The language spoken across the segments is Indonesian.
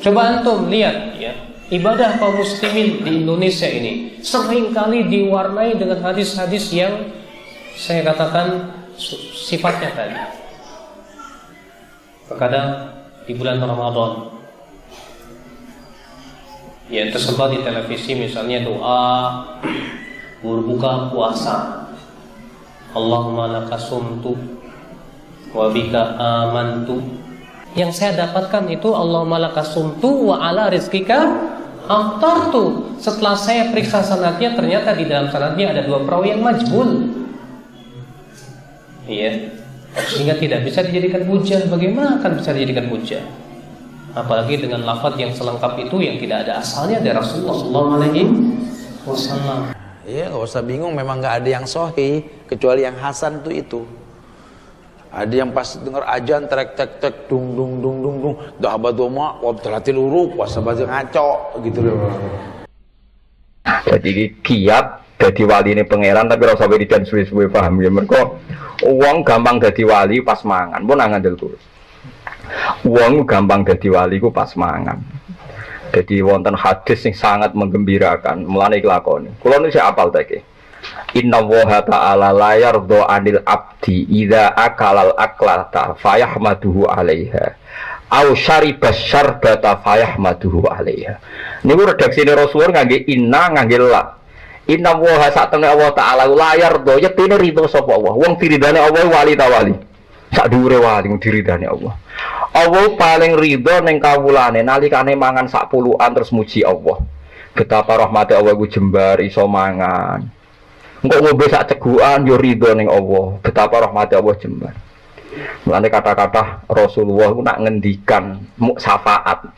Coba antum lihat ya, ibadah kaum muslimin di Indonesia ini seringkali diwarnai dengan hadis-hadis yang saya katakan sifatnya tadi. Terkadang di bulan Ramadan ya tersebar di televisi misalnya doa berbuka puasa, Allahumma lakasumtu wa bika amantu. Yang saya dapatkan itu Allahumma lakasumtu wa ala rizkika aftartu. Setelah saya periksa sanadnya, ternyata di dalam sanadnya ada 2 perawi yang majhul. Iya, sehingga tidak bisa dijadikan hujah. Bagaimana akan bisa dijadikan hujah? Apalagi dengan lafaz yang selengkap itu yang tidak ada asalnya dari Rasulullah SAW. Iya, nggak usah bingung. Memang nggak ada yang sahih kecuali yang hasan itu. Ada yang pas dengar ajan trek dung dung dung dung dung dah abadoma wabtalati luruk wasabati ngaco gitu loh. Jadi kiat dadi wali ini pangeran tapi ora usah wiridan suwe-suwe paham ya. Mergo wong gampang dadi wali pas mangan, pun ngandel terus. Wong gampang dadi wali ku pas mangan. Jadi wonten hadis yang sangat menggembirakan, mulane lakoni. Kula nu sik apal ta iki. Inna woha ta'ala la yardo anil abdi idha akalal aklata fayahmaduhu alaiha au syaribas syarbata fayahmaduhu alaiha. Ini redaksi ini Rasulullah ngangge inna ngangge la. Inna woha sa'atana Allah ta'ala la yardo yaktini ridho sopa Allah. Wong diridani Allah wali tawali sak dhuwure wali diridani Allah. Allah paling ridho neng kawulane nalikane mangan sak puluhan terus muji Allah. Betapa rahmati Allah ku jembar iso mangan. Engkau ngombe sak cegukan yo ridho ning Allah. Betapa rahmati Allah jembar. Mulane kata-kata Rasulullah ku nak ngendikan syafaat.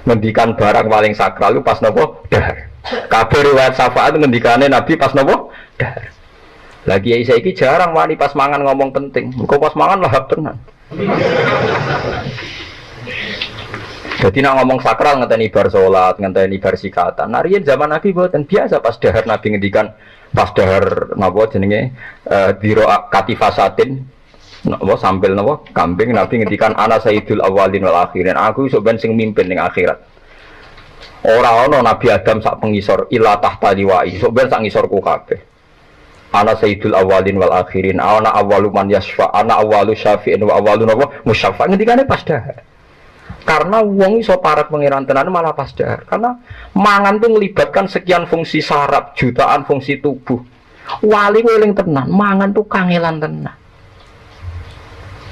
Ngendikan barang paling sakral itu pas napa? Dahar. Kabeh riwayat syafaat ngendikane Nabi pas napa? Dahar. Lagi ya saiki jarang wani pas mangan ngomong penting. Engko pas mangan lahap tenan. Jadi nak ngomong sakral ngenteni bar salat, ngenteni bar sikatan. Nah riyen zaman Nabi boten biasa pas dahar Nabi ngendikan pas dahar napa jenenge diro katifasatin napa sambil napa kambing Nabi ngendikan ana sayyidul awalin wal akhirin. Aku iso ben sing mimpin ning akhirat. Ora ana Nabi Adam sak pengisor ila tahta liwa'i. Sok ben sak ngisorku kabeh. Ana sayyidul awalin wal akhirin. Ana awwalu man yasfa, ana awwalu syafi'in wa awwalu napa musyaffa. Ngendikane pas dahar. Karena wong iso parek pengiran tenan malah pas dahar. Karena mangan tuh melibatkan sekian fungsi saraf, jutaan fungsi tubuh. Wali weling tenan, mangan tuh kangelan tenan.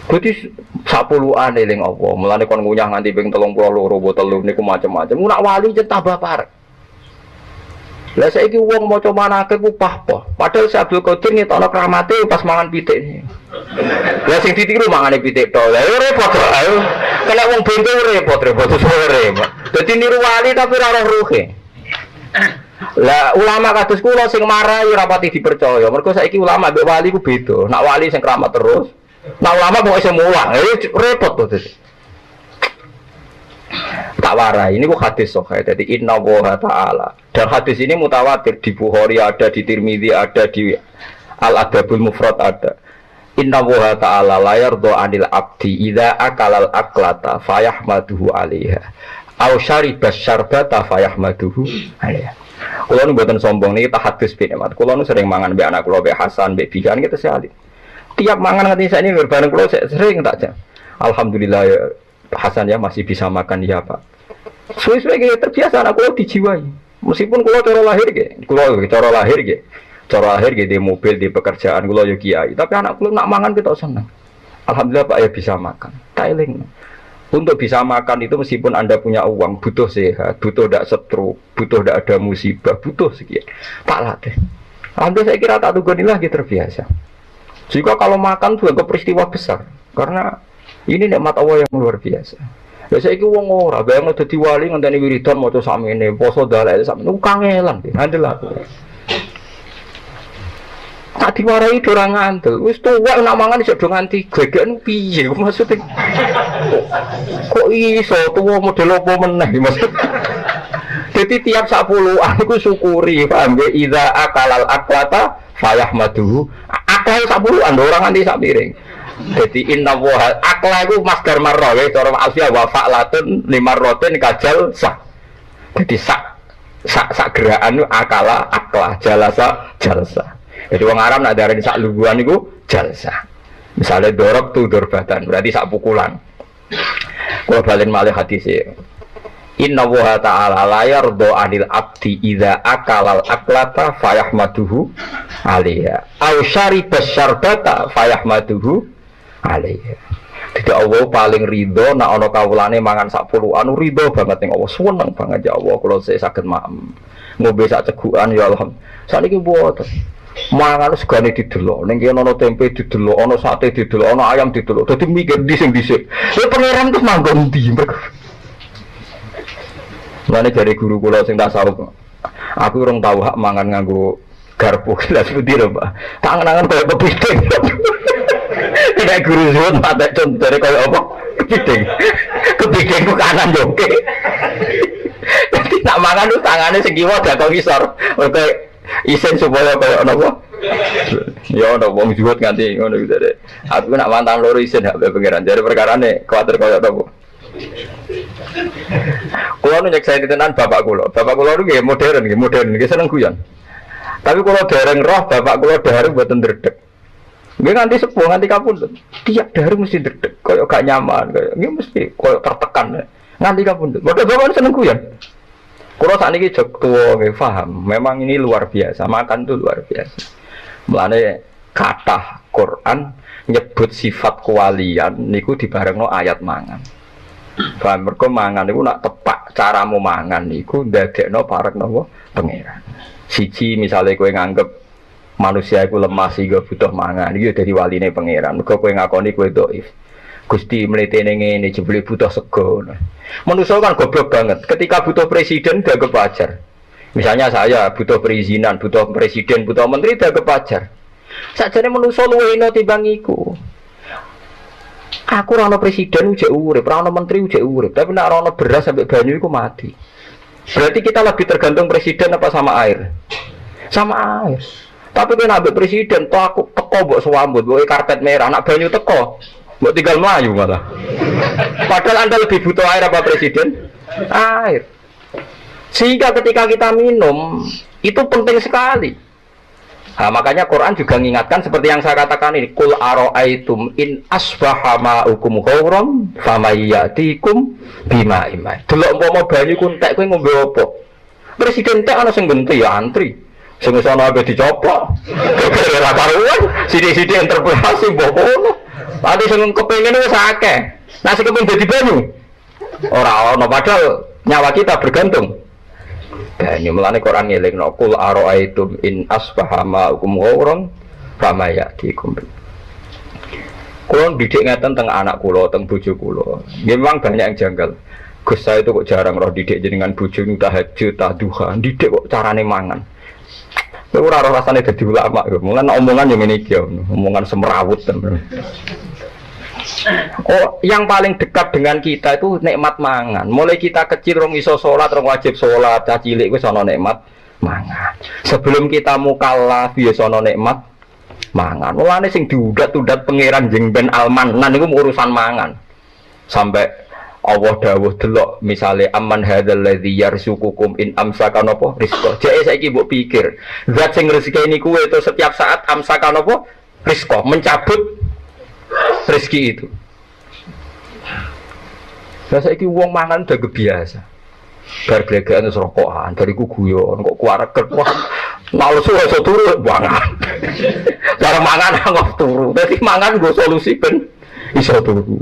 Jadi 10-an eling apa? Mulane kon ngunyah nganti ping 32 botol niku macam-macam. Nak wali jen tambah parek. Lah saiki wong maca manake ku pah-pah. Padahal si Abdul Qadir ngetokno kramate pas mangan pitik. Lah sing ditiru mangane pitik tok. Lah repot ae. Kena wong bento repot sore. Dadi niru wali tapi ora roh ruhe. Lah ulama kados kula sing marahi ora pati dipercaya. Mergo saiki ulama mbek wali ku beda. Nak wali sing keramat terus. Nak ulama kok iso mulang. Repot to dadi. Tak warai, ini kok hadis sahih. Jadi inna woha ta'ala. Dan hadis ini mutawatir di Bukhari ada, di Tirmidzi ada, di Al-Adabul Mufrad ada. Inna woha ta'ala layar do'anil abdi idha akalal aklata fayahmaduhu alaiha au syaribas syarbata fayahmaduhu alaiha. Kalau ini buatan sombong ini kita hadis binemat. Kalau ini sering mangan be anak kulo be Hasan be Bikan kita sekali. Tiap mangan ngerti saya ini berbareng kulo sering tak jam. Alhamdulillah ya. Hasan ya masih bisa makan ya Pak. Suwe-suwe terbiasa anak kulo dijiwai. Meskipun kulo cara lahir di mobil di pekerjaan kulo yo kiai, tapi anak kulo nak mangan kita senang. Alhamdulillah Pak ya bisa makan. Tailing. Untuk bisa makan itu meskipun Anda punya uang, butuh sehat, butuh tidak stroke, butuh tidak ada musibah, butuh sekian. Pak latih. Alhamdulillah saya kira tak tugoni lagi terbiasa. Jika kalau makan juga peristiwa besar karena ini nikmat Allah yang luar biasa. Biasa iki wong ora bayang dadi wali ngenteni wiridan maca sakmene, poso dalek sakmene kangelan ngandel aku. Tak diwarai ora ngandel. Wis tuwek nak mangan iso do nganti gegeken piye maksudnya. Kok iso tuwa model apa meneh maksud. Jadi tiap 10-an iku syukuri, paham ya? Idza akalal aklata fayahmaduhu. Akal 10-an orang nganti sak piring. Jadi inna wa akla iku masdar marra ya cara alfiah wa fa'latun limarratin kajal sah. Jadi sak gerakan akala akla jalasa jalsa. Jadi wong Arab nak darani sak luguhan niku jalsa. Misalnya dorok tu dorbatan berarti sak pukulan. Kalau balen malih hadis Inna wa ta'ala la yardo anil abdi idza akalal aklata fayahmaduhu alaiha aw syaribas syarbata fayahmaduhu alaiha. Jadi Allah paling ridho nak ana kawulane mangan sak puluhan ridho banget ning Allah, seneng banget ya Allah kula saged maem. Ngombe sak cegukan ya alhamdulillah. Saniki mboten. Mangan segane didelok, ning kene ana tempe didelok, ana sate didelok, ana ayam didelok. Dadi mikir dhisik-dhisik. Ya pangeran terus manggon ndi mergo. Lane jare guru kula sing tasawuf. Aku urung tau hak mangan nganggo garpu gelas putih lho, Pak. Tangan-tangan koyo kepiting. Tidak guru zuhud patek contoh dari koyo apa? Kepiting. Kepiting ku kanan yo. Dadi nak mangan tuh tangane sing kiwa gak ngisor. Oke, isen supaya koyo napa? Ya ono wong zuhud nganti ngono gitu deh. Aku nak mantan loro isen hak pengiran. Jadi perkarane kuwatir koyo apa? Kulo nu nyeksa tenan bapak kulo. Bapak kulo niku nggih modern, nggih seneng guyon. Tapi kulo dereng roh bapak kulo dereng mboten ndredeg. Nggih nganti sepuh nganti kapundhut. Tiap dereng mesti ndredeg, koyo gak nyaman, koyo nggih mesti koyo tertekan. Nganti kapundhut. Modho bapak seneng guyon. Kulo sakniki jog tuwa nggih paham. Memang ini luar biasa, makan tuh luar biasa. Mulane kathah Quran nyebut sifat kewalian niku dibarengno ayat mangan. Paham mergo mangan niku nak tepak caramu mangan niku ndadekno parek napa pangeran. Siji misale kowe nganggep manusia iku lemah sehingga butuh mangan iki dadi waline pangeran. Mergo kowe ngakoni kowe dhaif. Gusti mletene ngene jebule butuh sego. Manusia kan goblok banget. Ketika butuh presiden dianggap wajar. Misalnya saya butuh perizinan, butuh presiden, butuh menteri dianggap wajar. Sakjane manusia luwih ino timbang iku. Aku ora ono presiden ujek urip, ora ono menteri ujek urip, tapi nek ora ono beras sampai banyu iku mati. Berarti kita lebih tergantung presiden apa sama air? Sama air. Tapi nek ambek presiden toh aku teko mbok sewambut, mbok karpet merah, anak banyu teko, mbok tinggal mlayu malah. Padahal Anda lebih butuh air apa presiden? Air. Sehingga ketika kita minum itu penting sekali. Nah, makanya Quran juga mengingatkan seperti yang saya katakan ini, Qul aro'aitum in asbaha ma'ukum ghauram famayyatikum bima'im. Delok umpama banyu ku entek kowe ngombe apa? Presiden entek ana sing genti ya antri. Sing wis ana ape dicopot. Ora karuan, sithik-sithik interpelasi mbok ngono. Ade sing kepengin wis akeh. Nah sing kepengin dadi banyu. Ora ana padahal nyawa kita bergantung. Banyu melane Quran ngelingno qul aro'aitum in asbaha ma'ukum ghauran fama ya'tikum. Kulo didik ngeten teng anak kula, teng bojo kula. Memang banyak yang janggal. Gus saya itu kok jarang roh didik jenengan bojo nu tahajud, tahduha, didik kok carane mangan. Kowe ora roh rasane dadi ulama kok. Mulane omongan yang ngene iki, omongan semrawut temen. Oh, yang paling dekat dengan kita itu nikmat mangan. Mulai kita kecil rong iso sholat, rong wajib sholat, cah cilik wis ana nikmat mangan. Sebelum kita mukallaf ya ana nikmat mangan. Mulane sing diudat-udat pangeran jeng ben Al-Mannan niku urusan mangan. Sampai Allah dawuh delok misale amman hadzal ladzi yarzuqukum in amsaka napa rizqa. Jeke saiki mbok pikir, zat sing rezeki niku itu setiap saat amsaka napa rizqa, mencabut rezeki itu. Biasa iki wong mangan udah kebiasa. Bar glegekan terus rokokan, bariku guyon, kok kuarek wah. Nalsu iso turu mangan. Cara mangan kok turu. Dadi mangan nggo solusi ben iso turu.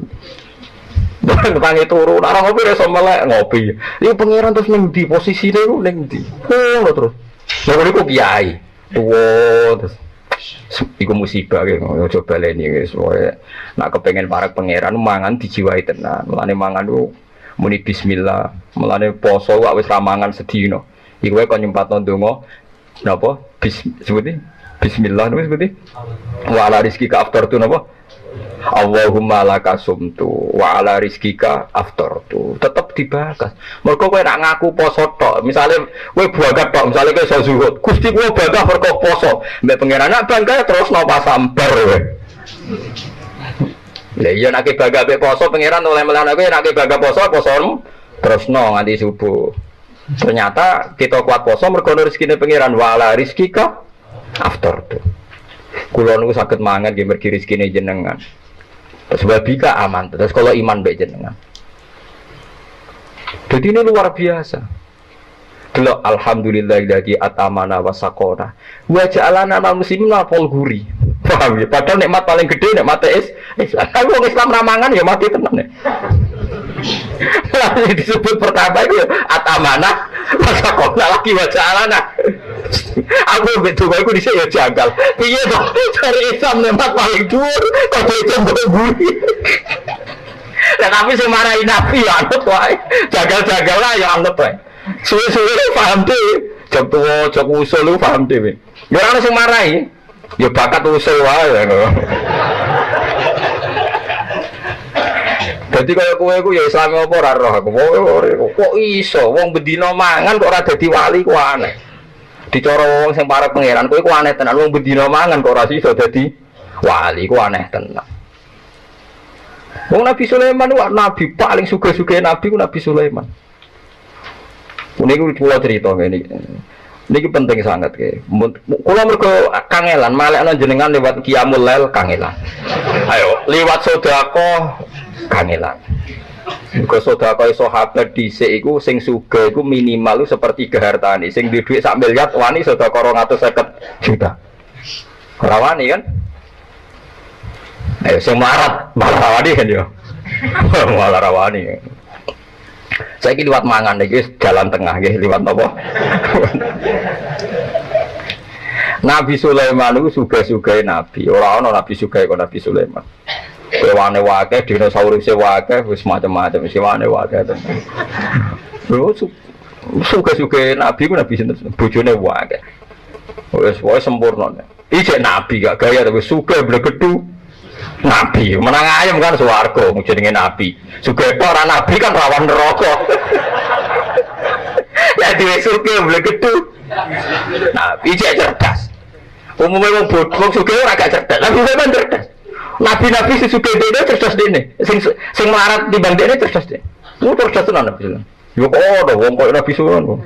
Bareng tangi turu, ora ngopi iso melek ngopi. Iki pangeran terus ning ndi posisine ku ning ndi. Ngono terus. Lha niku kiai. Tuwa terus iku musibah ki ojo baleni wis wae nak kepengin parek pangeran mangan dijiwai tenan mulane mangan ku muni bismillah mulane poso kok wis ra mangan sedina iku wae kok nyempatno ndonga napa sebuti bismillah wis sebuti wa ala rizqika aftartu napa Allahumma laka sumtu wa ala rizqika aftartu tetep dibahas mergo kowe nak ngaku poso tok misale kowe bagat tok misale kowe iso zuhud Gusti kowe bagat perkara poso mbek pangeran nak bangga terus napa sambar kowe Lah iya nek baga mek poso pangeran oleh melan aku nek baga poso terusno nganti subuh. Ternyata kita kuat poso mergo rezekine pangeran wala rizkika after tuh. Kula niku saged mangan nggih mergi rezekine jenengan. Terus babika aman. Terus kalau iman mbek jenengan. Jadi ini luar biasa. Delok alhamdulillah dari atamana wasakona. Wa ja'alana muslimin wal guri. Paham ya? Padahal nikmat paling gede nikmat Islam. Kalau orang Islam ramangan ya mati tenan ya. Lalu disebut pertama itu atamana wasakona lagi wa ja'alana. Aku betul aku dhisik ya janggal. Piye to cari Islam nikmat paling dhuwur kok Islam guri. Lah tapi sing marahi Nabi ya anut wae. Jagal-jagal lah ya anut wae. Suwe-suwe paham dhewe. Jog tuwa, jog usul lu paham dhewe. Ya ora sing marahi. Ya bakat usul wae. Dadi kaya kowe iku ya Islam apa ora roh aku. Kok iso wong bendina mangan kok ora dadi wali ku aneh. Dicara wong sing parek pangeran kowe ku aneh tenan wong bendina mangan kok ora iso dadi wali ku aneh tenan. Wong Nabi Sulaiman wak nabi paling suka-suka Nabi ku Nabi Sulaiman. Niku kula cerita ngene. Niki penting sangat ke. Kula mergo kangelan malekno jenengan lewat qiyamul lail kangelan. Ayo, liwat sedekah kangelan. Mergo sedekah sahabat dhisik iku sing sugih iku minimal sepertiga hartane. Sing duwe dhuwit sak miliar wani sedekah 250 juta. Ora wani kan? Ayo sing marat malah rawani kan yo. Malah rawani. Saiki liwat mangan iki jalan tengah nggih liwat napa? Nabi Sulaiman itu suga-sugai Nabi. Ora ana Nabi sugai kok Nabi Sulaiman. Kewane wae dinosaurus wae wis macam-macam wis wane wae. Lho suga-sugai Nabi ku Nabi sinten? Bojone wae. Wis wae sempurna. Iki Nabi gak gaya tapi suga blegedu. Nabi, menang ayam kan swarga, jenenge Nabi. Sugih ora Nabi kan rawan neraka. Ya dhewe sugih boleh gedhe. Nabi cerdas. Umumnya wong bodoh, wong sugih ora gak cerdas. Nabi memang cerdas. Nabi-nabi sesugih dene cerdas dene. Sing melarat timbang dene cerdas dene. Lu cerdas tenan Nabi. Yo kok wong kok Nabi Sulaiman.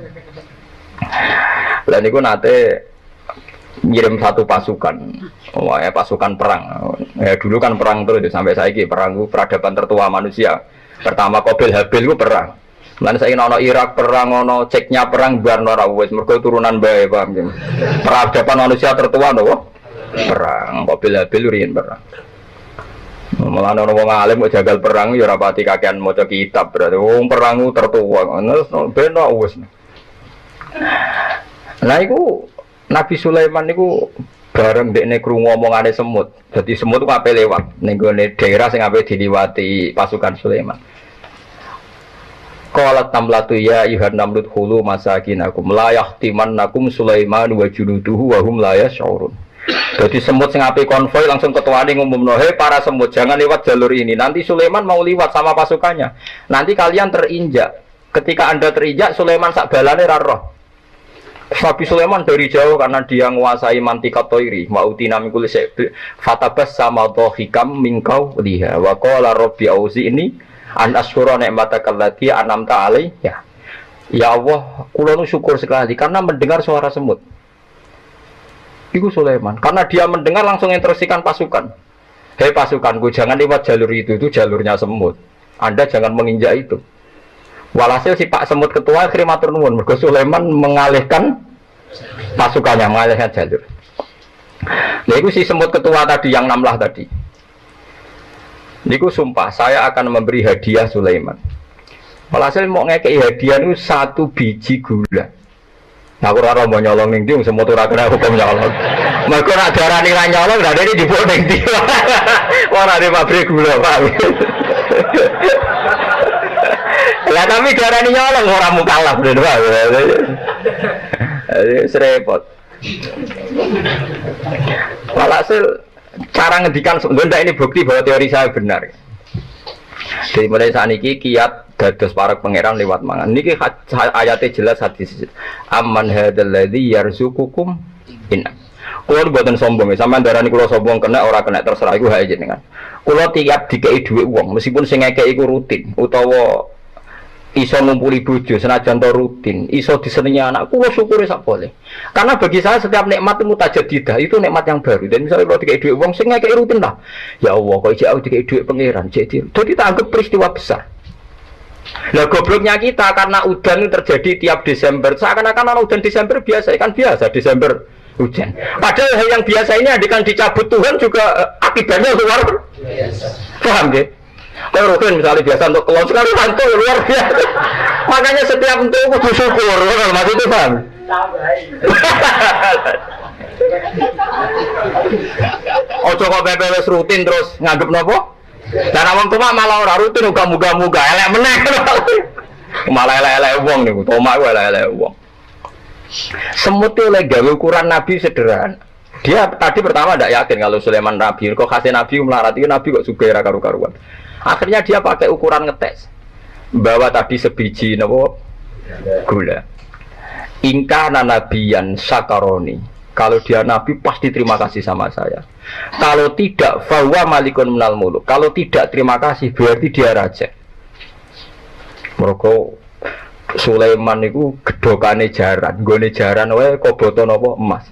Lah niku nate ngirim satu pasukan, pasukan perang. Ya dulu kan perang terus sampai saiki perang itu peradaban tertua manusia. Pertama Qabil Habil itu perang. Lan saiki ana Irak perang, ana Ceknya perang bar ora wis mergo turunan bae paham ya. Peradaban manusia tertua lho. Perang Qabil Habil riyen perang. Malah ana wong alim kok jagal perang ya ora pati kakean maca kitab berarti wong perang ku tertua. Ben wis. Lah iku Nabi Sulaiman niku bareng dekne krungu omongane semut. Dadi semut ku ape lewat ning gone daerah sing ape diliwati pasukan Sulaiman. Qalat tamlatu ya ayuhan namlut khulu masakinakum la yahtimannakum Sulaiman wa junuduhu wa hum la yash'urun. Dadi semut sing ape konvoy langsung ketuane ngumumno, "Hei para semut, jangan lewat jalur ini. Nanti Sulaiman mau lewat sama pasukannya. Nanti kalian terinjak. Ketika Anda terinjak, Sulaiman sak balane ra roh." Nabi Sulaiman dari jauh karena dia menguasai mantikat toiri wa utina min kulli syai' fatabas sama dhahikam minkau liha wa qala rabbi auzi'ni an asykura ni'mataka allati an'amta alayya. Ya Allah, kula nu syukur sekali karena mendengar suara semut. Iku Sulaiman, karena dia mendengar langsung instruksikan pasukan. Hei pasukanku, jangan lewat jalur itu jalurnya semut. Anda jangan menginjak itu. Walhasil si Pak Semut ketua akhirnya matur nuwun mergo Sulaiman mengalihkan pasukannya, mengalihkan jalur. Nah itu si semut ketua tadi yang namlah tadi. Niku sumpah saya akan memberi hadiah Sulaiman. Walhasil mau ngekei hadiah itu 1 biji gula. Nah aku ora mau nyolong ning ndi semut ora kena hukum nyolong. Mergo nek darani ra nyolong lha dene dipuk ning ndi. Ora ada pabrik gula, Pak. Lah tapi darani nyolong ora mukalaf lho, Pak. Repot. Walhasil cara ngedikan ndak ini bukti bahwa teori saya benar. Jadi mulai saat ini kiat dados para pangeran lewat mangan. Niki ayatnya jelas hadis. Amman hadzal ladzi yarzuqukum in. Kulo mboten sombong, sampean darani kulo sombong kena ora kena terserah iku hak jenengan. Kulo tiap dikei dhuwit wong, meskipun sing ngekeki iku rutin utawa iso ngumpuli bojo senajan to rutin, iso disenengi anak, kulo syukuri sak boleh. Karena bagi saya setiap nikmat itu mutajaddidah, itu nikmat yang baru. Dan misalnya kalau dikei dhuwit wong sing ngekeki rutin lah. Ya Allah, kok iki aku dikei dhuwit pangeran, jadi tak anggap peristiwa besar. Lah gobloknya kita karena udan itu terjadi tiap Desember. Seakan-akan orang udan Desember biasa, kan biasa Desember hujan. Padahal hal yang biasa ini akan dicabut Tuhan juga akibatnya luar biasa. Paham ya? Kalau Rukin misalnya biasa untuk kelon sekali hantu luar biasa. Makanya setiap untuk kudu syukur, maksud itu paham? Ojo kok PPWS rutin terus nganggep nopo? Dan awam tuh malah ora rutin uga muga-muga elek meneh. Malah elek-elek wong niku, tomak ku elek-elek wong. Semut itu oleh gawe ukuran Nabi sederhana. Dia tadi pertama tidak yakin kalau Sulaiman Nabi. Kok kasih Nabi melarat itu Nabi kok juga karu-karuan. Akhirnya dia pakai ukuran ngetes. Bawa tadi sebiji nopo gula. Ingka nabiyan sakaroni. Kalau dia Nabi pasti terima kasih sama saya. Kalau tidak, fahuwa malikun minal muluk. Kalau tidak terima kasih berarti dia raja. Mereka Sulaiman itu gedokane jaran, gone jaran wae koboto napa emas.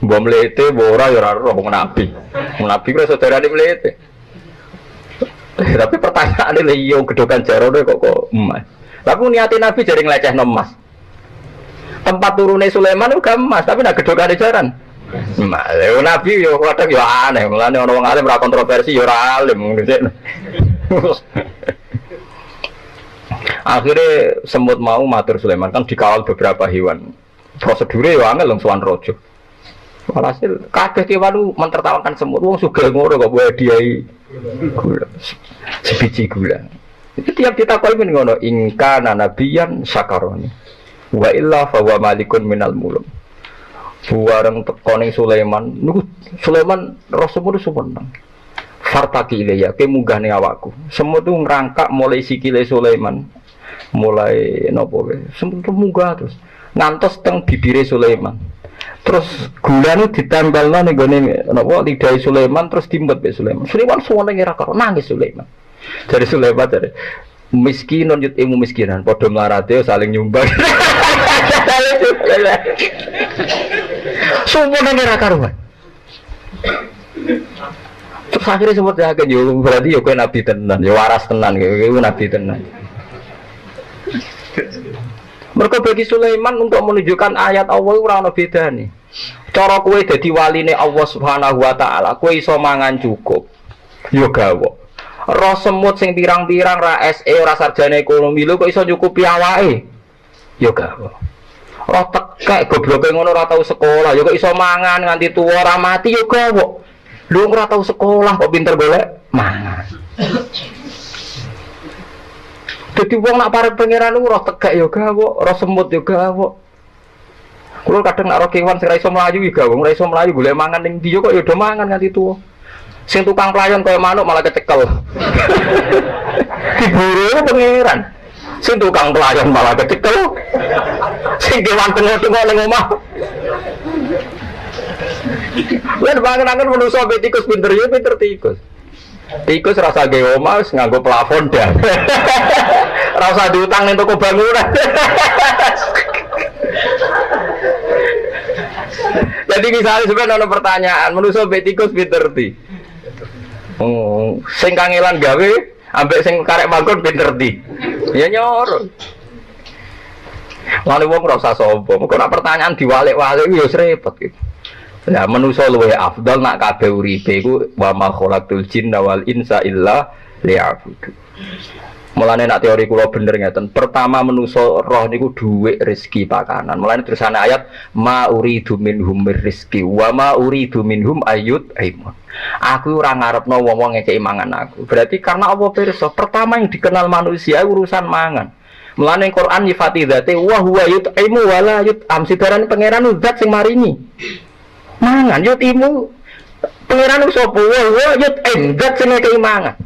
Mbok mlete mbok ora ya ora roh Nabi. Nabi kok saudarane mlete. Tapi pertanyaane lho iya gedokan jaran kok emas. Tapi niate Nabi jare nglecehno emas. Tempat turune Sulaiman itu emas, tapi nak gedokane jaran. Emas. Nabi yo kadang yo aneh, mulane ana wong alim ora kontroversi yo ora alim ngono. Akhirnya semut mau matur Sulaiman kan dikawal beberapa hewan. Prosedurnya ya angel sowan raja. Walhasil kabeh kewan mentertawakan semut. Wong sugih ngono kok wae diai gula. Sebiji gula. Itu tiap ditakoni men ngono, ingka nabiyan sakaroni. Wa illa fa wa malikun minal muluk. Buareng tekoning Sulaiman, niku Sulaiman Rasulullah suwenang. Fartaki ilayya ke munggahne awakku. Semut itu ngerangkak mulai sikile Sulaiman. Mulai nopo wae. Semut munggah terus ngantos teng bibire Sulaiman. Terus gula itu ditempelno ning gone napa lidah Sulaiman terus dimbet be Sulaiman. Sulaiman suwene ora karo nangis Sulaiman. Dari Sulaiman dari miskinun yutimu miskinan padha mlarate saling nyumbang. Sumpene ora karuan. Terus akhirnya sempat yakin, yo berarti yo kowe nabi tenan, yo waras tenan, kowe nabi tenan. Mereka bagi Sulaiman untuk menunjukkan ayat Allah ora ono bedane. Cara kowe dadi waline Allah Subhanahu wa taala, kowe iso mangan cukup. Yo gawe. Roh semut sing pirang-pirang ra SE ora sarjana ekonomi lho kok iso nyukupi awake. Yo gawe. Roh tekek gobloke ngono ora tau sekolah, yo kok iso mangan nganti tuwa ora mati yo gawe. Lu ora tau sekolah kok pinter golek mangan. Dadi wong nak parek pangeran lu roh tegak ya gawe, roh semut ya gawe. Kulo kadang nak roh kewan sing ra iso mlayu iki gawe, ora iso mlayu golek mangan ning ndi yo kok ya do mangan nganti tuwa. Sing tukang pelayan kaya manuk malah kecekel. Diburu pangeran. Sing tukang pelayan malah kecekel. Sing kewan tengok-tengok ning omah. Lan bangun-bangun manusa tikus pinter ya pinter tikus. Tikus rasa gawe omah wis nganggo plafon dah. Rasa diutang ning toko bangunan. Jadi misalnya sebenarnya ada pertanyaan, manusa tikus pinter ti. Sing kangelan gawe ambek sing karek manggon pinter ti. Ya nyoro. Lalu wong ora usah sombong. Kok nak pertanyaan diwalik-walik ya repot gitu. Lah manusa luwih afdal nak kabeh uripe iku wa ma khalaqtul jinna wal insa illa liya'budu. Mulane nak teori kula bener ngeten. Pertama manusa roh niku dhuwit rezeki pakanan. Mulane terusan ayat ma uridu minhum rizqi wa ma uridu minhum ayyut aimun. Aku ora ngarepno wong-wong ngekeki mangan aku. Berarti karena Allah pirsa, pertama yang dikenal manusia urusan mangan. Mulane Quran nyifati dzate wa huwa yut'imu wa la yut'am. Sidarane pangeran zat sing maringi. Mangan yutimu pangeran sapa wae yutim zat sing ngekeki mangan.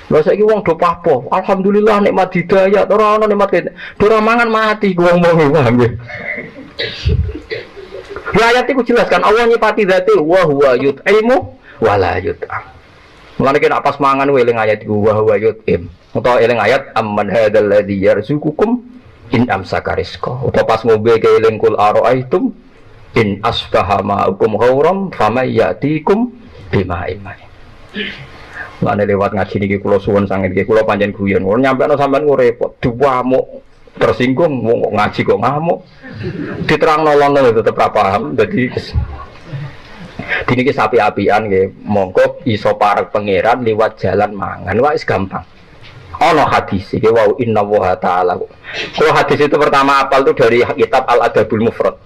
Lha saiki wong do papo, alhamdulillah nikmat hidayah ora ono nikmat kene. Ora mangan mati wong wong paham ya. Di ayat itu jelaskan Allah nyipati dzati wa huwa yut'imu wa la yut'am. Mulane nek pas mangan eling ayat iku wa huwa yut'im. Utawa eling ayat amman hadzal ladzi yarzuqukum in amsaka rizqa. Utawa pas ngombe eling kul ara'aitum in asbaha ma'akum ghauram famay ya'tikum bima'in. Mulane lewat ngaji niki kula suwun sanget niki kula pancen guyon. Kula nyampekno sampean ku repot, diwamuk tersinggung mau ngaji kok ngamuk. Diterangno lono tetep ra paham. Dadi diniki sapi-apian nggih, monggo iso parek pangeran liwat jalan mangan. Wis gampang. Ana hadis iki wau innallaha ta'ala. Kalau hadis itu pertama apal itu dari kitab Al-Adabul Mufrad.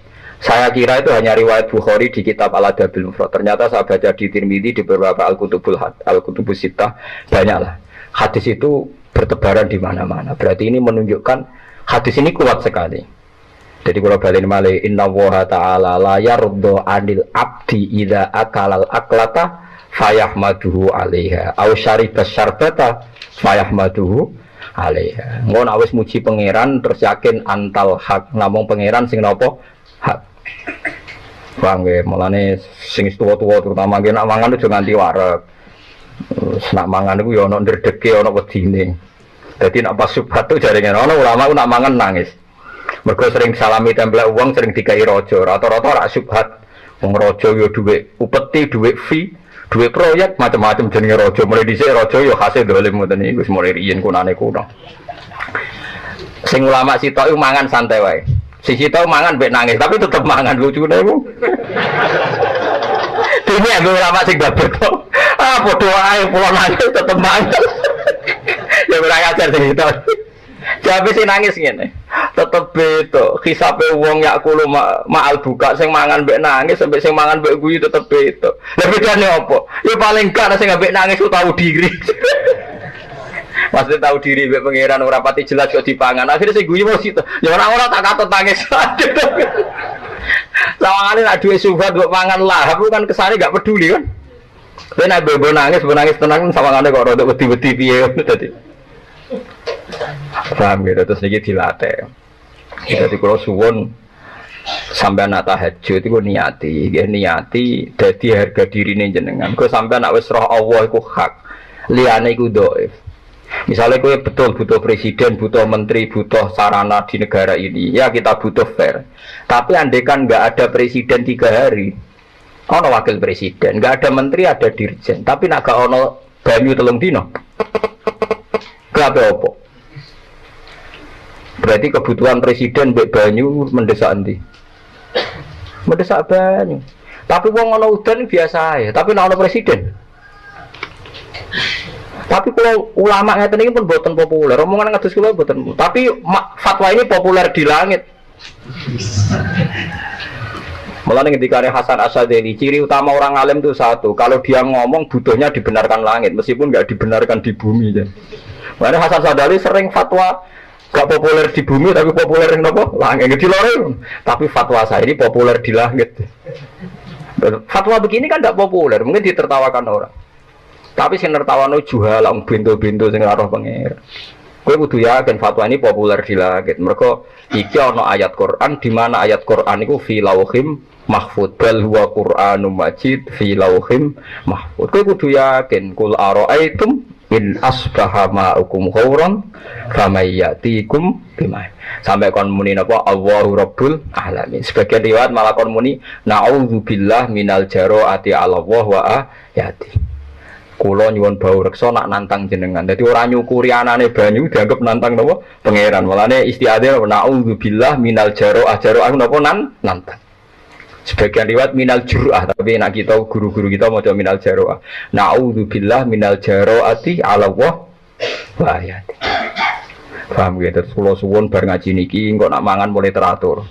Saya kira itu hanya riwayat Bukhari di kitab Al-Adabul Mufrad. Ternyata saya baca di Tirmidzi, di beberapa Al-Kutubus Sittah, banyaklah. Hadis itu bertebaran di mana-mana. Berarti ini menunjukkan hadis ini kuat sekali. Jadi kalau balik malih innallaha ta'ala la yaruddu 'anil 'abdi idza akalal aklata fayahmaduhu 'alaiha aw syaribas syarbata fayahmaduhu 'alaiha. Ngono wis muji pangeran terus yakin antal hak, namung pangeran sing napa hak. Paham nggih, mulane sing tuwa-tuwa terutama nggih nak mangan aja nganti wareg. Nak mangan iku ya ana ndredege ana wedine. Dadi nak pas subhat tuh jaringan ana ulama ku nak mangan nangis. Mergo sering salami templek uang sering dikai raja, rata-rata rak subhat. Wong raja yo dhuwit upeti, dhuwit fee, dhuwit proyek macam-macam jenenge raja. Mulai dhisik raja yo khase dolim ngoten iki wis mulai riyen kunane kuno. Sing ulama sitok iku mangan santai wae. Sing sitok mangan mbek nangis, tapi tetep mangan lucune iku. Dene aku ulama sing babek kok. Ah padha wae pulo nangis tetep mangan. Ya ora ajar sing sitok. Jabe sing nangis ngene. Tetep beda. Hisabe wong yak kulo maal buka sing mangan mbek nangis sampai sing mangan mbek guyu tetep beda. Lah bedane apa? Ya paling gak sing mbek nangis ku tahu diri. Maksudnya tahu diri mbek pangeran ora pati jelas kok dipangan. Akhirnya sing guyu mesti ya ora tak katut nangis. Sawangane nek duwe subhat mbok mangan lah, aku kan kesane gak peduli kan. Kowe nek mbok nangis tenang sawangane kok rada wedi-wedi piye dadi. Paham gitu, terus ini dilatih. Jadi kalau suwon sampai anak tahajud itu niati, jadi harga diri ini jenengan. Kalau sampai anak wis roh Allah itu hak, liane itu doif. Misalnya kau betul butuh presiden, butuh menteri, butuh sarana di negara ini, ya kita butuh fair. Tapi andaikan nggak ada presiden 3 hari, ono wakil presiden, nggak ada menteri, ada dirjen. Tapi nak gak ono banyu telung dino, gak apa-apa. Berarti kebutuhan presiden mbek banyu mendesak endi? Mendesak banyu. Tapi wong ana udan biasa ya, tapi nek ana presiden. Tapi kalau ulama ngeten iki pun boten populer. Omongan ngados kula boten. Tapi fatwa ini populer di langit. Mulane ketika Hasan Asy'ari, ciri utama orang alim itu satu, kalau dia ngomong butuhnya dibenarkan langit meskipun nggak dibenarkan di bumi ya. Mulane Hasan Asy'ari sering fatwa gak populer di bumi tapi populer yang apa? Langit di lorong. Tapi fatwa saya ini populer di langit. Fatwa begini kan tidak populer, mungkin ditertawakan orang. Tapi sing nertawano juhal, bintu-bintu sing ora roh pangeran. Kowe kudu yakin fatwa ini populer di langit. Mergo iki ana ayat Quran di mana ayat Quran iku fi lauhim mahfud bal huwa Qur'anum majid fi lauhim mahfud. Kowe kudu yakin kul ara'aitum in asbaha ma'ukum ghauran famayyatikum bima. Sampai kon muni napa Allahu Rabbul Alamin. Sebagian riwayat malah kon muni na'udzubillah minal jaroati 'ala Allah wa ayati. Kula nyuwun bau reksa nak nantang jenengan. Dadi ora nyukuri anane banyu dianggap nantang napa pangeran. Mulane istiadah na'udzubillah minal jaroah aku napa nantang. Sebagian riwayat minal jur'ah, tapi nak kita guru-guru kita mau coba minal jaro'ah. Na'udzubillah minal jaro'ati ala Allah wa ayati. Paham gitu, terus kalau suwun bar ngaji niki kok nak mangan mulai teratur.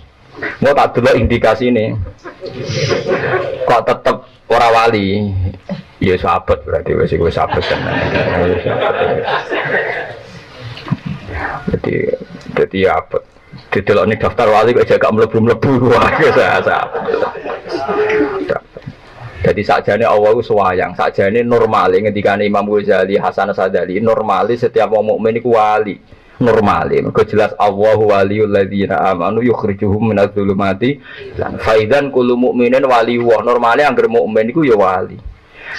Mau tak dulu indikasi ini kok tetep ora wali. Ya sahabat berarti wis sahabat kan. Jadi apa? Didelok ning daftar wali kok jaga mlebu-mlebu wae saya. Jadi sakjane Allah ku suwayang, sakjane normale ngendikane Imam Ghazali, Hasan Asy'ari, normale setiap wong mukmin iku wali. normale. Mergo jelas Allahu waliyul ladzina amanu yukhrijuhum minadz zulumati lan faidan kullu mukminin wali wa. Normale anggere mukmin iku ya wali.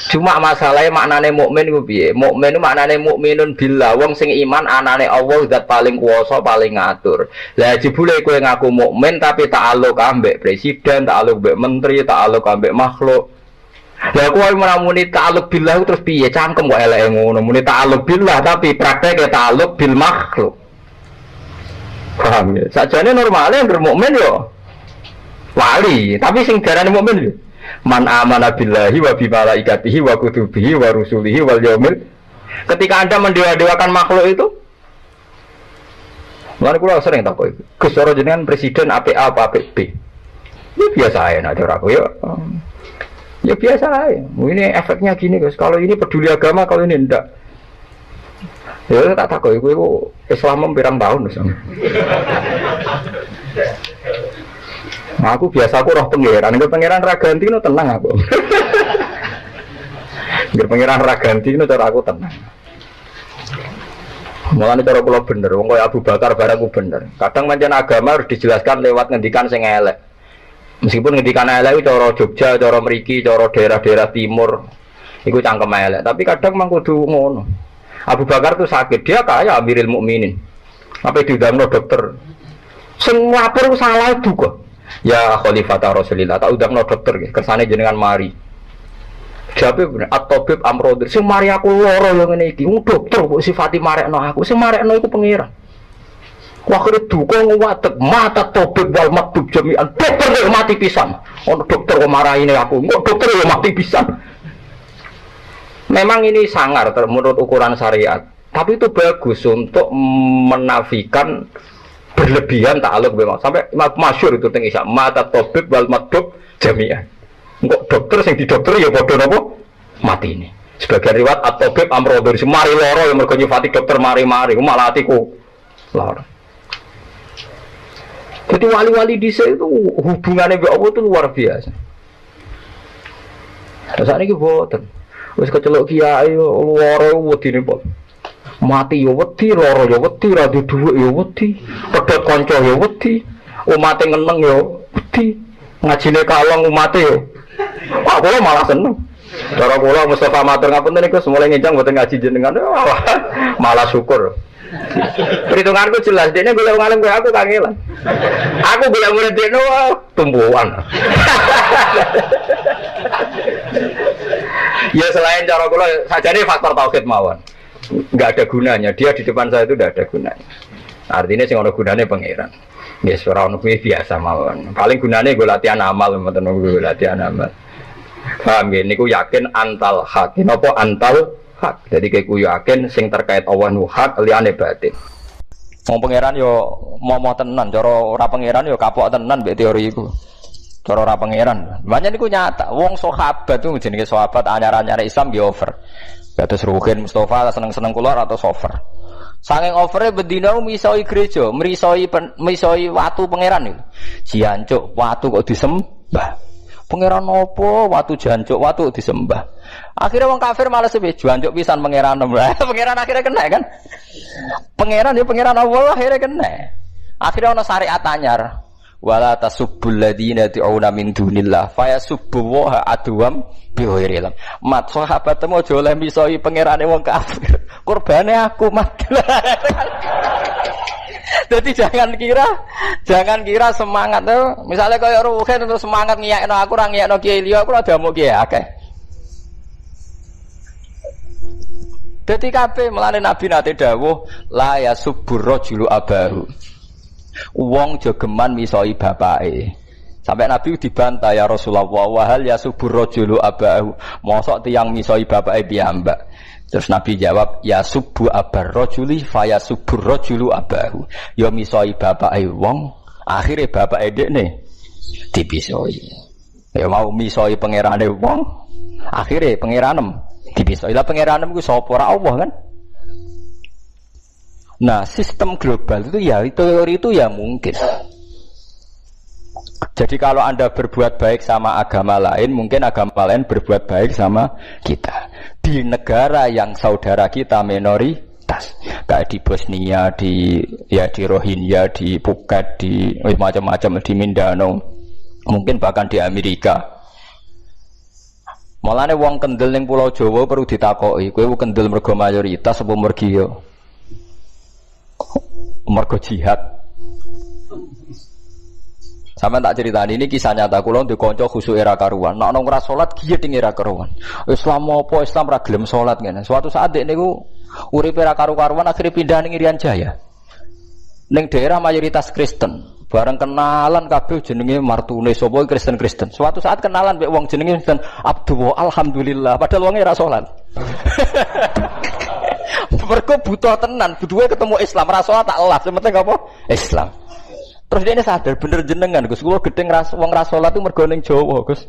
Cuma masalahnya maknane mukmin iku piye? Mukmin maknane mukminun billah, wong sing iman anane Allah zat paling kuwasa, paling ngatur. Lah jebule kowe ngaku mukmin tapi ta'aluk ambek presiden, ta'aluk ambek menteri, ta'aluk ambek makhluk. Lah kowe muni ta'aluk billah terus piye? Cangkem kok eleke ngono. Muni ta'aluk billah tapi prakteknya ta'aluk bil makhluk. Paham ya? Sakjane normale anggere mukmin yo wali, tapi sing darane mukmin yo man amana billahi wa bi malaikatihi wa kutubihi wa rusulihi wal yaumil. Ketika Anda mendewa-dewakan makhluk itu, lan kula sering takok iku. Gus ora jenengan presiden apik A apa apik B. Ya biasa ae nek ora aku ya. Ya biasa ae. Ini efeknya gini Gus. Kalau ini peduli agama, kalau ini ndak. Ya tak takok iku Islam pirang tahun Gus. Aku biasa aku roh pangeran, nek pangeran ra ganti no tenang aku. Nek pangeran ra ganti no cara aku tenang. Mulane cara kula bener, wong kaya Abu Bakar barangku bener. Kadang pancen agama harus dijelaskan lewat ngendikan sing elek. Meskipun ngendikan elek itu cara Jogja, cara mriki, cara daerah-daerah timur iku cangkem elek, tapi kadang mang kudu ngono. Abu Bakar tuh sakit, dia kaya Amirul Mukminin. Apa diundangno dokter. Sing lapor salah itu kok. Ya Khalifata Rasulillah, tak udangno dokter nggih, kersane jenengan mari. Jawabe bener, at-tabib amrodir. Sing mari aku lara yo ngene iki. Dokter kok sifati marekno aku. Sing marekno iku pangeran. Wakhire duka nguwatek mata tabib wal matub jami'an. Dokter yo mati pisan. Ono dokter kok marahine aku. Kok dokter yo mati pisan. Memang ini sangar menurut ukuran syariat. Tapi itu bagus untuk menafikan berlebihan ta'aluk memang sampai masyhur itu teng Isya mata tabib wal matub jami'an. Kok dokter sing didokter ya padha napa mati ini. Sebagian riwayat at-tabib amrodur semari lara yang mergo nyifati dokter mari-mari malah atiku lara. Jadi wali-wali dhisik itu hubungannya mbek Allah itu luar biasa. Terus sakniki boten. Wis kecelok kiai lara wedine kok. Mati yo wedi, lara yo wedi, ra duwe dhuwit yo wedi, pedhot kanca yo wedi, umate ngeneng yo wedi, ngajine kalong umate yo. Wah, kula malah seneng. Cara kula Mustafa matur ngapunten niku semule ngenjang mboten ngaji jenengan. Malah syukur. Perhitunganku jelas, dekne golek wong alim koyo aku kangelan. Aku golek murid dekne tumbuhan. Ya selain cara kula sajane faktor tauhid mawon. Enggak ada gunanya, dia di depan saya itu tidak ada gunanya. Artinya sing ono gunane pangeran. Yes, ora ono kuwi biasa mawon. Paling gunane gue latihan amal, mboten gue latihan amal. Paham nggih niku yakin antal hak. Napa antal hak? Jadi kowe yakin sing terkait Allah nu hak liyane batin. Wong pangeran yo mau tenan, cara ora pangeran yo kapok tenan mbek teori iku. Cara ora pangeran. Makanya niku nyata, wong sahabat itu jenenge sahabat anyar-anyar Islam di over. Kados Ruhin Mustafa seneng-seneng kula atau sofer. Saking overe bendina misoi gereja, misoi watu pangeran niku. Jancuk watu kok disembah. Pangeran opo watu jancuk watu disembah. Akhirnya wong kafir malah sepe jancuk pisan pangeran. Pangeran akhirnya kena kan? Pangeran ya pangeran Allah akhirnya kena. Akhirnya ana syariat anyar. Wala tasubbul ladina tu'una min dunillah fayasubbu wa adwam bighairillah. Mat sahabat temu aja oleh misoi pangerane wong kafir. Kurbane aku mat. Jadi jangan kira semangat tuh. Misalnya kaya Ruhin untuk semangat ngiyakno aku ora ngiyakno kiai liya aku ora damuk kiai akeh. Dadi kabeh melane Nabi nate dawuh la yasubbur rajulu abahu. Wong jogeman misoi bapake. Sampai Nabi dibantah ya Rasulullah wa hal yasubur rajulu abahu. Mosok tiyang misoi bapake piyambak. Terus Nabi jawab ya subu abar rajuli fa yasubur rajulu abahu. Ya misoi bapake wong, akhire bapake dekne dipisoi. Ya mau misoi pangerane wong, akhire pangeranem dipisoi. Lah pangeranem ku sapa ora Allah kan? Nah, sistem global itu ya, teori itu ya mungkin. Jadi kalau Anda berbuat baik sama agama lain, mungkin agama lain berbuat baik sama kita. Di negara yang saudara kita minoritas, mayoritas. Kayak di Bosnia, di Rohingya, di Phuket, di macam-macam, di Mindanao, mungkin bahkan di Amerika. Malane wong kendel ning Pulau Jawa perlu ditakoki, kowe kendel mergo mayoritas apa mergo yo? Mergo jihad. Sama tak ceritani ini kisah nyata kula ndek kanca khusuk era karuan. Nek nang ora salat giyet ing era karuan. Islam apa Islam ra gelem salat ngene. Suatu saat dek niku uripe era karu-karuan akhire pindah ning Irian Jaya. Ning daerah mayoritas Kristen. Bareng kenalan kabeh jenenge martune sapa Kristen-Kristen. Suatu saat kenalan mek wong jenenge Kristen Abdullah alhamdulillah padahal wonge ra salat. Mergo butuh tenan, butuhe ketemu Islam ra salat tak elas, penting apa? Islam. Terus dia ini sadar bener jenengan Gus, kula gedeng wong ra salat itu mergo ning Jawa, Gus.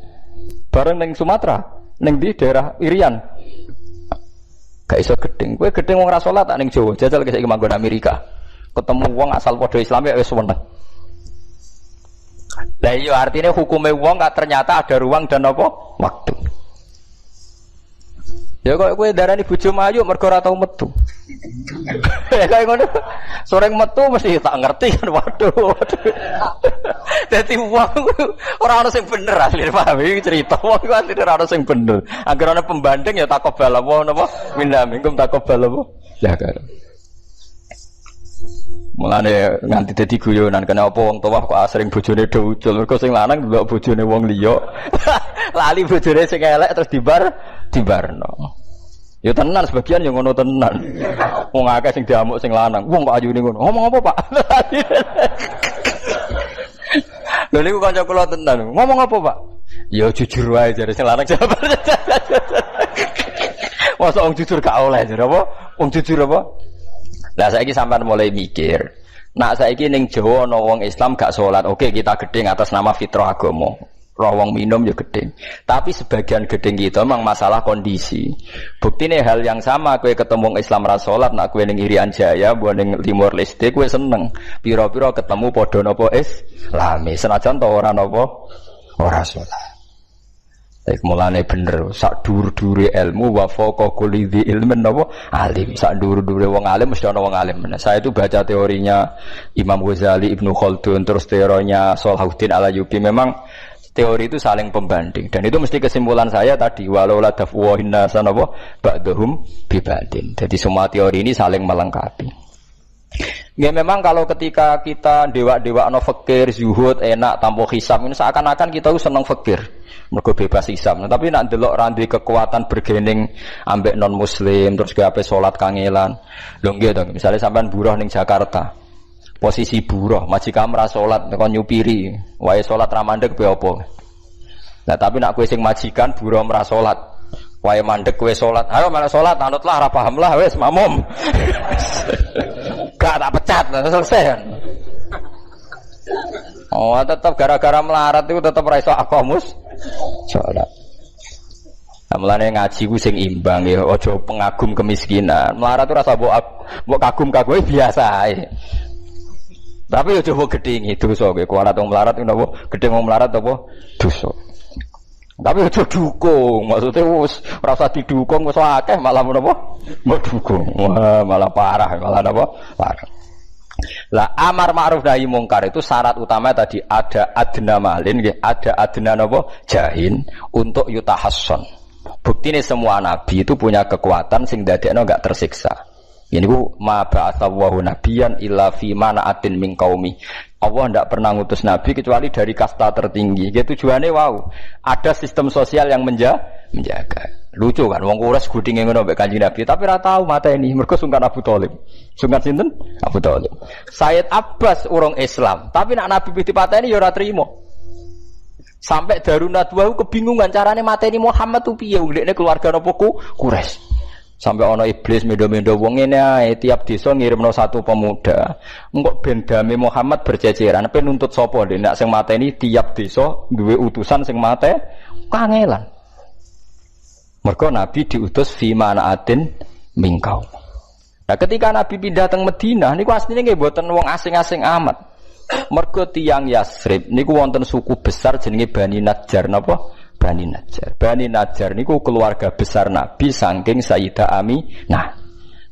Bareng ning Sumatera, ning di daerah Irian. Gak iso gedeng. Kowe gedeng wong ra salat tak ning Jawa, jajal saiki manggon Amerika. Ketemu wong asal padha Islam ya wis weneng. Lah iya artinya hukumnya wong gak ternyata ada ruang dan apa? Waktu. Ya kok kowe darani bojo mayu mergo ora tau metu. Ya kaya ngono. Sore metu mesti tak ngerti kan waduh. Dadi wong ora ono sing bener asline paham iki cerita wong iku asline ora ono sing bener. Angger ana pembanding ya takobal apa napa minna minkum takobal apa. Ya kan. Mulane nganti dadi guyonan kena apa wong tuwa kok asring bojone do ucul mergo sing lanang ndelok bojone wong liya. Lali bojone sing elek terus dibarno. Ya tenan sebagian yang ngono tenan. Wong akeh sing diamuk sing lanang. Wong kok ayune ngono. Ngomong apa, Pak? Lha niku kanca kula tenan. Ngomong apa, Pak? Ya jujur wae jare sing lanang jawab. Masa wong jujur gak oleh jare apa? Wong jujur apa? Lah saiki sampean mulai mikir. Nak saiki ning Jawa ana wong Islam gak salat. Oke, kita gedeng atas nama fitrah agama. Roh wong minum ya gedeng. Tapi sebagian gedeng kita memang masalah kondisi. Buktine hal yang sama kowe ketemu Islam ra salat, nak kowe ning Irian Jaya, mbok ning Timor Leste kowe seneng. Pira-pira ketemu padha napa Islami. Senajan to ora napa ora salat. Nek mulane bener sak dhuwur-dhuwure ilmu wa faqa kulli dzi ilmin napa alim. Sak dhuwur-dhuwure wong alim mesti ana wong alim. Saya itu baca teorinya Imam Ghazali, Ibnu Khaldun, terus teorinya Salahuddin Al-Ayyubi. Memang teori itu saling pembanding dan itu mesti kesimpulan saya tadi walau la dafwa inna sanaba ba'dhum bi ba'din. Jadi semua teori ini saling melengkapi. Ya memang kalau ketika kita dewa-dewa no fakir, zuhud, enak, tanpa hisab ini seakan-akan kita seneng fakir, mergo bebas hisab. Nah, tapi nak delok randi kekuatan bergening ambek non muslim terus gawe salat kangelan. Lho nggih to, misale sampean buruh ning Jakarta. Posisi buruh, majikan ra salat nek nyupiri, wae salat ra mandeg be apa. Nah, tapi nak kowe sing majikan buruh ra salat, wae mandeg kowe salat. Ayo malah salat, anutlah ra paham lah wis makmum. Gak tak pecat, selesai. Oh, tetap gara-gara melarat itu tetap ra iso akamus salat. Mulane ngaji ku sing imbang ya, aja pengagum kemiskinan. Melarat itu rasa mbok kagum-kagum biasa ae. Tapi yo coba gedhingi dosa kowe kualat wong melarat ku napa gedhe wong melarat apa dosa. Tapi aja dukung, maksudnya wis ora usah didukung wis akeh malah menapa mbok dukung. Wah, malah parah, malah napa? Parah. Lah amar ma'ruf nahi mungkar itu syarat utama tadi ada adna malin nggih, ada adna napa? Jahin untuk yutahasson. Buktine semua nabi itu punya kekuatan sing dadekno enggak tersiksa. Ini ku ma ba'atsallahu nabiyyan illa fi mana'atin min qaumi. Allah tidak pernah ngutus nabi kecuali dari kasta tertinggi. Ya tujuannya wow, ada sistem sosial yang menjaga. Lucu kan wong Quraisy gudinge ngono mbek Kanjeng Nabi, tapi ora tau mateni mergo sungkan Abu Thalib. Sungkan sinten? Abu Thalib. Sayyid Abbas urung Islam, tapi nek Nabi dipateni ya ora trimo. Sampai Darun Nadwa kebingungan carane mateni Muhammad tu piye ndekne keluarga napa Quraisy. Sampai ana iblis mendo-mendo wong ngene ae tiap desa ngirimno satu pemuda. Engko ben dame Muhammad berceceran pe nuntut sapa nek sing mateni tiap desa duwe utusan sing mate kangelan. Mergo Nabi diutus fi manaatin mingkau. Nah ketika Nabi pindah teng Madinah niku asline nggih mboten wong asing-asing amat. Mergo tiyang Yasrib niku wonten suku besar jenenge Bani Najjar napa? Bani Najjar. Bani Najjar niku keluarga besar Nabi saking Sayyidah Aminah.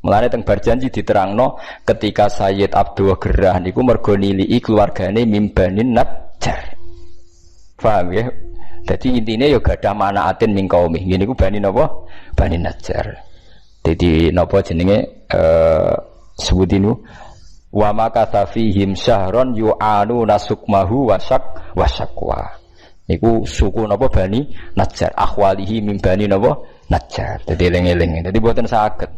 Mulane teng bar janji diterangno ketika Sayyid Abdul Gerah niku mergo nilii keluargane mimbanin Najjar. Paham ya? Jadi intinya ya gadah manaatin min qaumi. Ngene niku Bani napa? Bani Najjar. Jadi napa jenenge sebutinu wa makatha fihim syahron yu'anu nasukmahu wasakwa. Niku suku napa Bani Najjar, akhwalihi min Bani napa Najjar. Dadi eling-eling. Dadi mboten saged.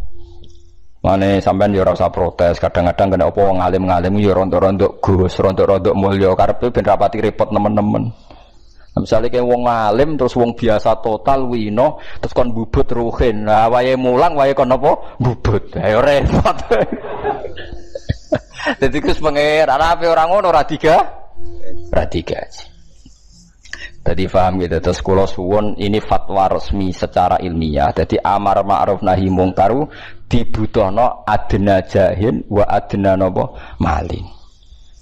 Mane sampean ya ora usah protes, kadang-kadang kena apa wong alim-alim ya rontok-rontok Gus, rontok-rontok mulya karepe ben rapati repot nemen-nemen. Misalnya kayak wong alim terus wong biasa total wino terus kon bubut ruhin. Nah, wae mulang wae kon apa? Bubut. Ayo repot. Dadi Gus pangeran ape ora ngono ora diga? Ora digaji. Jadi paham gitu. Terus kula suwun ini fatwa resmi secara ilmiah. Jadi amar ma'ruf nahi mungkar dibutuhno adna jahin wa adna napa malin.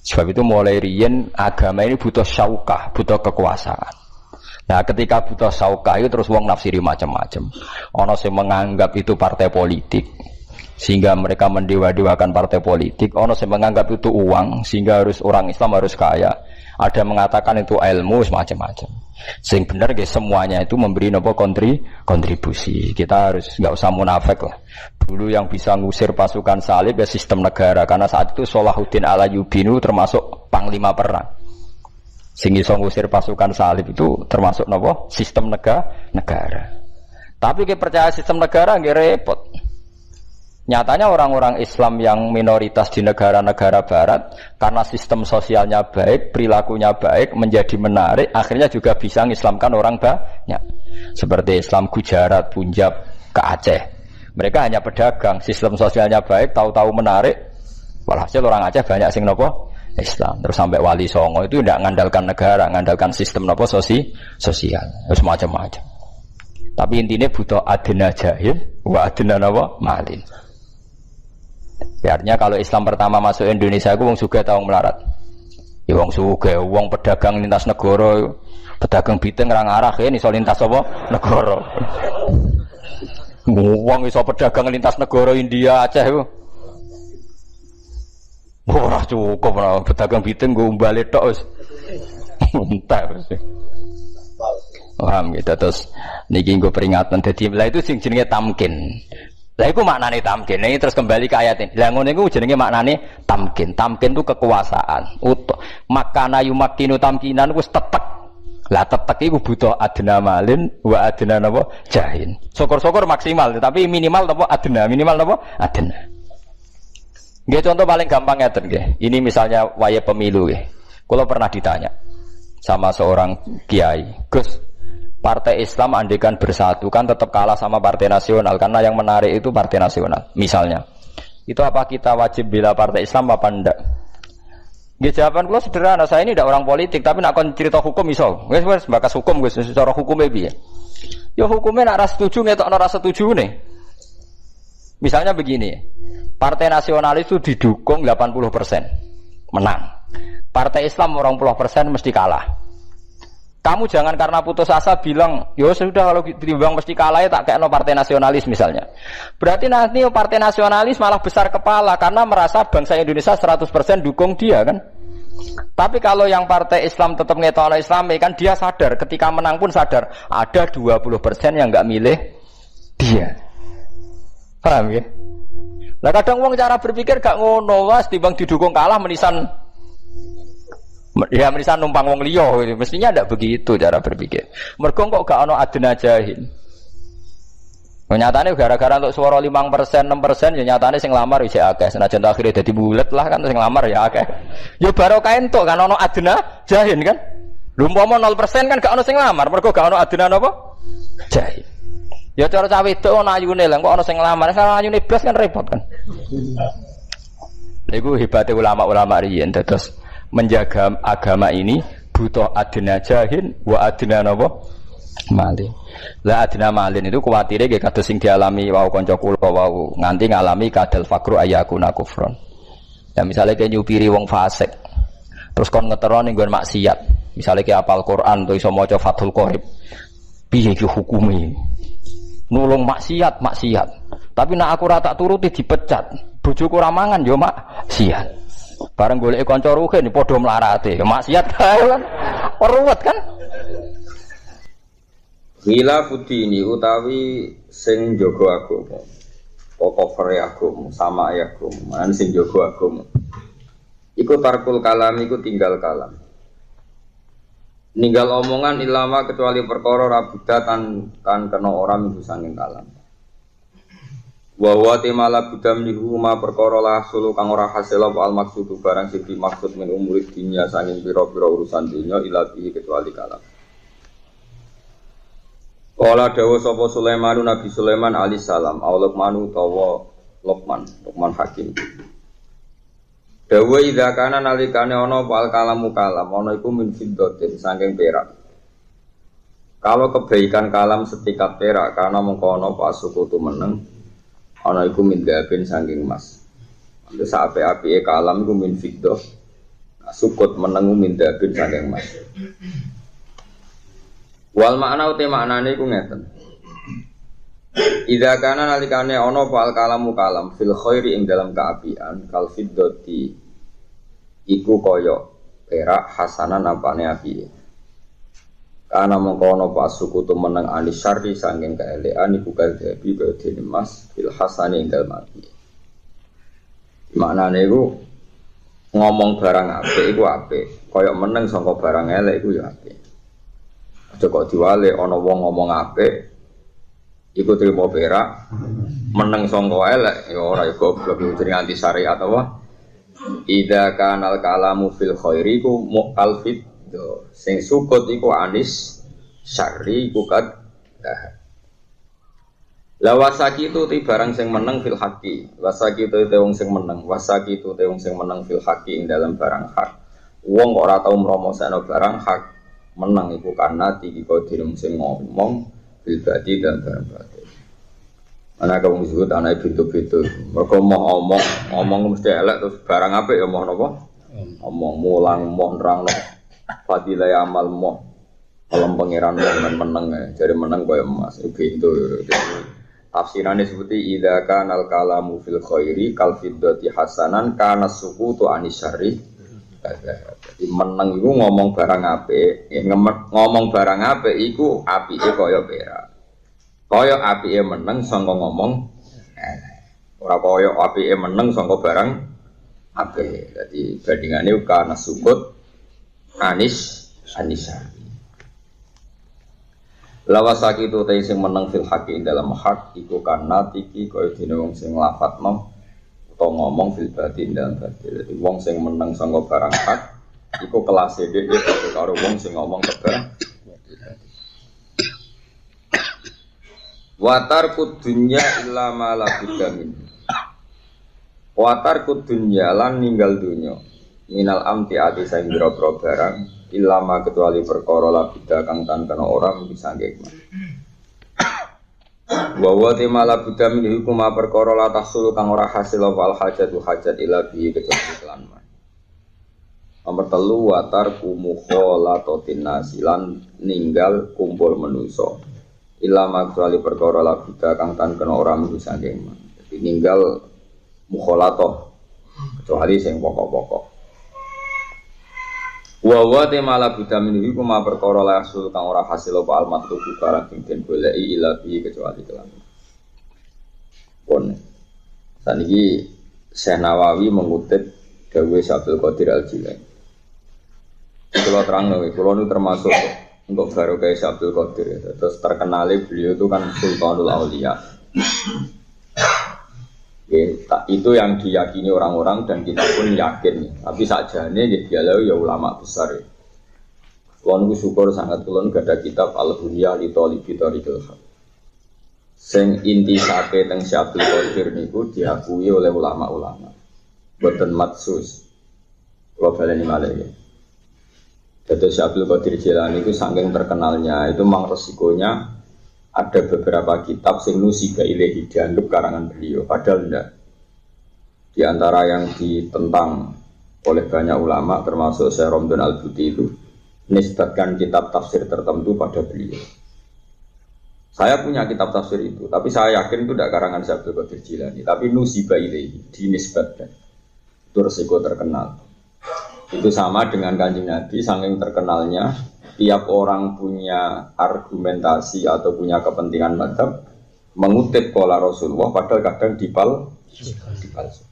Sebab itu mulai riyen agama ini butuh syaukah, butuh kekuasaan. Nah, ketika butuh syaukah itu terus wong nafsiri macam-macam. Ono sing menganggap itu partai politik sehingga mereka mendewa-dewakan partai politik. Ono sing menganggap itu uang sehingga harus orang Islam harus kaya. Ada mengatakan itu ilmu macam-macam. Sing benar guys semuanya itu memberi nopo kontribusi. Kita harus nggak usah munafik lah. Dulu yang bisa ngusir pasukan salib ya sistem negara karena saat itu Salahuddin Al-Ayyubi termasuk panglima perang. Sing iso ngusir pasukan salib itu termasuk nopo sistem negara. Tapi kita percaya sistem negara nggak repot. Nyatanya orang-orang Islam yang minoritas di negara-negara barat karena sistem sosialnya baik, perilakunya baik, menjadi menarik, akhirnya juga bisa mengislamkan orang banyak. Seperti Islam Gujarat, Punjab, ke Aceh. Mereka hanya pedagang, sistem sosialnya baik, tahu-tahu menarik. Walhasil orang Aceh banyak sing nopo Islam. Terus sampai Wali Songo itu tidak mengandalkan negara, mengandalkan sistem nopo sosial, terus macam-macam. Tapi intinya butuh adna jahil, wa adna nopo malin. Artinya kalau Islam pertama masuk Indonesia itu wong sugih ta wong melarat. Ya wong sugih, wong pedagang lintas negara, pedagang biteng ra ngarah ya iso lintas apa negara. Wong iso pedagang lintas negara India Aceh iku. Ora cukup ora pedagang biteng nggo umbale tok wis. Entar sih. Paham gitu terus niki nggo peringatan dadi lha itu sing jenenge tamkin. Lah iku maknane tamkin. Ini terus kembali ke ayat ini. Lah ngono iku jenenge maknane tamkin. Tamkin itu kekuasaan. Makana yumakkinu tamkinan wis tetek. Lah tetek iku butuh adna malin wa adna napa jahin. Syukur-syukur maksimal tapi minimal napa adna, minimal napa adna. Nggih contoh paling gampang ngeten nggih. Ini misalnya waya pemilu nggih. Kula pernah ditanya sama seorang kiai, "Gus, Partai Islam andekan bersatu kan tetap kalah sama Partai Nasional karena yang menarik itu Partai Nasional. Misalnya, itu apa kita wajib bela Partai Islam apa enggak? Jawaban gue sederhana, saya ini tidak orang politik tapi nak kon cerita hukum iso. Wes bakas hukum gue secara hukumnya piye? Ya hukumnya nak ras setuju ngetok ora setuju nih. Misalnya begini, Partai Nasional itu didukung 80% menang. Partai Islam 20% mesti kalah. Kamu jangan karena putus asa bilang, yo sudah kalau ditimbang mesti kalah ya tak kayak no Partai Nasionalis misalnya. Berarti nanti Partai Nasionalis malah besar kepala karena merasa bangsa Indonesia 100% dukung dia kan. Tapi kalau yang Partai Islam tetap ngetokno Islami kan dia sadar ketika menang pun sadar ada 20% yang nggak milih dia. Paham ya? Nah kadang wong cara berpikir gak ngono, was timbang didukung kalah menisan. Ya menisan numpang wong liya, mestinya ndak begitu cara berpikir. Mergo kok gak ono adna jahil. Nyatane gara-gara untuk suara 5%, 6% ya nyatane sing lamar wis akeh. Senajan akhire dadi bulet lah kan sing lamar ya akeh. Ya barokah entuk kan ono adna jahil kan. Lha umpama 0% kan gak ono sing lamar, mergo gak ono adna napa? Jahil. Ya cara cawe wedok ono ayune lha kok ono sing lamar, salah ayune blas kan repot kan. Lha iku hebate ulama-ulama riyen terus menjaga agama ini butuh adna jahin wa adna napa malin. Lah adna malin itu kuwatire nggih kados sing dialami wau kanca kula wau nganti ngalami kadal fakru ayakuna kufron. Ya misale ke nyupiri wong fasik terus kon ngetero ning nggon maksiat, misale ke apal Quran to iso maca Fathul Qorib. Piye iki hukume? Nulung maksiat Tapi nak aku rata turuti dipecat. Bojoku ora mangan yo maksiat. Bareng golek kanca rugen padha mlarate. Maksiat kae kan. Ruwet kan? Gila putih ini utawi sing jaga agama. Pokok agama sama agama. Man sing jaga agama. Iku tarkul kalam iku tinggal kalam. Ninggal omongan ilama kecuali perkara rabuda tan kena orang minggu sanging kalam. Wa huwa timala budam niku ma perkara la sulu kang ora hasil apa al maksudu barang sing dimaksud min umurid dunya sanging pira-pira urusan dunya ila bihi kecuali kalam. Kala dawuh sapa Sulaiman Nabi Sulaiman alaihi salam au Luqman utawa Luqman Hakim. Dawuh idza kana nalikane ana fal kalamu kalam ana iku min fiddatin saking perak. Kalau kebaikan kalam setikat perak karena mengko ana pasukutu meneng ana iku min gabin saking emas. Ambil sape-apike kalam iku min fiddah. Sukut menengu min gabin saking emas. Wal makna uti maknane iku ngeten. Idza kana nalikane ana fal kalamu kalam fil khairi ing dalam kaapian kal fiddati iku kaya perak hasanan apane apike. Karena mengkono pasukutu meneng anis syarri sanging keelean iku kadhebi kaya dene mas fil hasani ing dalem ati. Maknane iku ngomong barang apik iku apik, kaya meneng saka barang elek iku ya apik. Aja kok diwale ana wong ngomong apik iku trimo perak, meneng saka elek ya ora ya goblok jeneng anti syariat apa. Idza kanal kalamu fil khairi ku muqal fit sing sukut iku anis syarri iku kad la wasaki itu ti barang sing meneng fil haqi wasaki itu te wong sing meneng wasaki itu te wong sing meneng fil haqi ing dalam barang hak wong kok ora tau mromoseno barang hak meneng iku karena iki kok dirung sing ngomong fil badi dan barang badi ana kamu disebut anak pintu-pintu mergo mau ngomong mesti elek terus barang apik ya mau napa ngomong mulang mau nerangno fadilah amal moh alam pangeran men meneng jadi meneng kaya emas itu tafsirannya seperti idza kanal kalamu fil khairi kal fiddati hasanan kana sukutu anis syarri jadi meneng iku ngomong barang apik ngomong barang apik iku apike kaya perak kaya apike meneng sangka ngomong ora kaya apike meneng sangka barang apik dadi bandingane kana sukut Anisa. Lawasaki itu teh sing menang fil haqi dalam hak iku karena tiki kaya dene wong sing lafadzno utawa ngomong fil batin dalam batin. Dadi wong sing menang sangka barang hak iku kelase dhewe karo wong sing ngomong kebar. Watar kudunya illa ma la bidamin. Watar kudunya lan ninggal dunya. Minal amti ati sing biro-biro barang ilama kecuali perkara labida kang tan kena orang bisa ngek. Wa wa timala buddha min hukum perkara la tahsul kang ora hasil wal hajatu hajat ila bi kecuali kelan. Nomor 3 watar kumukholatotin nasilan ninggal kumpul manusa. Ilama kecuali perkara labida kang tan kena orang bisa ngek. Jadi ninggal mukholato kecuali sing pokok-pokok. Wa temala vitamin iku ma perkara la asul kang ora hasil apa almat tuku barang sing den goleki ila bi kecuali kelan. Pun saniki Syekh Nawawi mengutip dawuh Abdul Qadir Al-Jilani. Kalau terang kalau itu termasuk untuk barokah Abdul Qadir. Terus terkenali beliau itu kan Sultanul Auliya. Itu yang diyakini orang-orang dan kita pun yakin. Tapi sakjane dialau ya ulama besar. Kulon ku syukur sangat kulon gak ada kitab Al-Bunya li Thalibi Thariqil Haq. Sing inti sake teng Syabul Qadir niku diakui oleh ulama-ulama. Boten matsus. Kula baleni malih. Dadi Syabul Qadir Jilani itu saking terkenalnya itu mang resikonya ada beberapa kitab sing nusiba ilahi dianggap karangan beliau, padahal tidak. Di antara yang ditentang oleh banyak ulama, termasuk Syekh Romdon Al-Buti itu, nisbatkan kitab tafsir tertentu pada beliau. Saya punya kitab tafsir itu, tapi saya yakin itu tidak karangan Syekh Abdul Qadir Jilani, tapi nusiba ilaihi, dinisbatkan. Itu resiko terkenal. Itu sama dengan Kanjeng Nabi, saking terkenalnya, tiap orang punya argumentasi atau punya kepentingan madzhab, mengutip qala Rasulullah, padahal kadang dipalsu.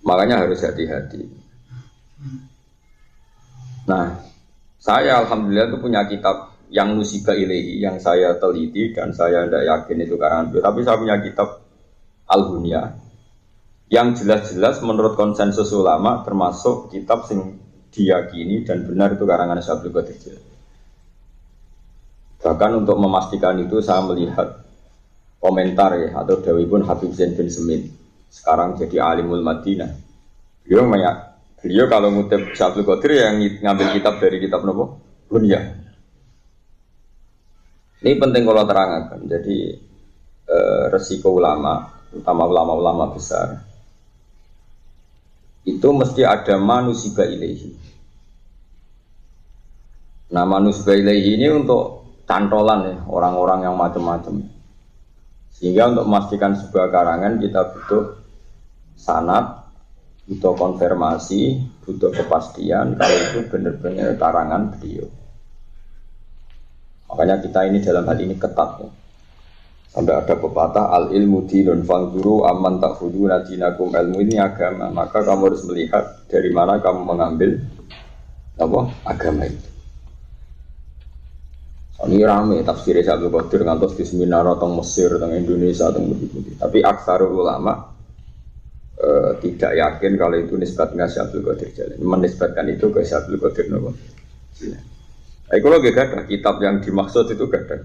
Makanya harus hati-hati. Nah, saya alhamdulillah itu punya kitab yang nusibah ilahi, yang saya teliti dan saya tidak yakin itu karangan beliau. Tapi saya punya kitab Al-Hunya yang jelas-jelas menurut konsensus ulama termasuk kitab yang diyakini dan benar itu karangan Syekh Abdul Qadir Jilani. Bahkan untuk memastikan itu saya melihat komentar ya atau dawuhipun Habib Zain bin Semit, sekarang jadi alimul Madinah. Beliau kalau ngutip Syekh Abdul Qadir yang ngambil kitab dari kitab nopo? Hunya. Ini penting kalau terangkan. Jadi resiko ulama, terutama ulama-ulama besar, itu mesti ada manusibah ilaihi. Nah, manusibah ilaihi ini untuk cantolan ya, orang-orang yang macam-macam. Sehingga untuk memastikan sebuah karangan kita butuh sanad, butuh konfirmasi, butuh kepastian kalau itu benar-benar karangan beliau. Makanya kita ini dalam hal ini ketat ya. Sampai ada pepatah al ilmu dinun fangduru aman takfuduna dinakum, ilmu ini agama, maka kamu harus melihat dari mana kamu mengambil agama itu. Ini rame tafsir Syekh Abdul Qadir ngantos di seminar teng Mesir, teng Indonesia, teng Budi. Tapi aksarul ulama tidak yakin kalau itu nisbatnya Syekh Abdul Qadir Jilani. Menisbatkan itu ke Syekh Abdul Qadir Jilani. Kalau gak ada kitab yang dimaksud itu gak ada.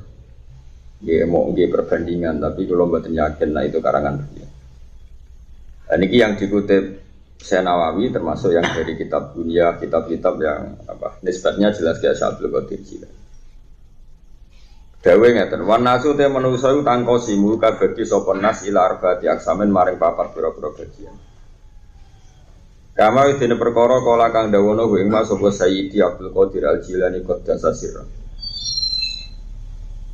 Dia mau perbandingan, tapi kalau mboten yakin, nah itu karangan beliau. Dan ini yang dikutip Syekh Nawawi termasuk yang dari kitab dunia, kitab-kitab yang nisbatnya jelas ke Syekh Abdul Qadir Jilani. Dawe ngeten, wan nasu te manusa iku tangkosimu kabagi sapa nas ila arba'ati aksamin maring papat pira-pira bagian. Kama idene perkara kala kang dawono ing mas sapa Sayyidi Abdul Qadir Al-Jilani qaddasa sirra.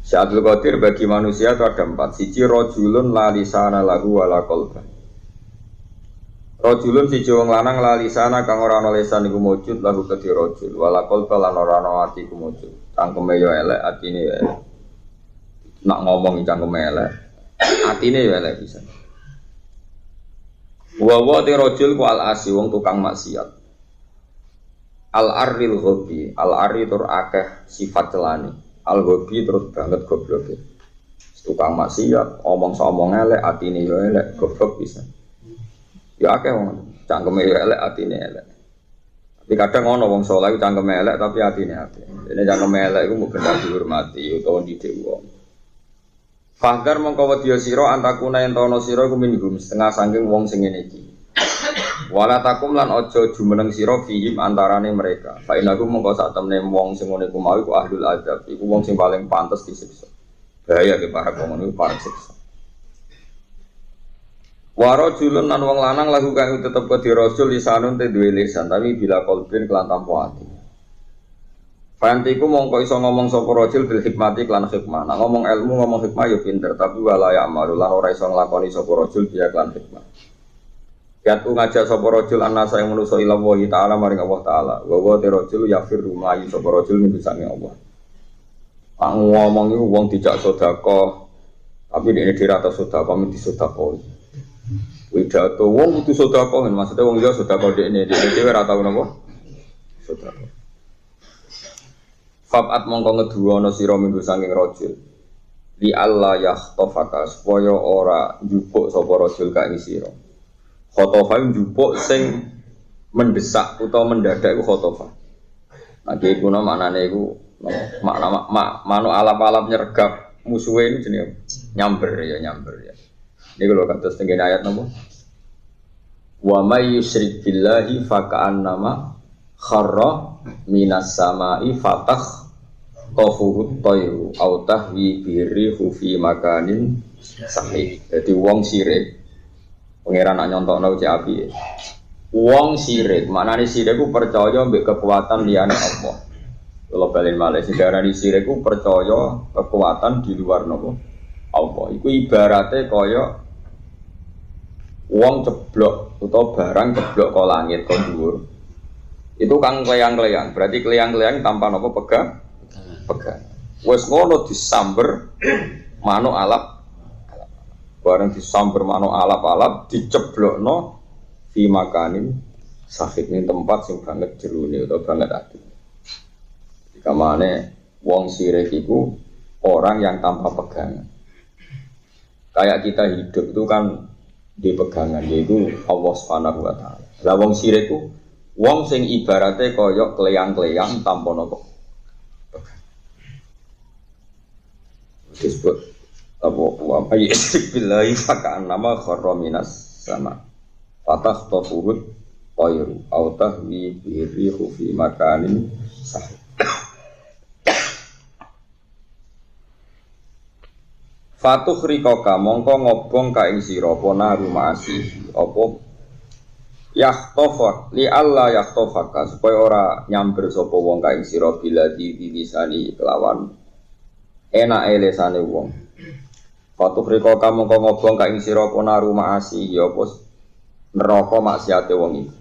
Syekh Abdul Qadir bagi manusia itu ada 4. Siji rajulun la lisana lahu wala qalban. Rajulun siji wong lanang la lisana kang ora ana lisan iku mujud lahu kedhi rajul wala qalban lan ora ana ati iku mujud. Cangkeme yo elek, atine yo elek. Nak ngomong cangkeme elek, atine yo elek bisa. Wa te rajul ku al-asi wong tukang maksiat. Al-arril ghabi, al-arri tur akeh sifat celani. Al-ghabi terus banget gobloke. Tukang maksiat, omong elek, atine yo elek, goblok bisa. Ya akeh wong cangkeme yo elek, atine elek. Tapi kadang ono wong saleh cangkeme elek tapi atine apik. Dene cangkeme elek iku mung bener dihormati utawa didik wong. Fahdar mongko wedya sira antakuna yen ana sira iku minhum setengah saking wong sing ngene iki. Wala takum lan aja jumeneng sira fihim antarane mereka. Fa inaku mongko sak temne wong sing ngene iku mau iku ahlul adab, iku wong sing paling pantes disiksa. Bahaya ke para wong niku para siksa. Wa rajulun lan wong lanang lagu kang tetep ke rasul lisanun te duwe lisan tapi bila qalbin kelan tanpa ati. Fantiku mongko iso ngomong sapa rajul bil hikmati lan hikmah. Nah ngomong ilmu ngomong hikmah yo pinter tapi wala ya amaru lan ora iso nglakoni sapa rajul biya lan hikmah. Yatu ngajak sapa rajul annasa ing manusa ila Allah taala maring Allah taala. Wa te rajul yafir rumahi sapa rajul min sange Allah. Ngomong iku wong dijak sedekah tapi dene dhewe ora sedekah min disedekah. Widato wong kudu sedekah maksudnya wong liya sedekah dene dhewe ora tau napa sedekah. Fab'at mongko ngeduwono sira minggu saking rajul. Li Allah yahtofaka supaya ora njupuk sapa rajul ka ing sira. Khotofa njupuk sing mendesak utawa mendadak iku khotofa. Nah iki kuna maknane iku makna manu alap-alap nyergap musuhe ini jenenge nyamber ya. Niku lho kados tengene ayat napa? Wa may yusyrik billahi fa ka'annama kharra minas samai fatah qafuhut tayru au tahwi birihu fi makanin sahih. Jadi wong sirik pangeran nak nyontokno cek api. Wong sirik, maknane sirik ku percaya mbek kekuatan liyane Allah. Kalau balik Malaysia darah di sireku percaya kekuatan di luar nopo Allah. Iku ibaratnya kaya uang ceblok atau barang ceblok ke langit ke dhuwur. Itu kang kleyang-kleyang. Berarti kleyang-kleyang tanpa nopo pegang. Wes ngono disamber manuk alap. Bareng disamber manuk alap-alap diceblokno fi makanin sahid ning tempat sing banget jerone utawa banget ati. Kamane wong sirik iku orang yang tanpa pegangan. Kayak kita hidup itu kan di pegangan, yaitu Allah Subhanahu wa taala. Lah wong sirik iku wong sing ibarate kaya kleyang-kleyang tanpa nopo pegangan. Disebut apa yasrik billahi fakaan nama kharra minas sama. Fatah tafurut qayru au tahwi bi rihu fi makanin sahih. Fatuh rikoka mongko ngobong ka ing sira apa naru ma'asi apa yahtofak li alla yahtofaka supaya ora nyamber sapa wong ka ing sira bila diwisani kelawan enake lesane wong. Fatuh rikoka mongko ngobong ka ing sira apa naru ma'asi ya apa neraka maksiate wong iki.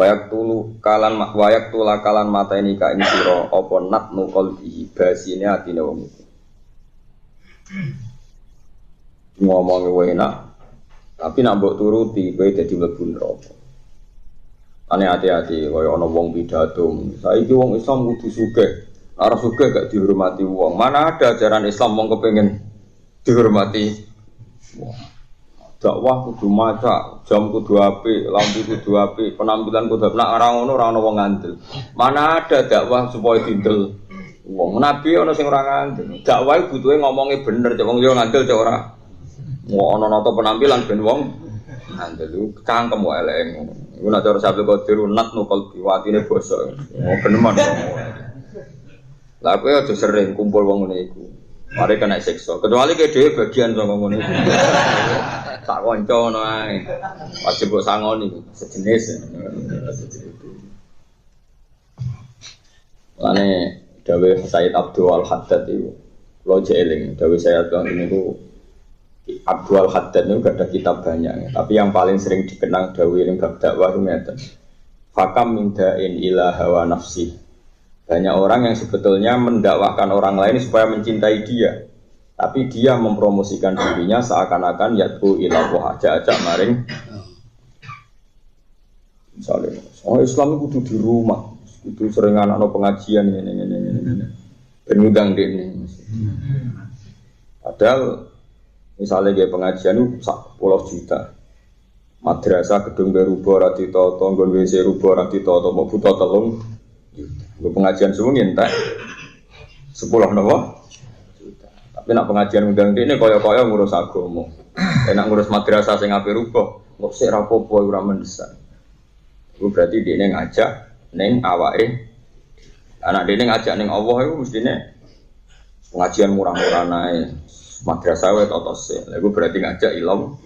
Wayak tula kalan mateni ka ing sira apa natnu qalbi basine atine wong iki. Ngomongnya enak, tapi nak mbok turuti, kowe dadi mlebu neraka. Ane hati-hati, kaya ana wong pidato. Saiki wong Islam kudu sugih. Ora sugih gak dihormati wong. Mana ada ajaran Islam wong kepengin dihormati. Dakwah kudu maca, jam kudu apik, lampu kudu apik, penampilan kudu apik. Nek ora ngono ora ana wong ngandel. Mana ada dakwah supaya dindel. Wong nabi ana sing ora ngandel. Dakwah butuhe ngomongnya bener, cek wong yo ngandel cek ora. Wong ana nata penampilan ben wong ngandel cangkem wae elek ngono. Iku nek cara Sabtu Qadir nat nukul biwatine basa. Oh beneman. Lah kowe aja sering kumpul wong ngene iku. Mari kena siksa. Kecuali kowe dhewe bagian saka ngono iku. Tak kanca ngono ae. Wajib kok sangoni sejenis. Lane dawe Sayyid Abdul Haddad itu lo jeeling dawe saya bilang ini tuh Abdul Haddad itu gak ada kitab banyak tapi yang paling sering dikenang dawe yang bab dakwah itu ngeten fakam min da'in ila hawa nafsi. Banyak orang yang sebetulnya mendakwahkan orang lain supaya mencintai dia tapi dia mempromosikan dirinya seakan-akan yad'u ila Allah aja-aja maring misalnya Islam itu di rumah itu sering anak-anak pengajian ini berundang di ini. Padahal misalnya kayak pengajian itu 10 juta, madrasah gedung berubah rati toto, nggon WC rubah rati toto, mau butuh telung, pengajian semua ngintai 10 nopo juta. Tapi nak pengajian undang di ini koyo-koyo ngurus agama, enak ngurus madrasah sing ape rubah, kok sik rapopo ora mendesak. Itu berarti dia ngajak neng awake anak dene ngajak neng Allah itu mestine pengajian murah-murah nae madrasah wae totose. Lha iku berarti ngajak ilmu.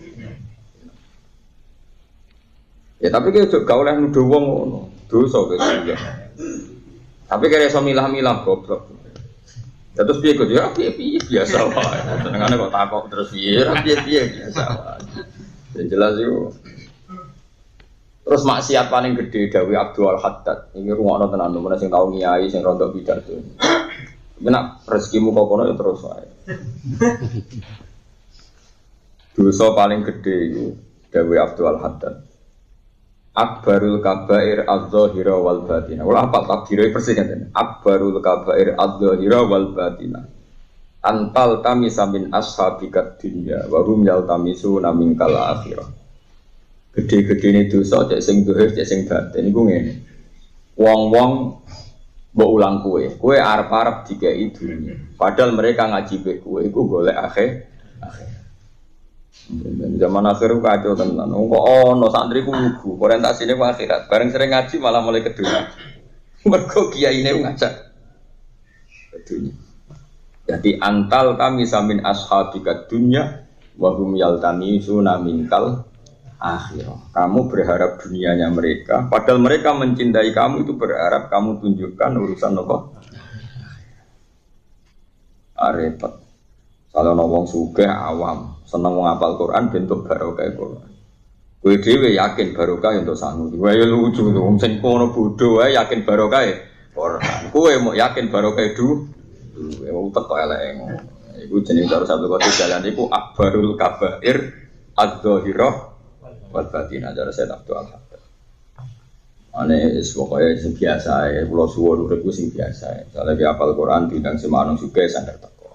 Ya tapi ki gak oleh nuduh wong ngono. Dosa kok ya. Tapi kira iso milah-milah goblok. Ya terus piye kok ya piye biasa wae. Senengane kok takok terus piye biasa wae. Yang jelas itu terus maksiat paling gede Dawi Abdul Haddad. Ini rungokno tenan tenan sing tau ngiyai sing rontok pidato. Nek rezekimu kok kono ya terus wae. Dosa paling gede itu Dawi Abdul Haddad. Akbarul kabair adz-dzahira wal batinah. Ora apa takdire persis ngene. Akbarul kabair adz-dzahira wal batinah. Antal tamisa min ashabikat dunya wa hum yaltamisuna minkal akhirah. Gede-gede ini dosa, cek sing dohir, cek sing batin. Ini ngene. Wong-wong mbok ulang kue arep-arep dikai dunia. Padahal mereka ngaji be kue, iku golek akhir. Zaman akhir kacau tenan. Kok ono santri ku lugu, orientasine ku akhirat. Bareng sering ngaji malah mulai ke dunia. Mergo kiyaine ngajak ke dunia. Jadi antal kami samin ashabika dunya wa hum yaltamisuna minkal akhirah. Kamu berharap dunianya mereka, padahal mereka mencintai kamu itu berharap kamu tunjukkan urusan apa? Repot. Kalau wong sugih awam, seneng ngapal Quran bentuk barokah Quran. Kowe dhewe yakin barokah untuk sangu. Kowe ya lucu to, wong sing kono bodho wae yakin barokah Quran. Kowe mau yakin barokah kowe mau teko eleke ngono. Iku jenenge cara Abdul Qadir jalan iku akbarul kabair adz-dzahirah wal batinah cara saya Abdul Qadir. Ane pokoke sing biasa ae, kula suwun urip sing biasa ae. Soale ki apal Quran bidang semanung juga sandar teko.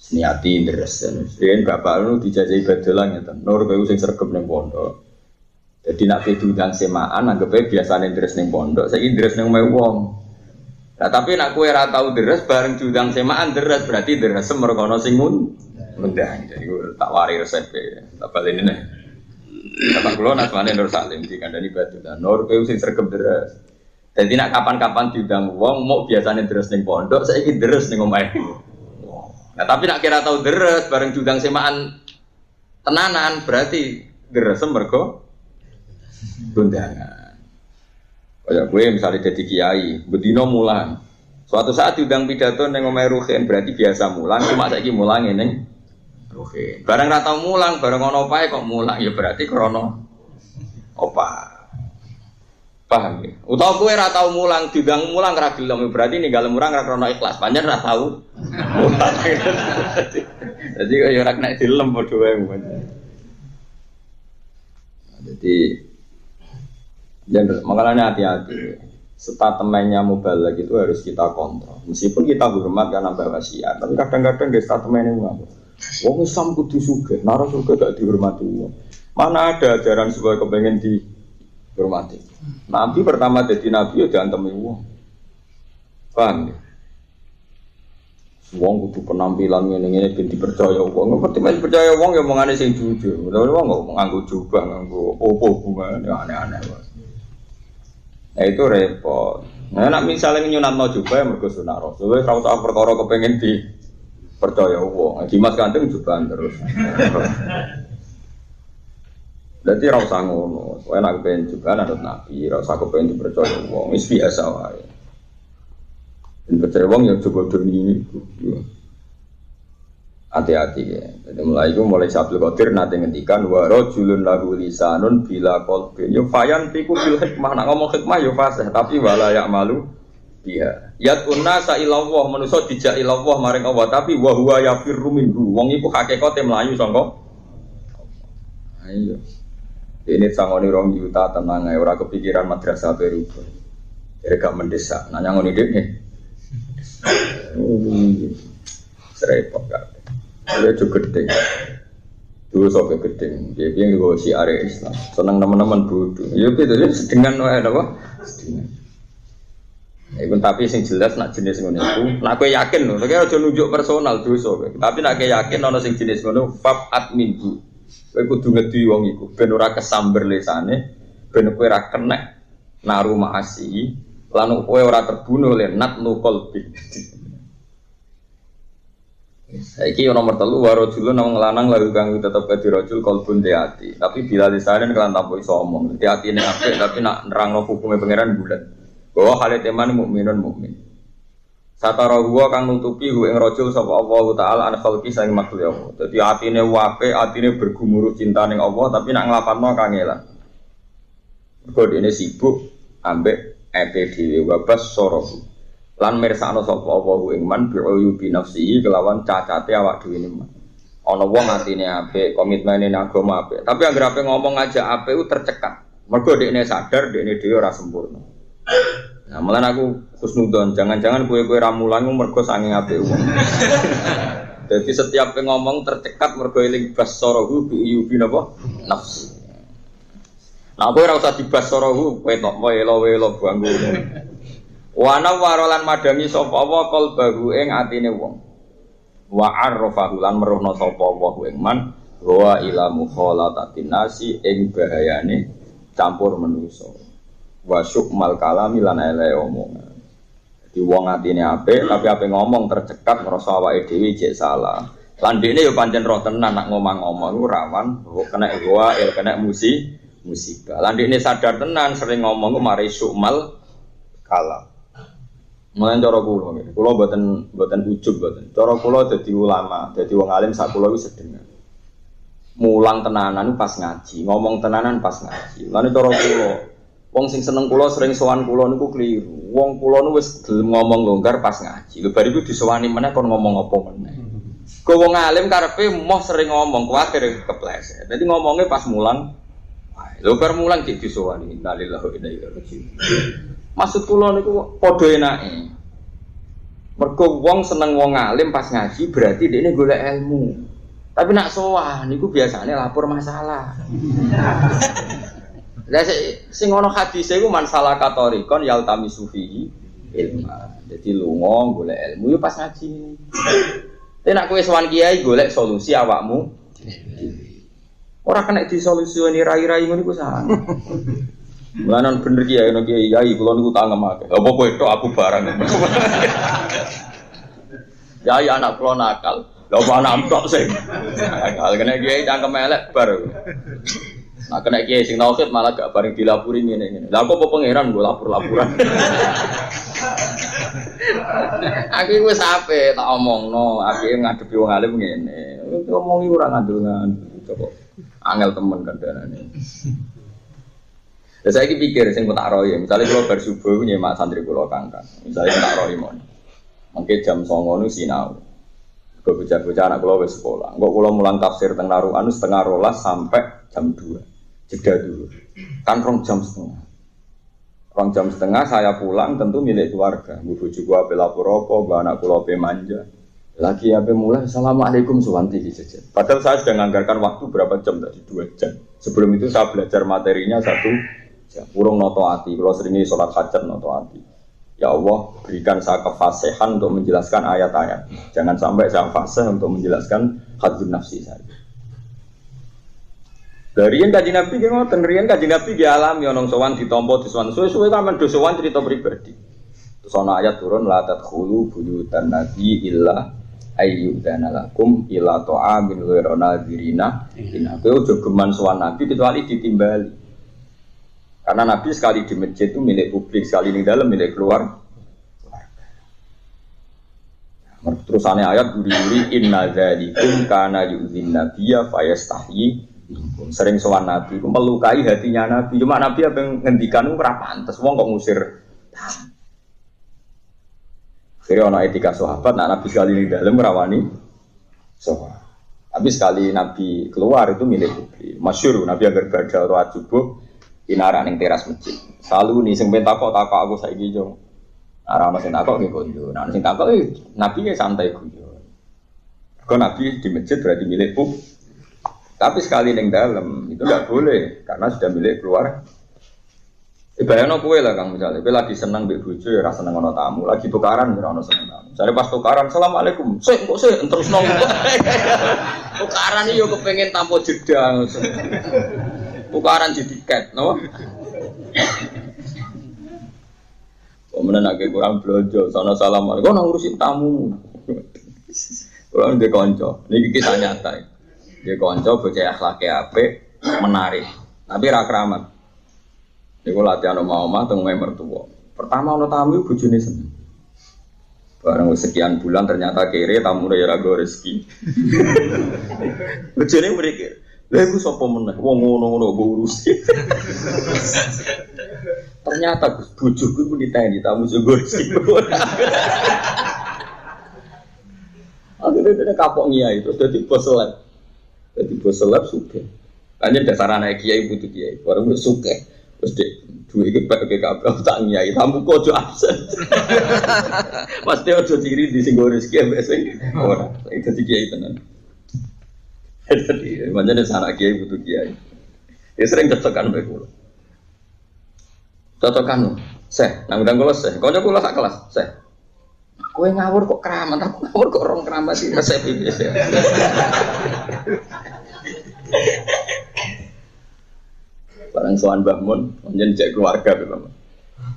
Seniati ndresen. Yen bapak lu dijajahi badolan ngeten. Nur kowe sing sregep ning pondok. Jadi nak diundang semaan anggape biasane ndres ning pondok, saiki ndres ning omahe wong. Nah, tapi nak kowe ora tau deres bareng diundang semaan deres berarti deres merkono sing ngundang. Jadi tak wari resep tak baleni nih. Kata kula nasmane Nur Salim dikandani badolan. Nur kowe sing sregep deres. Jadi nak kapan-kapan diundang wong mau biasane deres ning pondok, saiki deres ning omahe. Nah, tapi nak kira tau deres bareng diundang semaan tenanan berarti deres mergo undangan. Kayak gue misalnya jadi kiai, bedino mulang. Suatu saat diundang pidato neng omahe Ruhin berarti biasa mulang, cuma saiki mulang neng Ruhin. Barang ra tau mulang, bareng ono opae kok mulang, ya berarti krono opa. Paham ya? Utawa kowe ra tau mulang, diundang mulang ra gelem, berarti ninggal murang ra krono ikhlas. Pancen ra tau. Jadi kaya ora kena dilem padha wae. Jadi makanya hati-hati. Statementnya mubalagh itu harus kita kontrol. Meskipun kita hormat karena bawa syiar, tapi kadang-kadang nggak statementnya ngapa. Wong Islam kudu sugih, nara surga gak dihormati. Mana ada ajaran supaya kepengen dihormati. Nabi pertama jadi nabi ya diantemi wong. Paham ya? Wong kudu penampilan ngene-ngene ben dipercaya wong. Ngerti men percaya wong ya omongane sing jujur. Wong kok nganggo jubah, nganggo opo hubungane aneh-aneh wae. Nah itu repot. Nah nek misale nyunatno jubah mergo sunah Rasul, wis ora usah perkara kepengin dipercaya wong. Dimas Kanjeng jubahan terus. Dadi ora usah ngono. Kowe nek kepengin jubahan anut Nabi, ora usah kepengin dipercaya wong. Wis biasa wae. Percaya wong yang coba doni hati-hati ya. Jadi mulai Abdul Qadir nanti ngendikan wa rajulun lahu lisanun bila qalbin yufayan tiku bil hikmah. Nak ngomong hikmah ya fasih tapi wala ya'malu biha. Yatuna sa ilallah manusa dijak ilallah maring Allah tapi wa huwa yafirru minhu. Wong iku hakikate mlayu saka. Ayo. Ini sangoni 2 juta tenang ae ora kepikiran madrasah baru. Jadi gak mendesak. Nanya ngoni dhekne. Serepot gak. Dia juga gedeng, dulu sok gedeng. Dia bilang gue si area Islam, senang teman-teman bodoh. Ya gitu, jadi sedengan apa? Sedengan. Iku tapi sing jelas nak jenis ngono iku, nak kowe yakin lho, nek aja nunjuk personal dosa kowe. Tapi nak kowe yakin ana sing jenis ngono, fab admin bu. Kowe kudu ngedi wong iku ben ora kesamber lesane, ben kowe ora kena naru maasi, lan kowe ora terbunuh le nat nukol bi. Saiki nomor 3 warajulun nang lanang lalu kang tetep dadi rajul kalbun di ati. Tapi bila disaren kelan tanpa iso omong. Di atine apik tapi nak nerangno hukume pangeran bulat. Bahwa hale teman mukminun mukmin. Satara huwa kang nutupi ing rajul sapa Allah taala an khalqi sang makhluk Allah. Dadi atine wape, atine bergumuruh cinta ning Allah tapi nak nglapanno kangelan. Mergo dene sibuk ambek ete dhewe wabas sorohu. Lan mirsakno sapa apa ing man bi'uyubi nafsihi kelawan cacate awak dhewe ne. Ana wong atine apik, komitmene nang agama apik, tapi anggere ape ngomong aja apik ku tercekat. Mergo dekne sadar dekne dhewe ora sempurna. Nah, malah aku husnudzon, jangan-jangan kowe-kowe ra mulang mergo saking apik wong. Jadi setiap ngomong tercekat mergo eling basarahu bi'uyubi napa? Nafsi. Nah, kowe ora usah dibasarahu, kowe tok welo-welo bangku. Wana warolan madangi sapa wa qalbahu ing atine wong. Wa arrafahu lan meruhna sapa wa ing man wa ila mukhalatatin nasi ing bahayane campur manusa. Wa syukmal kalami lan ele omongan. Di wong atine apik tapi ape ngomong tercekat ngrasa awake dhewe jek salah. Lan dene yo pancen roh tenan nak ngomong-ngomong iku rawan kena goail, kena musibah. Lan dene sadar tenan sering ngomong ku mari syukmal kalam. Mulane cara kula mboten ujug mboten. Cara kula dadi ulama, dadi wong alim sak kula wis sedengan. Mulang tenanan pas ngaji, ngomong tenanan pas ngaji. Lan cara kula wong sing seneng kula sering sowan kula niku kliru. Wong kula nu wis gelem ngomong longgar pas ngaji. Lho bar iku disowani meneh kon ngomong apa meneh. Kok wong alim karepe moh sering ngomong kuwatir kepleset. Dadi ngomongnya pas mulang. Lho bar mulang dik disowani. Innalillahi wa inna ilaihi raji'un. Maksud kula niku padha enake. Mergo wong seneng wong alim pas ngaji berarti dekne golek ilmu. Tapi nak sowan niku biasane lapor masalah. Lah sing ana hadise iku masalah katorikon yaltamisu fihi ilma. Dadi lunga golek ilmu yo pas ngaji. Tapi nak kowe sowan kiai golek solusi awakmu. Ora kena disolusioni rai-rai ngono iku salah. Mulanan bener kiai ono kiai kula niku tangem akeh. Apa kowe tok aku barang. Kiai anak kula nakal. Lha apa anak tok sing nakal kena kiai cangkem elek bar. Nah kena kiai sing tauhid malah gak bareng dilapuri ngene-ngene. Lah kok pangeran nggo lapor-laporan. Aku wis ape tak omongno, aku ngadepi wong alim ngene. Ngomongi ora ngandel-ngandel. Coba angel temen kandhane. Lah saiki pikir sing tak roh ya, misale kula bar subuh nyemak santri kula kangkang. Misale tak roh mon. Mengke jam 09.00 nu sinau. Kok bocah-bocah anak kula wis sekolah. Engko kula mulang tafsir teng Narukan setengah 12 sampai jam 2. Jeda dulu. Kan 2 jam setengah. 2 jam setengah saya pulang tentu milik keluarga. Bu bojoku ape lapor apa, mbak anak kula ape manja. Lagi ape mulai assalamualaikum suwanti saja. Padahal saya sudah menganggarkan waktu berapa jam tadi 2 jam. Sebelum itu saya belajar materinya 1 jam. Urung noto ati, kalau sering sholat hajat noto ati. Ya Allah berikan saya kefasihan untuk menjelaskan ayat-ayat. Jangan sampai saya fasih untuk menjelaskan hadun nafsi saya. Dari yang kaji Nabi, riyen kaji Nabi dialami orang sowan ditompo diswan suwe-suwe kan mendosowan cerita pribadi. Terus ana ayat turun la tadkhulu buyutan nabi illa ayyudana lakum ila ta'amin ghairu nadirina. Kowe ojo geman sowan Nabi kecuali ditimbali. Karena Nabi sekali di masjid itu milik publik, sekali di dalam milik keluar. Terusannya ayat guri-guri inna dzalikum kana yu'dzin nabiyya fayastahyi. Sering sowan Nabi, melukai hatinya Nabi. Cuma Nabi apa yang ngendikan itu ora pantes, wong kok ngusir. Akhirnya ana etika sahabat, nak Nabi sekali di dalam merawani sahabat. Tapi sekali Nabi keluar itu milik publik. Masyhur Nabi agar badha roat subuh inarak ning teras masjid. Selalu nih sing ben takok aku saiki yo. Ora ana sing takok nggih konjo. Nah sing takok Nabi ya santai konjo. Kok Nabi di masjid berarti milik publik. Tapi sekali ning dalam itu tidak boleh karena sudah milik keluar. Bayangno kowe lah Kang misalnya, kowe lagi seneng mbek bojo ya ora seneng ana tamu, lagi tukaran ya ora ono seneng tamu. Jare pas tukaran, "Asalamualaikum." Sik kok sik terusno. Tukaran iki yo kepengin tanpa jeda. Tukaran di tiket, no? Kemudian agak kurang belanja, sana assalamualaikum, kau ngurusin tamu. Kurang dia konco, ini kisah nyata. Dia konco bocah akhlaknya apik, menarik, tapi ra keramat. Niku latihan omah-omah teng mertua. Pertama ana tamu bojone seneng. Bareng sekian bulan ternyata kere tamu ora ra go rezeki. Bojone mikir, lha iku sapa meneh wong ngono-ngono mbok urusi. Ternyata Gus bojoku ku diteni tamu sing go rezeki. Akhirnya kapok ngiyai terus dadi bos seleb. Jadi bos seleb suke. Hanya dasar anak kiai butuh kiai. Baru suke. Terus dek dua iki pakai kabel tak ngiyai. Tamu kojo absen. Pasti ojo ciri di singgo rezeki biasanya. Orang itu jadi kiai tenan. Jadi macam dasar anak kiai butuh kiai. Dia sering cocokan begitu. Cocokan. Seh, nang kulo seh. Kau kulo sak kelas seh. Kowe ngawur kok keramat, aku ngawur kok rong keramat sih resep iki. Barang sowan Mbah Mun, njen cek keluarga Mbah.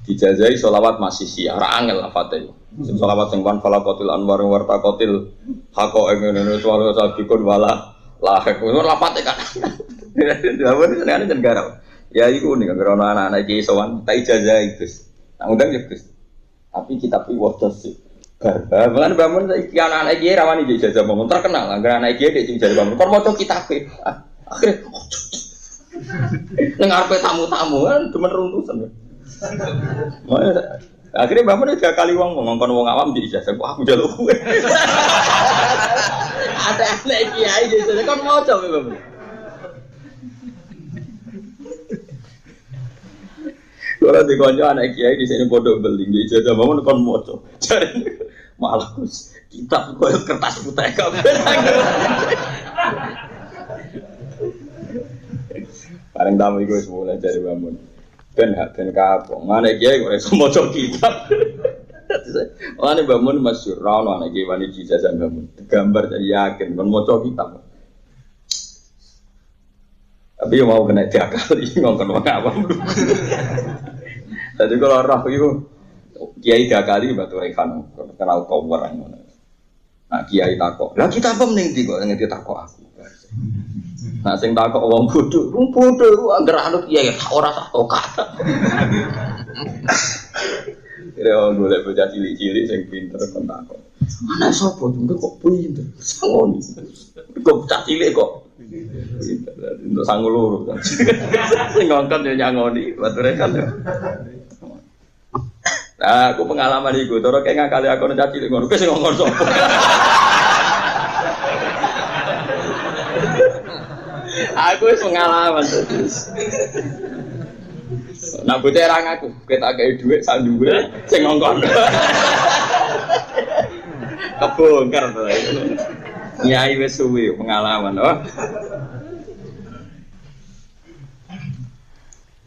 Dijazai sholawat masih siar angel lafate. Sing sholawat sing wan falaqatil anwar wartaqatil haqa ngene suara sabikun wala lahek. Lafate kan. Dawuh senengane jan garap. Ya iku ning karo anak-anak iki sowan tak ijazah Gus. Tak undang ya Gus. Tapi kitab iki waca sih. Bahkan bangun iki anak-anak iki rawani ijazah bangun terkenal. Angger anak iki sing ijazah bangun kon maca kitab e. Akhire ning arepe tamu-tamu kan demen runtusan. Akhirnya bangun 3 kali wong ngongkon wong awam di ijazah kok aku njaluk kowe. Ada anak kiai ijazah kon maca Bapak. Kalau di konco anak kiai di sini bodoh beli di ijazah bangun kon maca. Cari malah kitab koyo kertas putih kabeh. Bareng tamu iku wis mulai cari bangun. Ben kapok. Mana kiai kok iso maca kitab. Ana bangun masyhur ra ono anak kiai wani ijazah bangun. Gambar jadi yakin kon maca kitab. Tapi yo mau kena diakali ngongkon wong awam. Jadi kalau roh itu kiai diakali batu rekan kenal tower ngono. Nah kiai takok. Lah kita apa mending kok ngerti takok aku. Nah sing takok wong bodho iku anggere anut kiai ora sak tokat. Kira golek bocah cilik-cilik sing pinter kon takok. Anak sapa jengke kok pinter? Sangoni. Kok bocah cilik kok. Untuk sangu loro. Sing ngongkon yo nyangoni batu rekan yo. Nah, aku pengalaman iku, cara kayak ngakali aku nek cilik ngono, wis ngomong sapa. Aku wis pengalaman terus. Nah, bocah ra ngaku, ketak gawe dhuwit sak dhuwure sing ngongkon. Kebongkar to. Nyai wis suwi pengalaman, oh.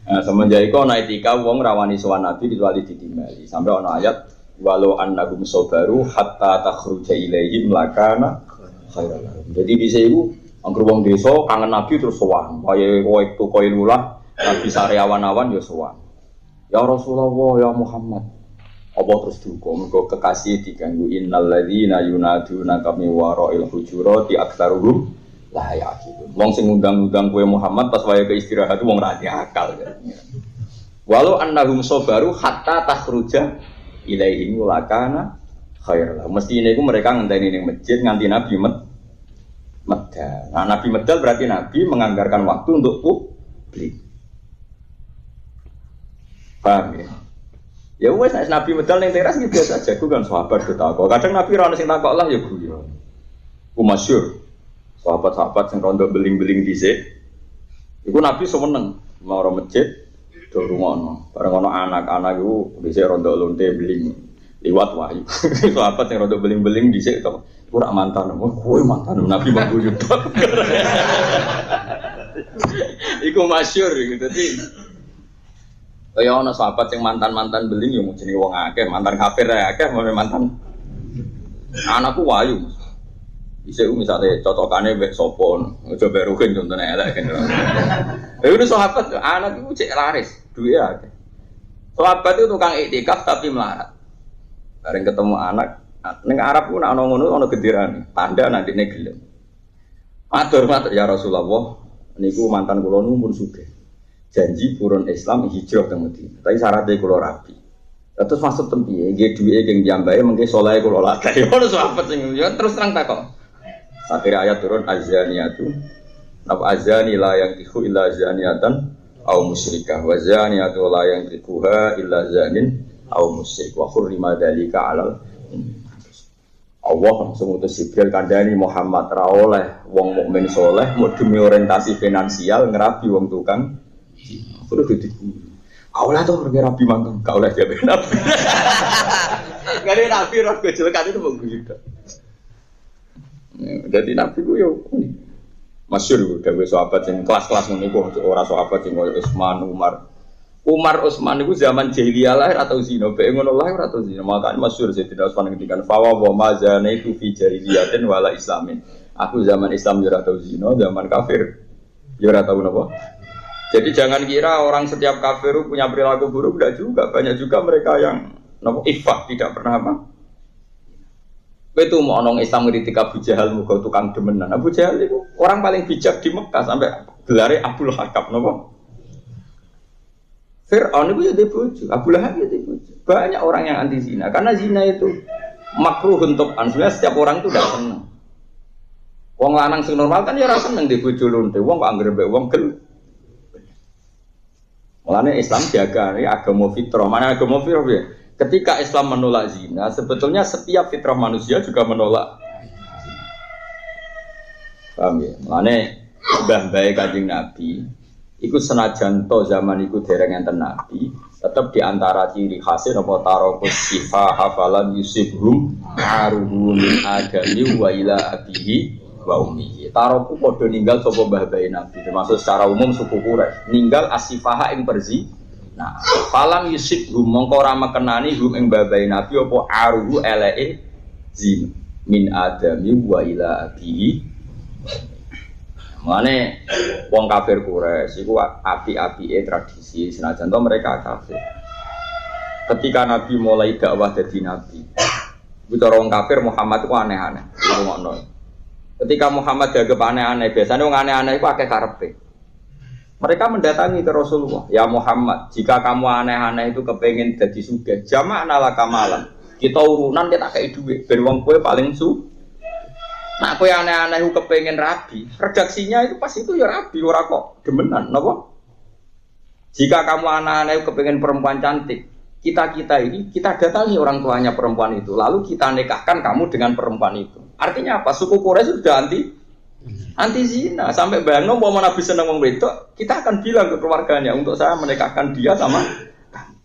Nah, semenjak itu ana etika wong rawani sowan Nabi kecuali ditimbali. Sampai ana ayat walau annahum sabaru hatta takhruja ilaihim lakana khairan. Jadi dise iku angger wong desa kangen Nabi terus sowan. Kaya kowe tukoe lulah Nabi sareawan-awan ya sowan. Ya Rasulullah ya Muhammad. Apa terus duka mergo kekasih diganggu innal ladzina yunaduna kami wara'il hujurati aktsaruhum lah ya gitu. Wong sing ngundang-undang kowe Muhammad pas wayahe istirahat wong ra akal. Walau annahum sabaru hatta takhruja ilaihim lakana khair. Mestine iku mereka ngenteni ning masjid nganti Nabi medal. Nah, Nabi medal berarti Nabi menganggarkan waktu untuk publik. Paham ya? Ya wes Nabi medal ning teras iki biasa aja, ku kan sahabat ketakok. Kadang Nabi ra ono sing takok lah ya guyon. Ku masyhur. Sahabat-sahabat yang rondo beling-beling dhisik. Iku Nabi seneng mau ora masjid do rungono. Bareng ana anak-anak iku dhisik rondo lonte beling liwat wahyu. Sahabat yang rondo beling-beling dhisik to. Iku rak mantan. Kowe mantan Nabi mangguyu tok. Iku masyhur gitu. Dadi kaya ana sahabat sing mantan-mantan beling ya jenenge wong akeh, mantan kafir akeh, mantan anakku wahyu. Bisa misalnya cocokannya bek sopon, coba rugen contohnya elek kan. Itu sahabat anak itu cek laris, duit aja. Sahabat itu tukang iktikaf tapi melarat. Bareng ketemu anak, neng Arab pun ana ngono ana gendirane, tanda nanti gelem. Matur ya Rasulullah, niku mantan kula pun sugih. Janji purun Islam hijrah teng Madinah. Tapi syaratnya kula rapi. Terus maksud tempiye, nggih duwike geng jambahe mengke saleh kula latih. Ono sahabat sing terus terang takok. Akhirnya ayat turun azaniyatu napa azani la yang tiku illa zaniatan au musyrikah wa zaniyatu la yang tikuha illa zanin au musyrik wa hurrima dzalika alal Allah langsung utus Jibril kandhani Muhammad ra oleh wong mukmin saleh mau demi orientasi finansial ngerabi wong tukang kudu ditiku kaulah tuh ngerabi mangkang kaulah jabe nabi gane nabi roh kecelakaan itu mengguyu. Jadi Nabi ku yo masyhur gawe sahabat sing kelas-kelas ngene iku ora sahabat sing koyo Utsman, Umar Utsman iku zaman jahiliyah lahir atau zina, bae ngono lahir atau zina. Makane masyhur Sayyidina Utsman ngendikan fawa wa mazana itu fi jahiliyatin wala islamin. Aku zaman Islam yo ora tau zina, zaman kafir yo ora tau napa Jadi jangan kira orang setiap kafir punya perilaku buruk, tidak juga. Banyak juga mereka yang ifah, tidak pernah apa. Itu mau orang Islam ngeritik Abu Jahal, muka tukang demenan. Abu Jahal itu orang paling bijak di Mekah sampai gelarnya Abdul Hakam, nopo. Fir'aun itu jadi bojo, Abu Lahab jadi bojo. Banyak orang yang anti zina, karena zina itu makruh untuk sebenarnya setiap orang itu tidak senang. Wong lanang sing normal kan ya ora seneng di bojo lonte, wong kok anggere mbek wong gel. Mulane Islam jaga ini agama fitrah. Mana agama fitrah ya? Ketika Islam menolak zina, sebetulnya setiap fitrah manusia juga menolak. Paham ya? Mulane mbah-mbah Kanjeng Nabi iku senajan to zaman iku dereng enten Nabi, tetap diantara ciri khasnya apa tarokus sifah hafalan yusibhum aruhu min adami wa ila abihi wa ummihi. Taroku padha ninggal sapa mbah-mbah Nabi, termasuk secara umum suku Quraisy, ninggal asifaha ing berzi. Nah, falam yusibhum mongko ora mekenani hum ing mbah-mbah Nabi apa aruhu eleke zin min adami wa ila abihi. Mane wong kafir Quraisy iku api-apike tradisi senajan to mereka kafir. Ketika Nabi mulai dakwah dadi nabi, bicara wong kafir Muhammad itu aneh-aneh. Ketika Muhammad dianggap aneh-aneh, biasanya wong aneh-aneh itu akeh karepe. Mereka mendatangi ke Rasulullah, ya Muhammad, jika kamu aneh-aneh itu kepengen jadi sugih, jama'na laka malan. Kita urunan kita kayak duit, ben wong kowe paling Nah, aku yang aneh-aneh aku kepengen rabi, redaksinya itu pas itu ya rabi, ora kok demenan, napa? Jika kamu aneh-aneh kepengen perempuan cantik, kita ini kita datangi orang tuanya perempuan itu, lalu kita nikahkan kamu dengan perempuan itu. Artinya apa? Suku Quraisy sudah anti zina, sampai bayangno mau Nabi seneng wong wedok, kita akan bilang ke keluarganya untuk saya menikahkan dia sama.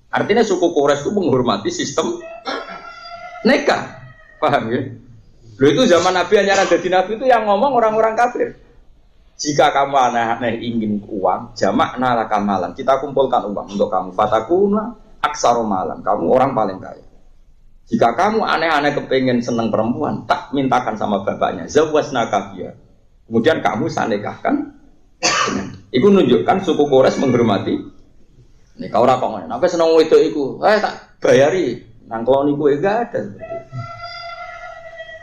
Artinya suku Quraisy itu menghormati sistem nikah, paham ya? Loh itu zaman Nabi hanya ada di Nabi itu yang ngomong orang-orang kafir. Jika kamu aneh-aneh ingin uang, jamakna laka malam. Kita kumpulkan uang untuk kamu. Fatakuna aksaro malam. Kamu orang paling kaya. Jika kamu aneh-aneh kepengen seneng perempuan, tak mintakan sama bapaknya. Zawwasna kafiyah. Kemudian kamu saya nikahkan. Itu menunjukkan suku Quraisy menghormati. Nih kau ora kok ngene. Apa seneng wedok iku? Tak bayari. Nang kelon iku enggak ada.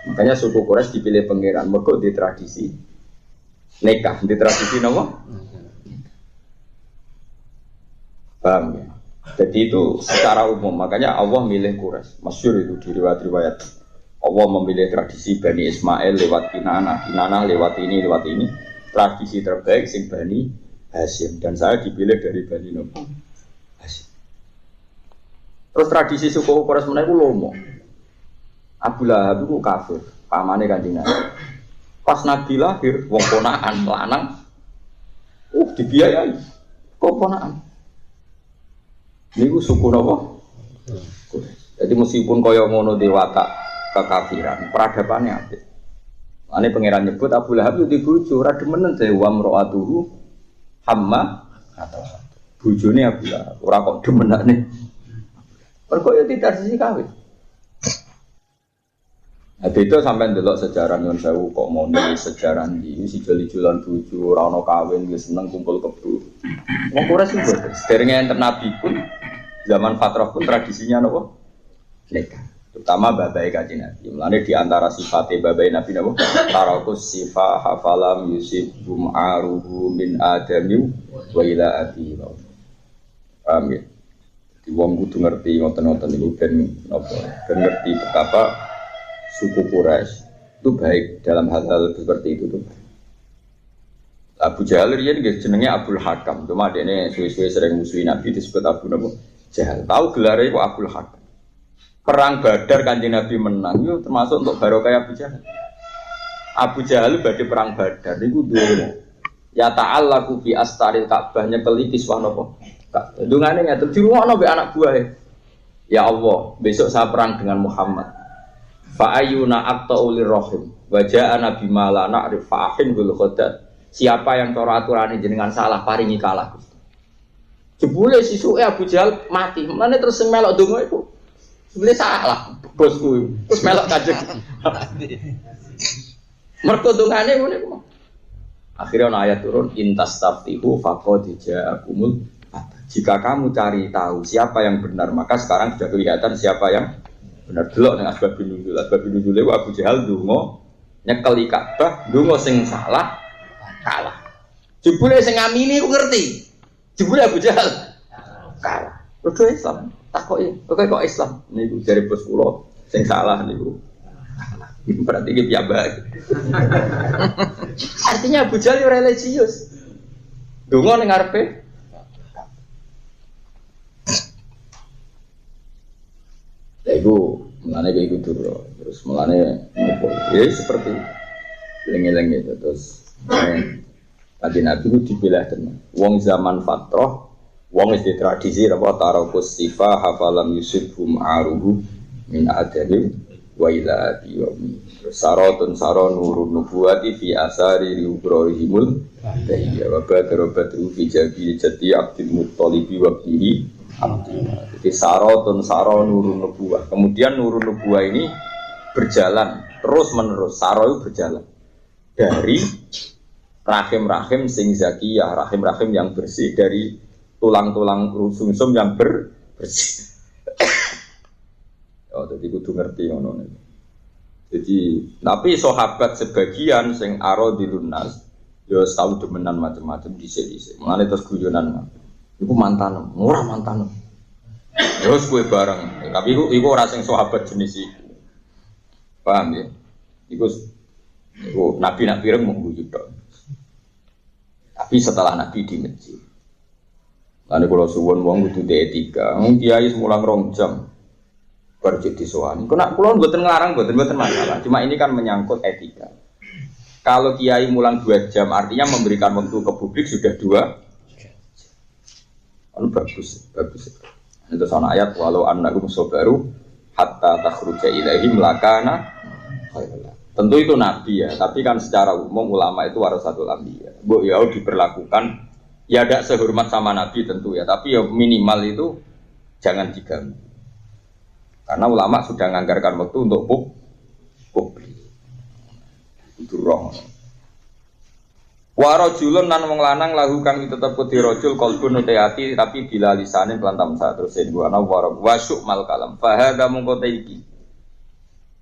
Makanya suku Quraisy dipilih pangeran mergo di tradisi nikah, di tradisi napa? Paham ya? Jadi itu secara umum, makanya Allah milih Quraisy. Masyhur itu di riwayat-riwayat. Allah memilih tradisi Bani Ismail lewat Kinanah lewat ini. Tradisi terbaik sing Bani Hasyim dan saya dipilih dari Bani Hasyim. Terus tradisi suku Quraisy menawa lomo. Abu Lahab itu kafir, pamane Kanjeng Nabi. Pas Nabi lahir, wong ponakan lanang, dibiayai, kok ponakan. Niku suku napa? Jadi meskipun kaya ngono dewata kekafiran, peradabannya apik. Ane pangeran nyebut Abu Lahab itu dibojo, ora demenen saya wa mraatuhu hamma atau bojone Abu Lahab, ora kok demenane. Mergo ya tidak sisi kawin. Nah, itu sampai ndelok sejarah nyon sewu kok mau nih sejarah ini si jeli-jelan bojo ora ono kawin wis seneng kumpul kebo. Wong Quraisy itu sederenge enten Nabi pun zaman fatrah pun tradisinya napa? Nikah. Terutama babai Kanjeng Nabi. Mulane di antara sifate babai Nabi napa? Tarakus sifah hafalam yusibum aruhu min adami wa ila abi. Paham ya? Di wong kudu ngerti ngoten-ngoten niku ben napa? Ben ngerti betapa suku Quraisy itu baik dalam hal-hal seperti itu tuh. Abu Jahal dia jenenge Abdul Hakam, cuma dia ini suwe-suwe sering musuhi Nabi disebut Abu Jahal. Tahu gelarnya itu Abdul Hakam. Perang Badar Kanjeng Nabi menang, itu termasuk untuk barokah Abu Jahal. Abu Jahal badhe perang Badar niku duwe. Ya ta'allaku fi astaril Ka'bah nyekeli kiswah napa? Dungane ngatur dirungokno mbek anak buahe. Ya Allah, besok saya perang dengan Muhammad. Fa'ayuna aqta'ulir rahim wajah nabi mala na'rif fa'ahin bil khodat. Siapa yang cara aturane jenengan salah paringi kalah. Jebule sisuke Abu Jahal mati. Mane terus melok donga iku. Jebule salah bosku. Terus melok kajeng. Mergo dongane ngene iku. Akhirnya ana ayat turun intastaftihu faqad ja'akumul fatah. Jika kamu cari tahu siapa yang benar, maka sekarang sudah kelihatan siapa yang benar. Delok ning asbabun nuzul. Asbabun nuzul iku Abu Jahal ndonga nyekeli Ka'bah, ndonga sing salah kalah. Jebule sing ngamini ku ngerti. Jebule Abu Jahal kalah. Lho Islam takoki, kok Islam niku jare bos kula sing salah niku. Berarti iki piyambak. Artinya Abu Jahal religius. Donga ning ngarepe. Ya iku mulane iki dulu. Terus mulane nopo? Ya seperti lengi-lengi itu terus Nabi itu dibelah tenan. Wong zaman fatrah, wong wis tradisi apa tarakus sifa hafalam yusufhum aruhu min adabim wa ila biyomi saratun saron nurun nubuwati fi asari riubrahimul dahiyya wa badru fi jabi jati abdul muttalibi wa bihi abdina. Jadi saratun saron nurun nubuwah. Kemudian nurun nubuwah ini berjalan terus menerus. Saro itu berjalan dari rahim-rahim sing zakiyah, rahim-rahim yang bersih, dari tulang-tulang sumsum yang bersih. Oh, jadi kudu ngerti ngono niku. Jadi, tapi sahabat sebagian sing aradilun nas ya tau demenan macam-macam dhisik-dhisik. Mulane terus guyonan. Iku mantan, ora mantan. Ya wis kowe bareng. Tapi iku ora sing sahabat jenis iku. Paham ya? Iku Nabi nak pireng mung guyu tok. Tapi setelah Nabi di masjid. Lalu kalau suwon wong kudu etika. Wong kiai semulang 2 jam. Berjit disuani. Kena pulau buatan ngarang, buatan masalah. Cuma ini kan menyangkut etika. Kalau kiai mulang 2 jam, artinya memberikan waktu ke publik sudah 2. Bagus. Itu sana ayat walau annakum sabaru hatta takhruja ilaihim lakana khairan. Tentu itu nabi ya, tapi kan secara umum ulama itu warasatul anbiya. Bu ya diperlakukan ya tidak sehormat sama nabi tentu ya, tapi ya minimal itu jangan diganggu. Karena ulama sudah menganggarkan waktu untuk publik. Itu wrong. Wa rajulun nan wong lanang lahu kang tetep kudu rajul qalbun ati tapi bila lisane kelantam sak terus wa ana wa syuk mal kalam. Fa hadza mungko taiki.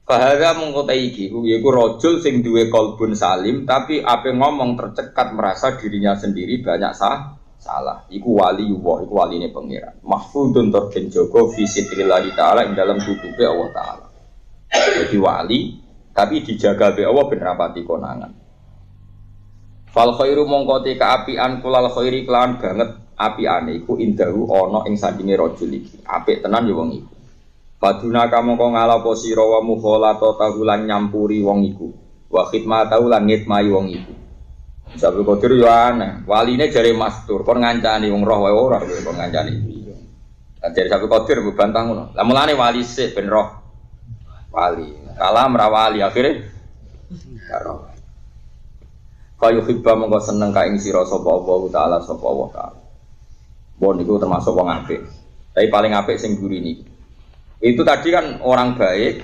Fa hadza mungko taiki yaiku rajul sing duwe qalbun salim tapi ape ngomong tercekat merasa dirinya sendiri banyak salah. Iku wali Allah, iku waline pangeran. Mahfudun terken jaga fi sitrillahi taala ing dalam tutupe Allah taala. Jadi wali tapi dijaga be Allah ben rapati konangan. Fal khairu mongko te kaapian kulal khairi kelawan banget apiane iku indahu ana ing sandinge rajul iki. Apik tenan ya wong iku. Paduna kamu kok ngalapo sira wa mukhalata tahulan nyampuri wong iku. Wa khidmatahu lan ngitmai wong iku. Sabtu Qadir yo aneh. Waline jare mastur, kon ngancani wong roh wae ora kon ngancani. Jare Sabtu Qadir mbok bantah ngono. Lah mulane wali sik ben roh. Wali. Kalam ra wali akhire karo. Kayu hibba mongko seneng ka ing sira sapa Allah taala sapa Allah taala. Bon niku termasuk wong apik. Tapi paling apik sing gurine. Itu tadi kan orang baik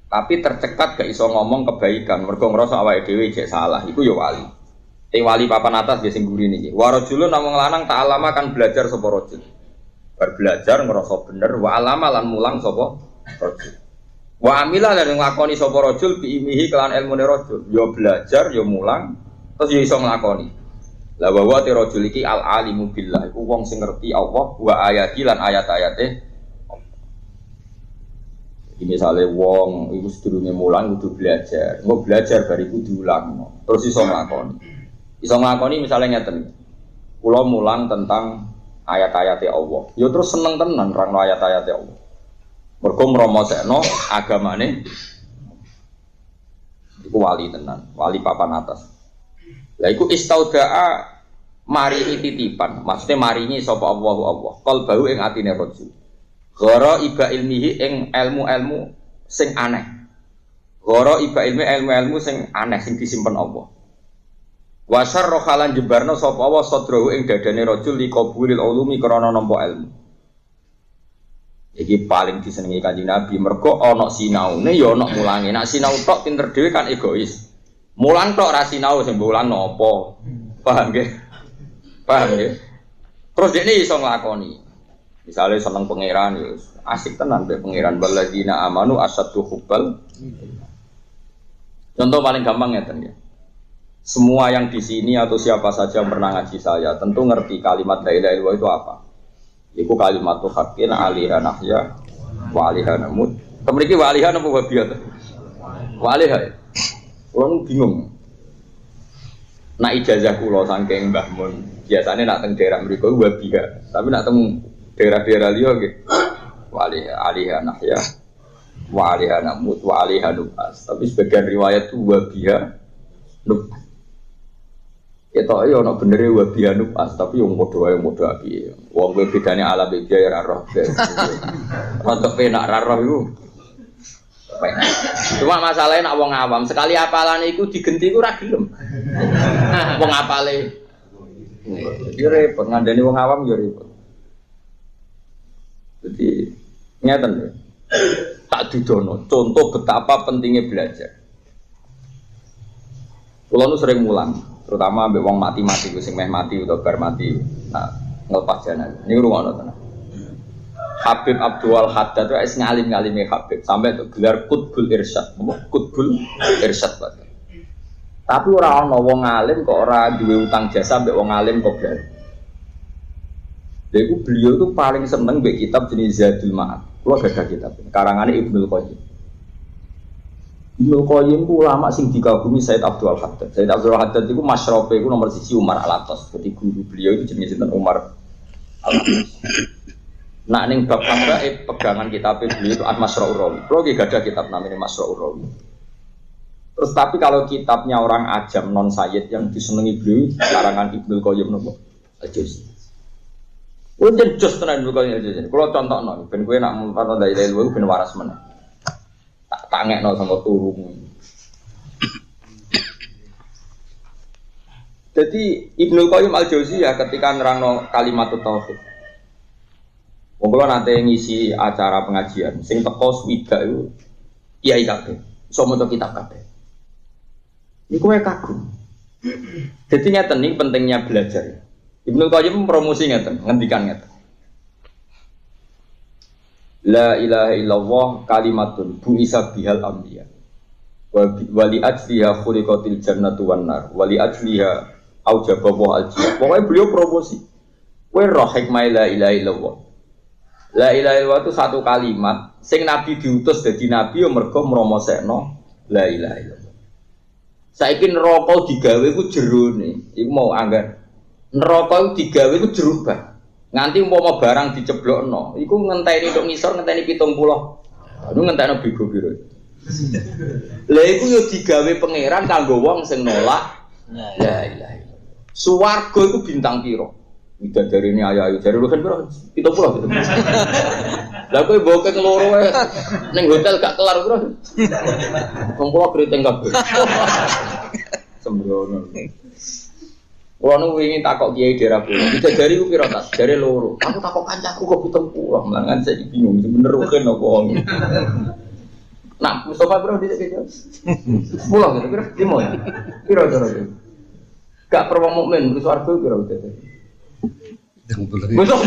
tapi tercekat gak iso ngomong kebaikan. Mergo ngrasa awake dhewe jek salah. Iku ya wali. Wali papan atas dia singguri niki. Warajulun namung lanang ta'alama kan belajar sapa rajul. Bar belajar ngrasa bener wa alama lan mulang sapa rajul. Wa amila lan nglakoni sapa rajul bi imihi kelan ilmune rajul. Ya belajar ya mulang terus ya iso nglakoni. La wa te rajul iki al alimu billah iku wong sing ngerti Allah wa ayati lan ayat-ayate. Iki misale wong iku sedurunge mulang kudu belajar. Engko belajar bariku diulangno terus iso nglakoni. Bisa nglakoni misalnya ngeten. Kula mulang tentang ayat-ayat Allah. Ya terus seneng tenan nerangno ayat-ayat Allah. Mergo mromosekno agamane iku wali tenan, wali papan atas. Lah iku istaudaa maringi titipan, maksudnya maringi sapa Allah. Qalbu ing atine rajul. Ghara iba ilmihi ing ilmu-ilmu sing aneh. Ghara iba ilmu sing aneh sing disimpen Allah. Wasar rohalan jebarno sapa wa sadrahu ing dadane rajul liqabulil ulumi krana nampa ilmu. Iki paling disenengi Kanjeng Nabi mergo ana sinaune ya ana mulange. Nek sinau tok pinter dhewe kan egois. Mulang tok ra sinau sing mulang napa. Paham nggih? Paham nggih? Terus dekne iso nglakoni. Misale seneng pangeran ya asik tenan mbek pangeran baladina amanu asaddu hubbal. Contoh paling gampang ngeten ya. Semua yang di sini atau siapa saja yang pernah ngaji saya tentu ngerti kalimat la ilaha illallah itu apa. Iku kalimat haqqin alaiha nahya wa alaiha namut. Temriki wa alaiha napa wabiyat? Wa alaiha. Kulo bingung. Nak ijazah kula saking Mbah Mun, biasane nak teng daerah mriku wabiha, tapi nak teng daerah-daerah liya nggih wa alaiha nahya wa alaiha namut wa alaiha nubas. Tapi sebagian riwayat itu wabiha nubas. Kita ya ana benere wabiha nubas, tapi yang padha wae padha piye. Wong kowe bedane ala beda ya ra roh. Rontok penak ra roh iku. Cuma masalahnya nak wong awam sekali apalane iku digenti iku ra gelem. Wong apale. Ya repot ngandani wong awam ya repot. Jadi ngeten lho. Tak dudono contoh betapa pentingnya belajar. Kulo nu sering mulang, terutama ambek wong mati-mati sing meh mati utawa bar mati. Nah, nglepas jalan. Niku rumono tenan. Habib Abdul Haddad itu es ngalim-ngalime Habib sampai itu gelar Qutbul Irsyad, Qutbul Irsyad Pak. Tapi orang ana wong alim kok ora duwe utang jasa mbek wong alim kok blas. Lha beliau itu paling seneng mbek kitab jenis Zadul Ma'ad. Kulo gadah kitab karangane Ibnul Qayyim. Ibnul Qayyim ku ulama sing dikagumi Said Abdul Haddad. Said Abdul Haddad itu masyrafe iku nomor 1 Umar Al-Attas. Jadi guru beliau itu jenenge sinten Umar Al-Attas. Nak ning bab habaib pegangan kitab beliau itu Al-Masra'ur Rawi. Kalau nggih gadah kitab namanya Masra'ur Rawi. Terus tapi kalau kitabnya orang ajam non sayyid yang disenengi beliau karangan Ibnu Qayyim nopo? Al-Jauzi. Ujen jos tenan Ibnu Qayyim Al-Jauzi. Kalau contohno ben kowe nak mumpatno dari ilmu ben waras meneh. Tak tangekno sama turun. Jadi Ibnu Qayyim Al-Jauzi ya ketika nerangno kalimat tauhid. Wong kula nate ngisi acara pengajian, sing teko swidak iku kiai kabeh, iso maca kitab kabeh. Niku wae kagum. Dadi ngeten iki pentingnya belajar. Ibnu Qayyim promosi ngeten, ngendikan ngeten. La ilaha illallah kalimatun bu'isa bihal anbiya. Wa li ajliha khuliqatil jannatu wan nar, wa li ajliha aujaba wa al-jannah. Pokoke beliau promosi. Kowe roh hikmah la ilaha illallah. La ilaha illallah itu satu kalimat sing nabi diutus dadi nabi yo mergo mromosekno la ilaha illallah. Saiki neraka digawe ku jerone, iku mau anggar. Neraka digawe ku jeruk bah. Nganti umpama barang diceblokno, iku ngenteni tok ngisor ngenteni 70. Anu ngentekno bego piro. Lah iku yo digawe pangeran kanggo wong sing nolak la ilaha illallah. Swarga iku bintang piro? Tidak dari ini ayu-ayu dari lu kan bro, kita pulang gitu. Lah kowe bokek loro wae ning hotel gak kelar bro. Wong kula keriting kabeh. Sembrono. Kulo nu wingi takok kiai daerah pulau. Tidak dari ku piro tas? Dari loro. Aku takok kancaku kok 70. Mlangan saya bingung iki bener kan apa wong. Nah, Mustafa bro dhisik iki. Pulang gitu piro? Dimo ya. Piro cara iki? Gak perlu mukmin wis warga piro udah. Besok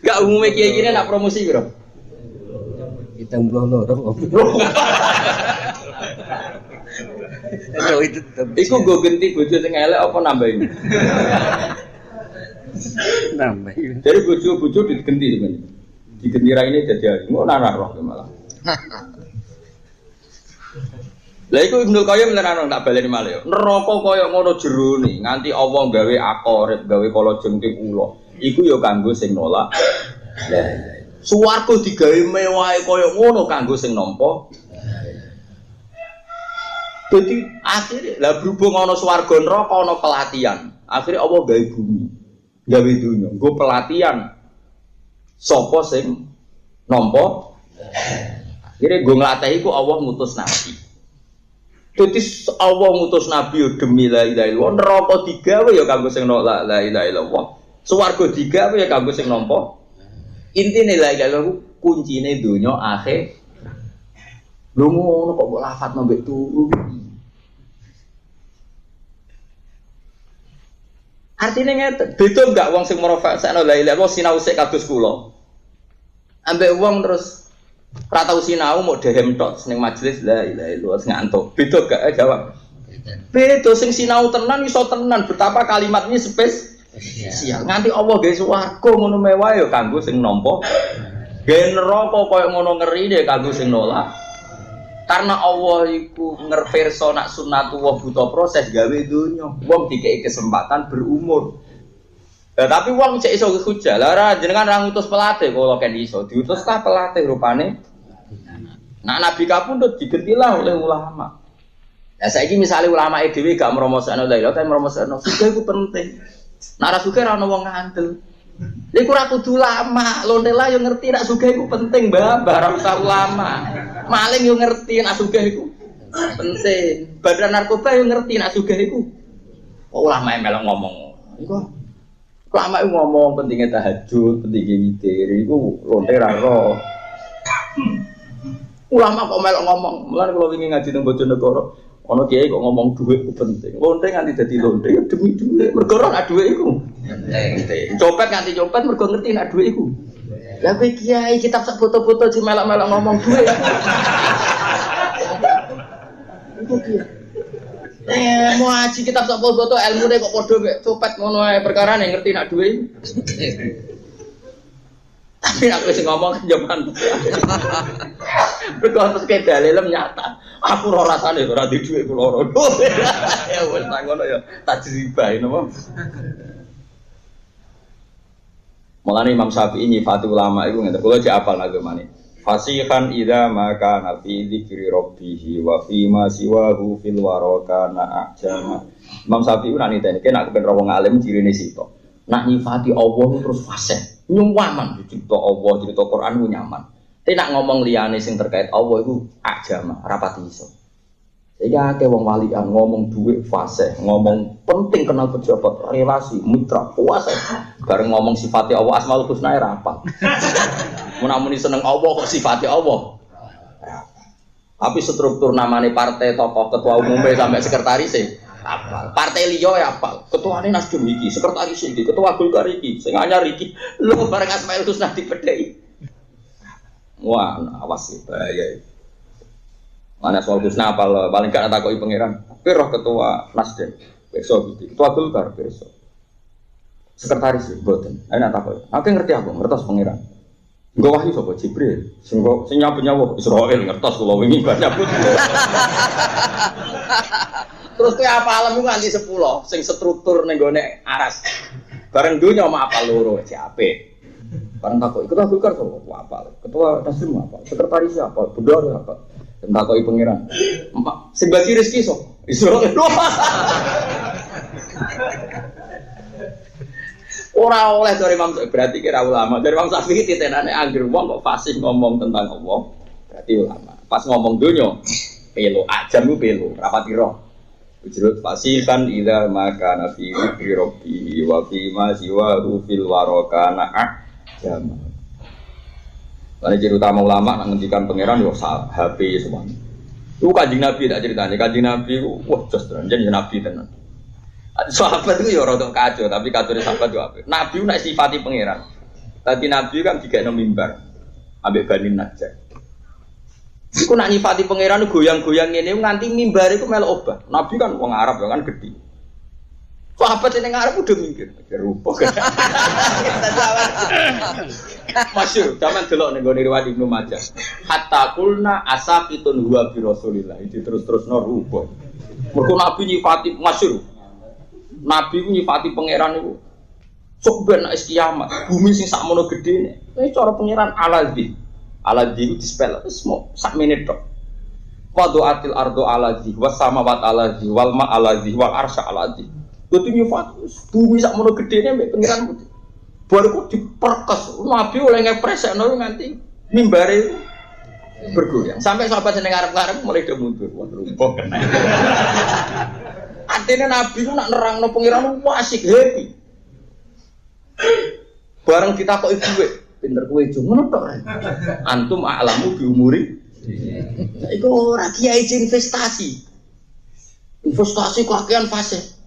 gak umumnya kiai gini nak promosi bro. Kita belum lorong. Iku gue ganti bojo sing elek apa nambahin? Nambahin. Jadi bojo diganti sebenarnya. Diganti ra ini jadi hari. Mau nana roh malah. Lah iku Ibnu Qayyim nerangno tak baleni malih. Neraka kaya ngono jerone, nganti Allah gawe akorib, gawe kala jengking ula. Iku ya kanggo sing nolak. Lah swarga digawe mewahe kaya ngono kanggo sing nampa. Dadi akhire lah berhubung ana swarga neraka ana pelatihan. Akhire Allah gawe bumi, gawe dunya, nggo pelatihan. Sapa sing nampa? Akhire nggo nglatih iku Allah ngutus nabi. Jadi Allah ngutus nabi demi la ilaha illallah, neraka digawe ya kanggo sing nolak la ilaha illallah. Swarga digawe ya kanggo sing nampa. Intine la ilaha illallah kuncine donya akhir. Lho ngono kok mbok lafadzno mbek turu. Artinya ngeten, beda enggak wong sing merofakno la ilaha illallah sinau sik kados kula. Ambek wong terus ora tau sinau mau dehem tok ning majelis la ilaha illallah ngantuk. Beda gak jawab. Beda sing sinau tenan iso tenan betapa kalimatnya spesial. Nganti Allah gawe swarga ngono mewah ya kanggo sing nampa. Gawe neraka koyo ngono ngerine kanggo sing nolak. Karena Allah iku ngerverso nak sunnatullah buta proses gawe donya. Wong dikei kesempatan berumur. Tapi wong cek iso hujah. Lah ora jenengan ra ngutus pelatih kula ken iso. Diutus ta pelatih rupane. Nah Nabi kapundhut digentilah oleh ulama. Lah saiki misale ulama dhewe gak mromosakno la ilaha tapi mromosakno sugih iku penting. Nek ora sugih ora ono wong ngandel. Iku ora kudu lama, lonela yo ngerti nek sugih iku penting, Mbah, ora usah ulama. Maling yo ngerti nek sugih iku penting. Badan narkoba yo ngerti nek sugih iku. Ulama melok ngomong. Iku ulama iku ngomong pentingnya tahajud, pentingnya witir, iku lonte ra ro. Ulama kok melok ngomong. Mulane kula wingi ngaji nang Bojonegoro, ana kiai kok ngomong dhuwit ku penting. Lonte nganti dadi lonte demi dhuwit. Mergo ora dhuwit iku. Copet nganti copet mergo ngerti nek dhuwit iku. Lah kowe kiai kitab sak foto-foto di melok-melok ngomong dhuwit. Iku kiai. Mau ngaji kitab sak foto ilmune kok padha mek copet ngono ae perkarane ngerti nek dhuwit. Tapi aku sing ngomong jaman. Berkon terus ke dalem nyata. Aku ora rasane ora di dhuwit kula ora. Ya wis ngono ya tajribah napa. Mulane Imam Syafi'i nyifati ulama iku ngene. Kula jek apal agamane. Fasihan idza maka nabi dzikri rabbih wa fi ma siwahu fil waraka na ajama. Imam Syafi'i nani tene nek ben wong alim cirine sitok. Nak nyifati Allah terus fasih. Nyaman dicipta Allah, cerita Quran ku nyaman. Tapi nak ngomong liyane sing terkait Allah iku ajama, rapati iso. Sehingga akeh wong walian ngomong duit fase, ngomong penting kenal pejabat, relasi, mitra, kuasa. Bareng ngomong sifatnya Allah, Asmaul Husna ora hafal. Mun seneng Allah kok sifatnya Allah. Tapi struktur namanya partai, tokoh, ketua umumnya sampai sekretarisnya hafal. Partai liya ya hafal. Ketuane Nasdem iki, sekretaris iki, ketua Golkar iki, sing anyar iki. Lho bareng Asmaul Husna dipedheki. Wah, awas iki bahaya. Mana soal Husna apal paling gak takoki pangeran. Tapi roh ketua Nasdem besok gitu. Ketua Golkar besok. Sekretaris mboten. Ana takoki. Aku ngerti aku, ngertos pangeran. Engko wahyu sapa Jibril. Sing nyapu Israil ngertos kula wingi banyak pun. Terus kowe apa alam iku nganti 10 sing struktur ning gone aras. Bareng dunya mak apal loro apik. Bareng takoki ketua Golkar sapa? Apal. Ketua Nasdem apa? Sekretaris apa? Bendara apa? Takoki pangeran. Sing bagi rezeki sapa? Israil. Ora oleh dari Imam Syafi'i berarti kira ulama. Dari Imam Syafi'i titenane anggere wong kok fasih ngomong tentang Allah, berarti ulama. Pas ngomong donya, pelo ajam ku pelo, rapati roh. Ujrut fasihan idza maka nafi bi rabbi wa fi ma siwa fil waraka na ajam. Lan ciri utama ulama nang ngendikan pangeran yo HP semuanya. Itu Kanjeng Nabi tak ceritane. Kanjeng Nabi wah jos tenan jeneng Nabi tenan. Sahabat itu ya rada kacau, tapi kacau sahabat juga apa? Nabi nak sifati pangeran. Tapi Nabi kan dikekno mimbar, ambek Bani Najjar. Iku nak nyifati pangeran goyang-goyang ngene nganti mimbar iku melok obah. Nabi kan wong Arab ya kan gede. Sahabat sing Arab udah mikir, rupa kan. Masyhur, zaman delok ning gone riwayat Ibnu Majah. Hatta kulna asaqitun huwa bi Rasulillah. Iki terus-terusno rupa. Mergo Nabi nyifati masyhur. Nabi ku nyifati pangeran niku sok ben nek kiamat, bumi sing sakmono gedene. Iki cara pangeran Aladzi. Aladzi ku dispel wis mau sak menit tok. Wadu'atil ardu aladzi was samawat aladzi wal ma aladzi wal arsy aladzi. Kudu nyifati bumi sakmono gedene mek pangeran putih. Baru ku diperkes. Nabi oleh ngepresekno nganti mimbare bergoyang. Sampai sahabat seneng arep-arep mulai do mundur. Wah, rumpok kena. Artinya Nabi itu nak nerangno pangeran wasik happy. Bareng kita kok duit, pinter kowe jo ngono tok. Antum a'lamu bi umuri Iku ora kiai investasi. Investasi kakean fase.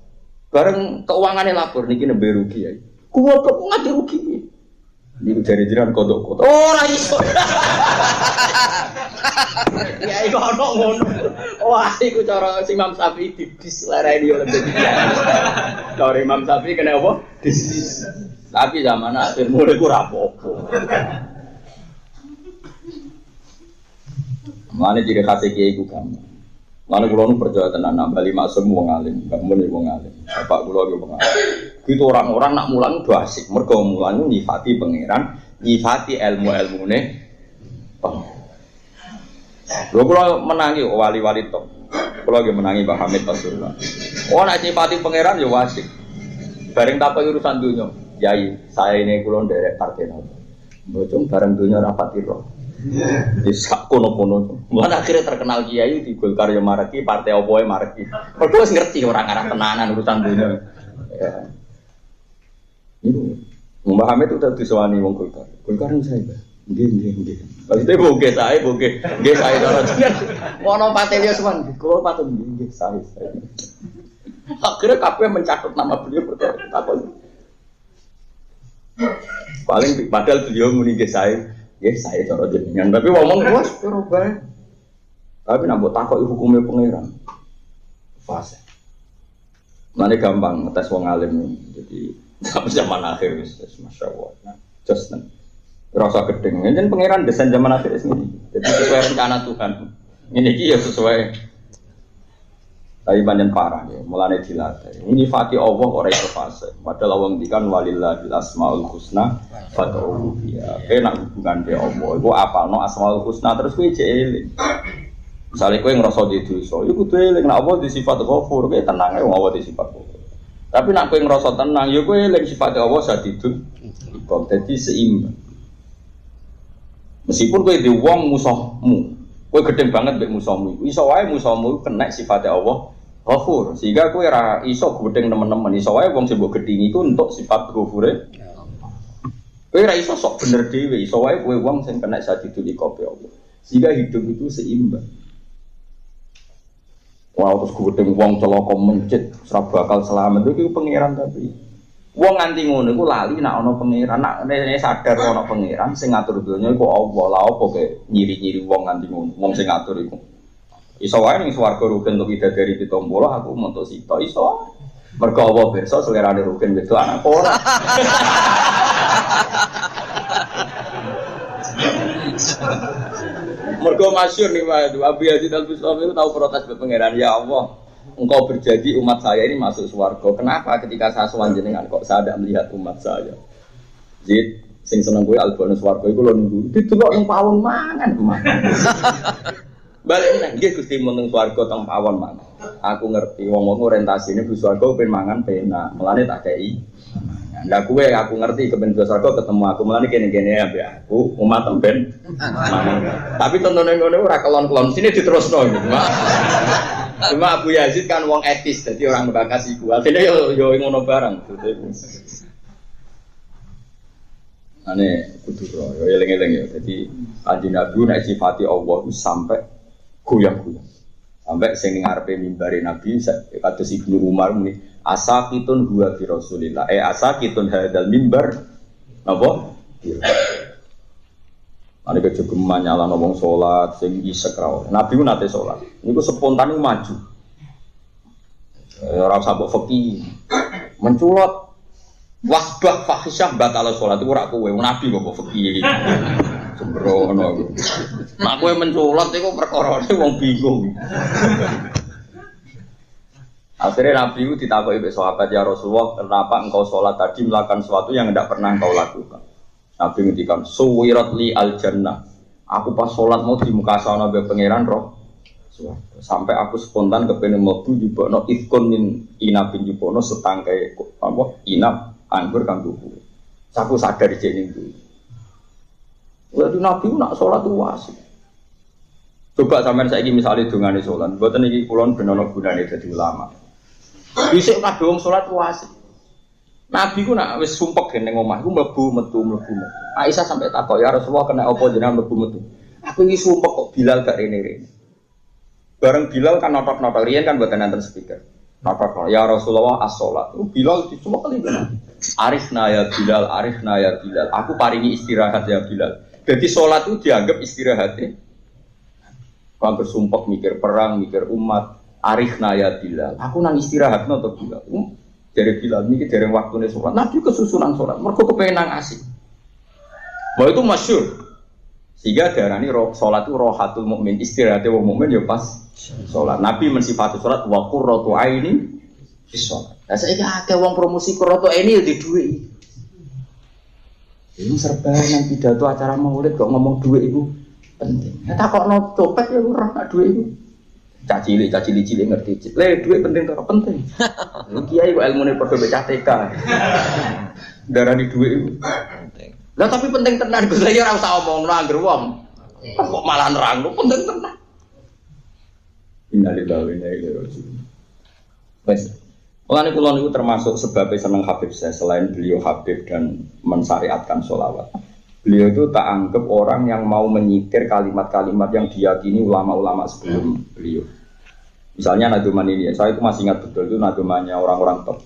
Bareng keuangannya lapor niki nembe rugi ya. Kuwi kok ngadi rugi. Niku jare jiran kodok-kodok. Ora iso. Ya iku ono ngono. Wah, iku cara Imam Syafi'i didis larani oleh dadi. Cara Imam Syafi'i kena apa? Didis. Tapi zaman akhir mulai ku rapopo. Mulane jire khase kiai ku gampang. Mulane kula nu percaya tenan nambali maksum wong alim, gak muni wong alim. Bapak kula ki wong alim. Gitu orang-orang nak mulang do asik. Mergo mulang nyifati pangeran, nyifati ilmu-ilmune. Toh. Lho kula menangi wali-wali tok. Kula ge menangi Pak Hamid Rasulullah. Oh nak nyifati pangeran ya asik. Bareng takok urusan dunya. Yai, saya ini kula nderek partai napa. Mbocong bareng dunya rapat iro. Di sak kono-kono. Mulane akhirnya terkenal kiai di Golkar ya mareki, partai opoe mareki. Mergo wis ngerti orang arah tenanan urusan dunya. Ya. Itu Mbah Hamid itu disewani wong Golkar. Golkar niku saya. Nggih. Maksudnya boge saya. Nggih saya cara jeneng. Ono patennya semen. Kulo paten nggih saya. Akhirnya kabeh mencatat nama beliau berkata paling padahal beliau muni nggih saya. Ya saya cara jenengan, tapi ngomong wes berubah. Tapi nak mbok takoki hukume pangeran. Fase. Mane gampang ngetes wong alim. Jadi sampai zaman akhir wis masyaallah. Just rasa gedeng. Yen pangeran desain zaman akhir ini. Jadi sesuai rencana Tuhan. Ini iki ya sesuai. Tapi banyak parah ya, mulane dilatih. Ini fati Allah ora iso fase. Padahal Allah ngendikan walillahil asmaul husna fad'uhu biha. Enak hubungan be Allah. Iku apalno asmaul husna terus kowe jek eling. Misale kowe ngrasa di dosa, iku kudu eling nek Allah di sifat ghafur, kowe tenang ae wong Allah di sifat ghafur. Tapi nek kowe ngrasa tenang, ya kowe eling sifat Allah sadidun. Iku dadi seimbang. Meskipun kowe di wong musuhmu, kowe gedeng banget mbek musuhmu. Iso wae musuhmu kena sifat Allah Ghafur, sehingga kowe ora iso gedeng teman-teman. Iso wae wong sing mbok gedhingi iku untuk sifat ghafure. Kowe ora iso sok bener dhewe, iso wae kowe wong sing kena sadidul iqabe Allah. Sehingga hidup itu seimbang. Wah, terus gedeng wong celaka mencit, ora bakal selamat iku pangeran tapi. Wong nganti ngono iku lali nek ana pangeran, nek sadar ana pangeran sing ngatur donya iku Allah. Lah opo kowe nyiri-nyiri wong nganti ngono, wong sing ngatur iku. Iso wae ning swarga rugen untuk bidadari ditombolo aku mentuk sito iso. Mergo Allah pirsa selerane rugen wedok anak ora. Mergo masyhur nih Pak Abu Yazid Al-Bustami itu tahu protes ke pangeran, ya Allah, engkau berjanji umat saya ini masuk swarga. Kenapa ketika saya sowan jenengan kok saya tidak melihat umat saya? Zid sing seneng kowe albone swarga iku lho nunggu. Didelok ning pawon mangan. Balik nang nggih Gusti mun teng swarga teng pawon mangan. Aku ngerti wong-wong orientasine bu swarga ben mangan penak. Mulane tak kei. Lah kowe aku ngerti kepen bu swarga ketemu aku mulane kene-kene ambek aku umat ben mangan. Tapi tontone ngono ora kelon-kelon sini diterusno gitu. Cuma Abu Yazid kan wong etis dadi orang bakas iku. Akhire yo ngono barang. Ane kudu yo eling-eling yo. Dadi kanjeng Nabi nek sifati Allah itu sampai goyang-goyang. Sampai sing ning ngarepe mimbare Nabi kados Ibnu Umar muni asaqitun huwa fi Rasulillah. Asaqitun hadzal mimbar napa? Ane kejogeman nyalano wong salat sing isek ra. Nabi ku nate salat. Niku spontan maju. Ora usah mbok feki. Menculot wasbah fahisyah batal salat iku ora kowe. Nabi kok feki iki. Sembrono. Nek kowe menculot iku perkarane wong bingung. Akhirnya Nabi itu ditakoki oleh sahabat, ya Rasulullah, kenapa engkau sholat tadi melakukan sesuatu yang tidak pernah engkau lakukan? Nabi ngendikan, suwirat li al jannah. Aku pas sholat mau di muka sana be pangeran roh. Sampai aku spontan kepengen mlebu jupukno ifkun min inabin jupukno setangkai apa inab anggur kang tuku. Aku sadar jeneng itu. Waktu Nabi nak sholat itu wasik. Coba sampean saiki misale dongane sholat, mboten iki kula ben ana gunane dadi ulama. Dhisik kabeh wong sholat wasik. Nabi ku nak wis sumpek ning omah iku mlebu metu. Aisyah sampai takok, "Ya Rasulullah kena apa jenengan mlebu metu?" Aku iki sumpek kok Bilal gak rene-rene. Bareng Bilal kan notok-notok riyen kan mboten nonton speaker. Notok ya Rasulullah as-shalat. Bilal cuma kali kan. Arifna ya Bilal. Aku paringi istirahat ya Bilal. Jadi sholat itu dianggap istirahatnya. Kau bersumpah mikir perang, mikir umat. Arifna ya Bilal. Aku nang istirahat untuk Bilal. Dari Bilal ini dari waktunya sholat. Nabi kesusunan sholat. Mereka kepengen nang asik. Bahwa itu masyhur. Sehingga darani sholat itu rohatul mukmin, istirahatnya wong mukmin ya pas sholat. Nabi mensifati sholat wa qurratu aini fis sholat. Lah saiki akeh wong promosi qurratu aini ya di dhuwit. Ini serba nang pidato acara maulid kok ngomong dhuwit itu penting. Nek takokno copet ya ora nak dhuwit itu. Cacili ngerti. Le dhuwit penting to penting. Kiai kok ilmune padha becah TK. Darani dhuwit itu penting. Lah tapi penting tenan Gus ya ora usah omongno angger wong. Kok malah nerangno penting tenan. Innalillahi wa inna ilaihi raji'un. Wes. Mulane kula niku termasuk sebab seneng Habib saya selain beliau Habib dan mensyariatkan sholawat. Beliau itu tak anggap orang yang mau menyitir kalimat-kalimat yang diyakini ulama-ulama sebelum beliau. Misalnya naduman ini, saya itu masih ingat betul itu nadumannya orang-orang top.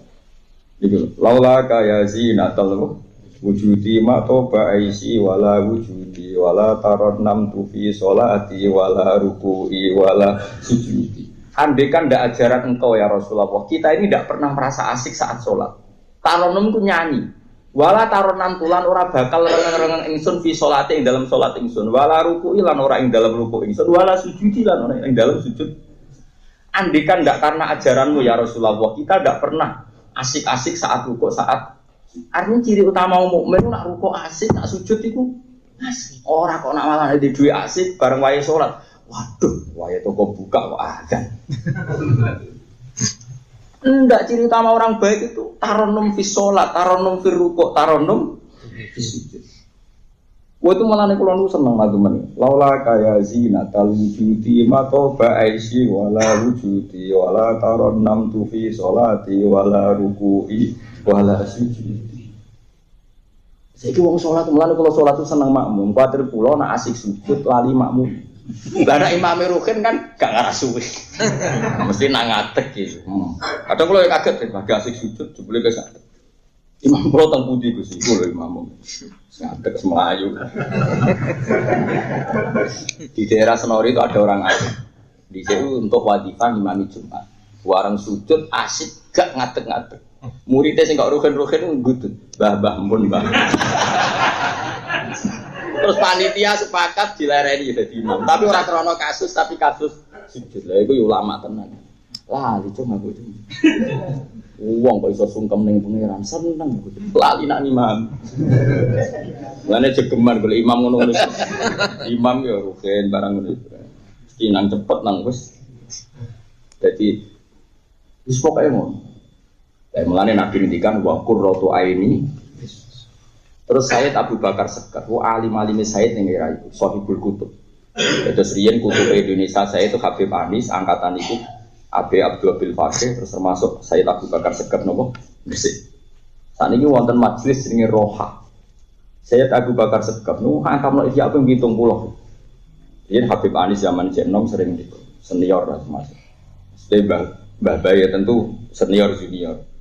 Gitu. Laula kaya zinatal wujudi ma toba aisi wala wujudi wala taradnam tufi sholati wala ruku'i wala sujudi. Andai kan tidak ajaran engkau ya Rasulullah, kita ini tidak pernah merasa asik saat sholat. Taronum itu nyanyi. Wala taronan tulan ora bakal rengeng-rengeng ingsun fi sholati ing dalam sholat ingsun. Wala ruku'i lan ora ing dalam ruku' ingsun. Wala sujudi lan ora ing dalam sujud. Andai kan tidak karena ajaranmu ya Rasulullah, kita tidak pernah asik-asik saat ruku' saat. Artinya ciri utama mukmin nak ruku' asik, nak sujud itu asik. Ora kok nak malah di duwe asik bareng wae sholat. Waduh, wae toko buka kok azan. Enggak, ciri utama orang baik itu taronum fi sholat, taronum fi ruku', taronum fi sujud. Wah itu malah nek kula nu seneng teman. Laula kaya zinatal wujudi ma toba aisi wala wujudi wala taronam tu fi sholati wala ruku'i wala sujudi. Saiki wong sholat malah kula sholat itu seneng makmum, kuwatir kula nak asik sujud lali makmum. Lah nek imame rukin kan gak ngarah suwi. Mesti nang ngadeg gitu. Kadang kula kaget lagi asik sujud jebule ke sak. Imam kula teng pundi Gus iku lho imam. Ngadeg Melayu. Di daerah Senori itu ada orang asing. Di situ untuk wadifah imami Jumat. Warang sujud asik gak ngadeg-ngadeg. Muridnya sing gak rukin-rukin ngudut. Mbah mun mbah. Terus panitia sepakat dilereni jadi imam. Tapi orang krono kasus, tapi kasus sujud. Lah iku ulama tenan. Lali cuma aku cuma. Wong kok iso sungkem ning pangeran seneng. Lali nak imam. Lane jegeman golek imam ngono-ngono. Imam ya rugen barang ngono. Mesti nang cepet nang wis. Dadi wis pokoke ngono. Lah mulane Nabi ngendikan wa qurratu aini. Terus Sayyid Abu Bakar Sekar, alim-alimnya Sayyid yang era itu, Sohibul Kutub. Terus Rian Kutub Indonesia saya itu Habib Anis, angkatan itu Abi Abdul Abil Fakih, terus termasuk Sayyid Abu Bakar Sekar nopo Gresik. Saat ini wonten majelis ini Roha. Sayyid Abu Bakar Sekar, angkamno iki apa ngitung pulau. Rian Habib Anis zaman Jenom sering gitu, senior lah termasuk. Mbah Bayi tentu senior junior.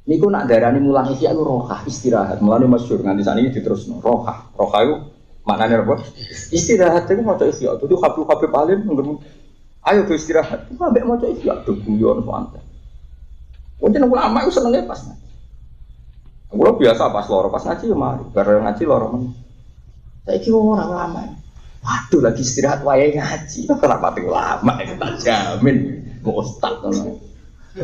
Niku nak darani mulang ihya ku rohah istirahat. Mulane masyhur nganti sakniki diterusno rohah. Rohah iku maknane apa? Istirahat iku maca ihya. Dudu habib alim ngger ayo do istirahat. Ku ambek maca ihya do guyon santai. Wonten ulama iku senenge pas ngaji. Kulo biasa pas loro pas ngaji ya mari, bareng ngaji loro men. Saiki ora ulama. Waduh lagi istirahat wae ngaji. Kenapa pati ulama itu tak jamin kok ustaz ngono. Di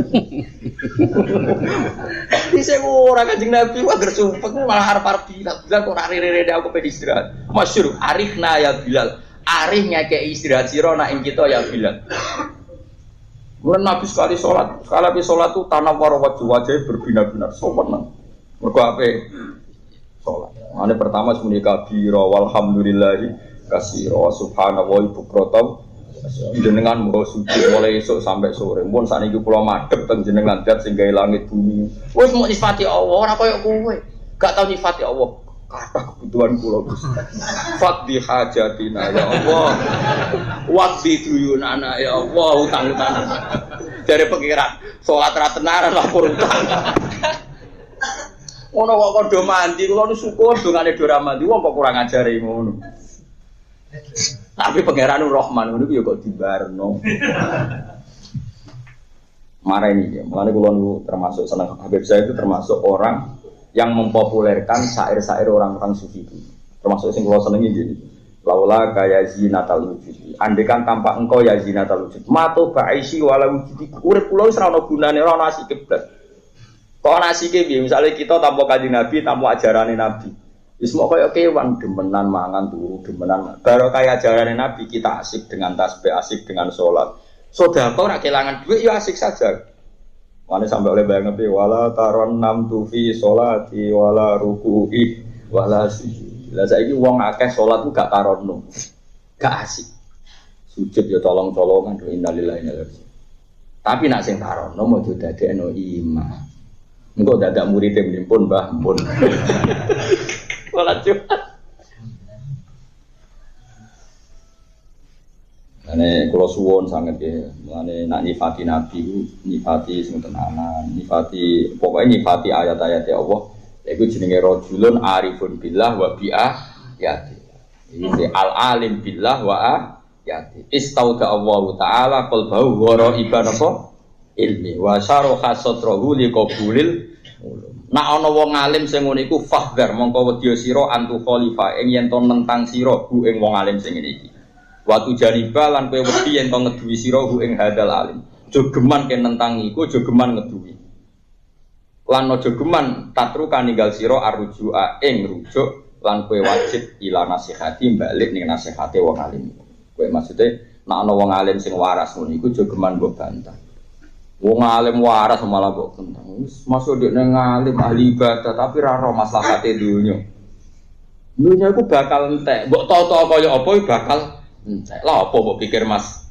orang Kanjeng Nabi wah gersumpek malah harap-harap bilang kok rere-rere aku pengen istirahat. Masyhur arifna ya Bilal. Arif ngekek istirahat sira nak ing kita ya Bilal. Mulane Nabi sekali sholat itu tanah wajah berbina-bina sopan. Mergo ape sholat. Ane pertama semuanya kabira walhamdulillahi kasira subhanallahi bukratan. Jenengan mau suci mulai esok sampai sore. Pun saat ini pulau madep teng jenengan dat sehingga langit bumi. Wes mau nyifati Allah, ora koyo kowe. Gak tau nyifati Allah. Kathah kebutuhan kula Gusti. Faqdi hajatina ya Allah. Waqdi duyunana ya Allah, utang-utang. Dari pengiran salat ra tenaran lapor utang. Ngono kok kondo mandi kula nu syukur dongane do ra mandi wong kok kurang ajare ngono. Tapi pangeran Rahman ngono ya kok dibarno. Marah ini ya, makanya kalau termasuk senang Habib saya itu termasuk orang yang mempopulerkan syair-syair orang-orang sufi itu. Termasuk yang kalau senengi gini, laula kaya zinatal wujud. Andekan tanpa engkau ya zinatal wujud. Mato ba'isi wala wujud. Urip pulau serana gunane ora nasi keblas. Kok nasi keblas? Misalnya kita tanpa kanjeng Nabi, tanpa ajaran Nabi. Ismo kaya kewan demenan mangan turu demenan. Baru kaya ajaran Nabi kita asik dengan tasbih, asik dengan sholat. Sodako nak kehilangan duit ya asik saja. Mana sampai oleh bayang Nabi wala taron nam tufi sholati wala ruku'i wala sujud. Lah saiki wong akeh salat ku gak taronno. Gak asik. Sujud ya tolong-tolongan innalillahi wa inna ilaihi raji'un. Tapi nak sing taronno mau dadekno imam. Engko dadak murid mlimpun Mbah pun. Salat Jumat. Ane kalau suwon sangat ya, ane nak nyifati Nabi, nyifati sing tenanan, nyifati pokoknya nyifati ayat-ayat ya Allah. Iku jenenge rajulun arifun billah wa bi'ayati. Iki al-alim billah wa ayati. Istauda Allah taala qalbahu wa ra'iban apa? Ilmi wa syaraha satrahu liqabulil ulum. Nak ana wong alim sing ngene iku fahdar mongko wedya sira antu khalifah ing yen to nentang sira bu ing wong alim sing ngene iki. Watu jariba lan kowe wedi yen to ngeduwi sira hu ing hadal alim. Jogeman ken nentangi iku jogeman ngeduwi. Lan aja geman tatru kaninggal sira arujua ing rujuk lan kowe wajib ila nasihati balik ning nasihate wong alim. Kowe maksude nek ana wong alim sing waras ngono iku jogeman mbok bantah. Wong alim waras malah mbok kentang. Wis masuk nek nang alim ahli ibadah tapi ra ro maslahate dunya. Dunya iku bakal entek. Mbok tata kaya apa bakal entek. Lah apa mbok pikir Mas?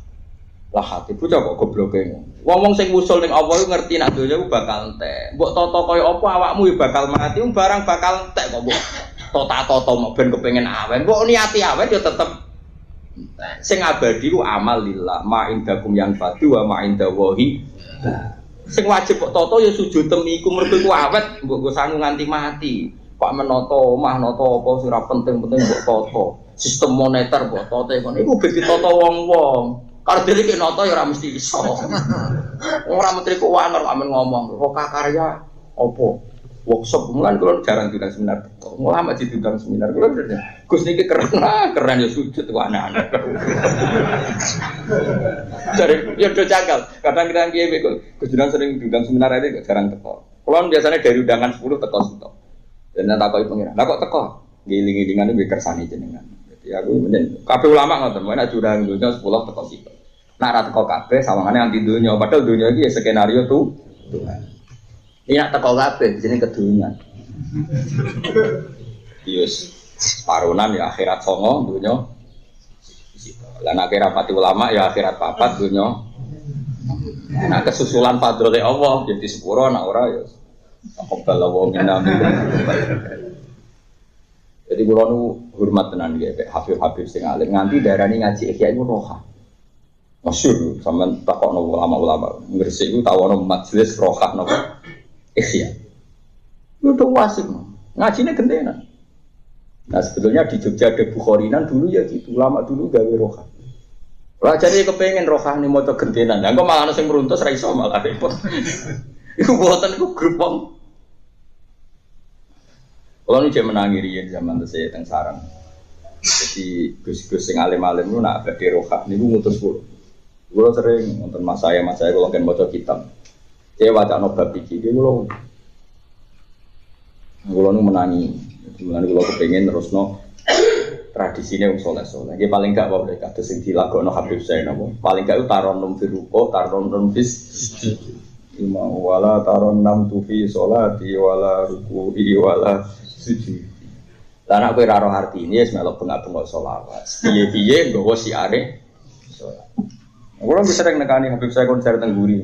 Lah hati bocah kok gobloke ngono. Wong sing usul ning apa iku ngerti nek donya iku bakal entek. Mbok tata kaya apa awakmu ya bakal mati, barang bakal entek kok mbok tata-tata mok ben kepengin awen. Mbok niati awen ya tetep entek. Sing abadi ku amal lillah, ma indakum yang fadu wa ma indawahi. Sing wajib kok tata ya sujud temi iku mergo iku awet, mbok go sangu nganti mati. Pak menata omah nata apa sing ora penting-penting mbok tata. Sistem moneter mbok tata ngono iku ben ditata wong-wong. Kalau diri ke noto ya ora mesti iso. Ora menteri keuangan kok amen ngomong, "Roka karya opo?" Workshop mulan kula jarang diundang seminar. Ulama diundang seminar kula bener. Gus niki keren ya sujud kok anak-anak. Dari ya do jagal. Kadang-kadang kiye kok Gus sering diundang seminar aja jarang teko. Kula biasanya dari undangan 10 teko sitok. Dan takoki pengira. Lah kok teko? Giling-gilingane mbek kersane jenengan. Jadi aku menen kabeh ulama ngoten, nek diundang dunya 10 teko sitok. Nak ra teko kabeh sawangane anti dunya, padahal dunya iki ya skenario tuh Tuhan. Ini nak teko kabeh jenenge kedunyan. Yes, parunan ya akhirat songo dunya. Lah nek rapati ulama ya akhirat papat dunya. Nah kesusulan fadlile Allah jadi sepuro nek ora ya taqabbal wa minna. Jadi kula nu hormat tenan nggih Habib sing alim nganti darani ngaji ikhya iku roha. Masyhur sampean takokno ulama-ulama Gresik iku tawono majelis roha napa ikhya. Itu wasik ngajine gentenan. Nah sebetulnya di Jogja ada Bukharinan dulu ya gitu, ulama dulu gawe roha. Lah jadi kepengen roha nih maca gentenan. Lah kok malah ana sing meruntus ra iso malah repot. Iku buatan iku grup wong. Kalau ini dia menangi riyen zaman saya teng sarang. Jadi gus-gus sing alim-alim itu nak badhe roha niku ngutus kula. Kula sering nonton mas saya kula kan maca kitab. Saya wacana bab iki kula nu menangi. Mulane kula kepengin terusno tradisine wong saleh-saleh. Nggih paling gak wae kados sing dilakokno Habib Zain napa. Paling gak taronum fi ruku, taronum fis ima wala taronum tu fi sholati wala ruku'i wala sujud. Lah nek kowe ora ro artine wis melok bengak-bengok selawat. Piye-piye nggawa siare salat. Kulo wis sering nekani Habib saya konser teng Guri.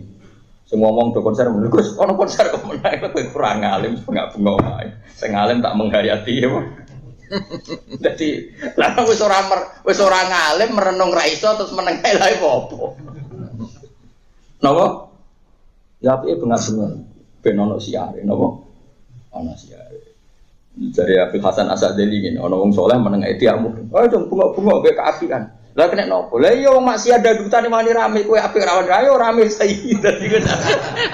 Semua ngomong do konser Gus, ono konser kok menawa kowe kurang alim bengak-bengok wae. Sing alim tak menghayati ya. Dadi lah wis ora ngalim merenung ra iso terus meneng ae lha opo. Napa? Ya apike benar-benar ben ono siare napa? Ono siare. Dari Abdul Hasan Asadili ngene, ana wong saleh meneng ae diamu. Oh, dong bunga-bunga kowe kaapikan. Lah kena nopo? Lah iya wong maksiat dadutane wani rame kowe apik rawan ayo rame saiki. Dadi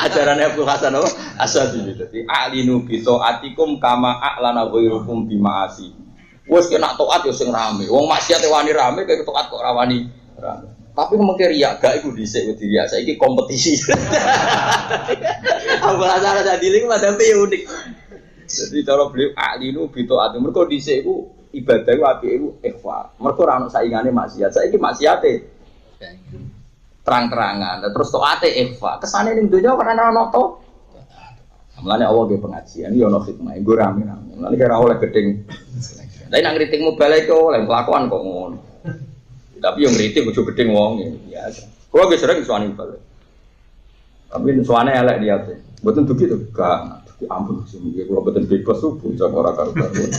ajarane Abdul Hasan apa? Asadili. Dadi alinu bi taatikum kama a'lana ghairukum bi ma'asi. Wes kena taat yo sing rame. Wong maksiat wani rame kowe taat kok ra wani rame. Tapi mengke riya gak iku dhisik wedi riya saiki kompetisi. Abdul Hasan Asadili madhape unik. Jadi cara beliau alinu bi taatikum mergo dhisik iku ibadah itu api itu ikhfa. Mereka orang saingane maksiat. Saiki maksiate terang-terangan. Terus toate ikhfa. Kesane ning donya karena ana to. Mulane Allah ge pengajian yo ono hikmah. Nggo rame-rame. Mulane kira oleh gedeng. Tapi nang kritikmu balik kok oleh kelakuan kok ngono. Tapi yo ngritik bojo gedeng wong biasa. Kuwi ge sering suwani balik. Tapi suwane elek dia teh. Mboten dugi to. Gak. Ampun sih, kalau betul bebas tuh bocah orang karu-karu.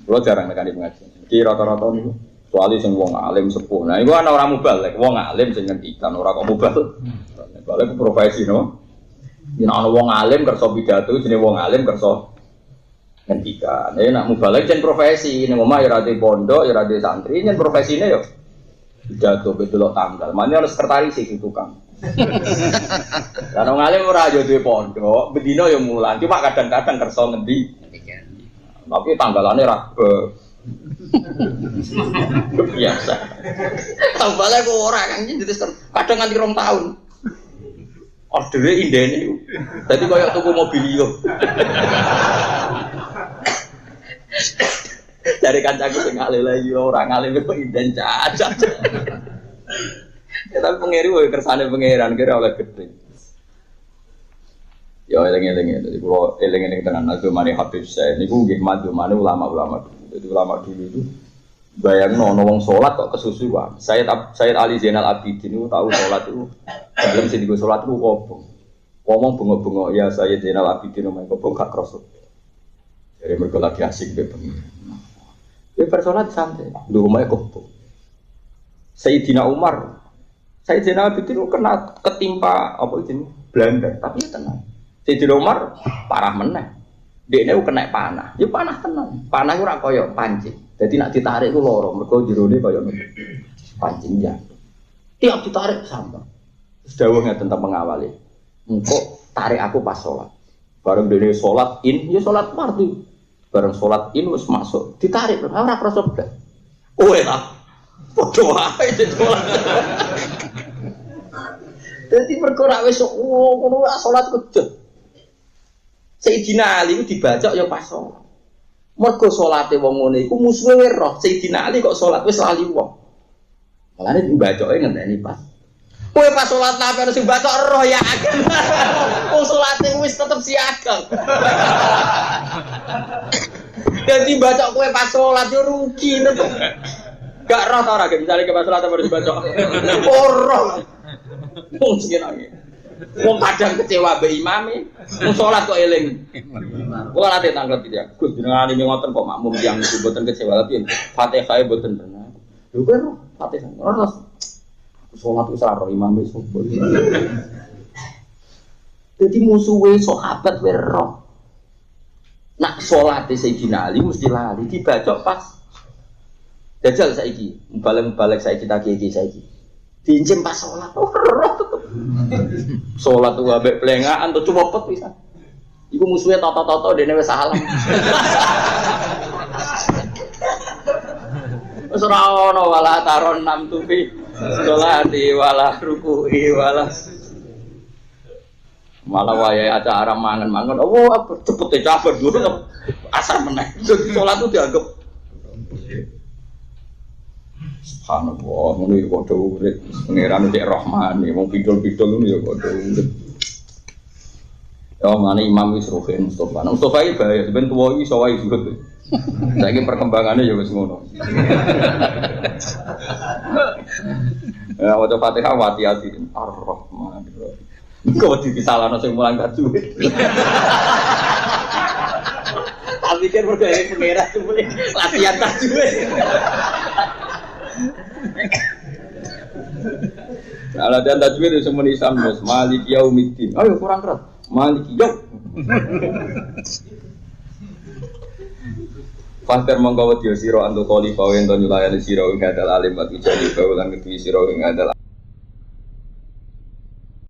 Kalau jarang nekani pengajian. Ki rata-rata niku kecuali sing wong alim sepuh. Nah, iku ana ora mubalek, wong alim sing ngendikan ora kok mubal. Balik ke profesi no. Yen ana wong alim kersa pidato, jenenge wong alim kersa ngendikan. Nek mubalek jen profesi, ning omah ya ora di pondok, ya ora di santri, jen profesine yo pidato bedelok tanggal. Mane ana sekretaris iki tukang. Lah wong alim ora yo duwe pondok, bedino yo mulang, cuma kadang-kadang kersa ngendi. Tapi tanggalane ra biasa. Tambale kok ora kan kadang nganti 2 tahun. Ordere indene iku. Dadi koyo tuku mobil yo. Dari kancaku sing alim lagi ora ngalim kok inden cacat. Ya tapi pengeri wae kersane pangeran kira oleh gede. Ya eling-eling dadi kula eling-eling tenan agama Habib Syekh niku nggih madhumane ulama-ulama dulu. Jadi ulama dulu itu bayangno ana wong salat kok kesusuan. Sayyid Ali Zainal Abidin niku tahu salat itu dalam sing digo salat itu opo. Ngomong bengok-bengok ya Sayyid Zainal Abidin omong opo gak krasa. Jadi mergo lagi asik be pengen. Ya bersolat santai. Lho omahe kok. Sayyidina Umar Sayyidina Abidin itu kena ketimpa apa itu Belanda, tapi ya tenang. Sayyidina Umar parah meneh. Dekne kena panah. Ya panah tenang. Panah ora kaya pancing. Dadi nek ditarik ku loro, mergo jerone kaya pancing ya. Tiap ditarik sama. Wis dawuh ngeten tentang pengawali. Engko tarik aku pas salat. Bareng dene salat ya salat fardu. Bareng salat wis masuk, ditarik ora krasa blas. Kowe ta. Padha wae salat. Jadi perkara wis ngono salat kejut. Sayyidina Ali ku dibacok ya pas salat. Mergo salate wong ngene iku musuhe roh. Sayyidina Ali kok salat wis lali wong. Malane dibacoke ngenteni pas. Kowe pas salat napa harus dibacok roh ya akeh. Wong salate wis tetep siaga. Dadi bacok kowe pas salat yo rugi tetep. Gak roh ta ora misale ke pas salat harus dibacok. Ora. Wong sekiranya, wong kadang kecewa be imame, wong sholat kok eling. Kula nate tanglet ya, Gus jenengan ini ngoten kok makmum tiyang niku mboten kecewa tapi Fatihah mboten bener. Lho kok Fatihah ora sholat wis ora imame sapa. Dadi musuhe sahabat wae roh. Nak salate Sayyidina Ali mesti lali dibacok pas. Jajal saiki, balik saiki tak iki saiki. Diincim pas sholat, sholat tuh ambek pelengahan tuh cuma pet bisa. Iku musuhnya toto dene wis salam. Wis ora ono wala taron nam tufi sholati wala ruku'i wala malah wayahe acara mangan-mangan. Oh, cepet cabar dulu asar meneh. Sholat tuh dianggap subhanallah, ngono ya padha urip. Pangeran Cek Rahman, wong pidol-pidol ngono ya padha urip. Ya mane Imam wis rohe Mustofa. Mustofa iki bahaya, ben tuwa iki iso wae zuhud. Saiki perkembangannya ya wis ngono. Ya waca Fatihah hati-hati. Ar-Rahman. Kok disalahno sing mulang gak duwe. Tapi mikir bergaya pengira cuma latihan tajwid. Nah, latihan tajwid itu semua Islam bos. Malik yaumiddin. Ayo kurang keras. Malik yaum. Fakir mongko wedi sira antu khalifah ento nyulayani sira ing hadal alim wa tujani baulan ketui sira ing hadal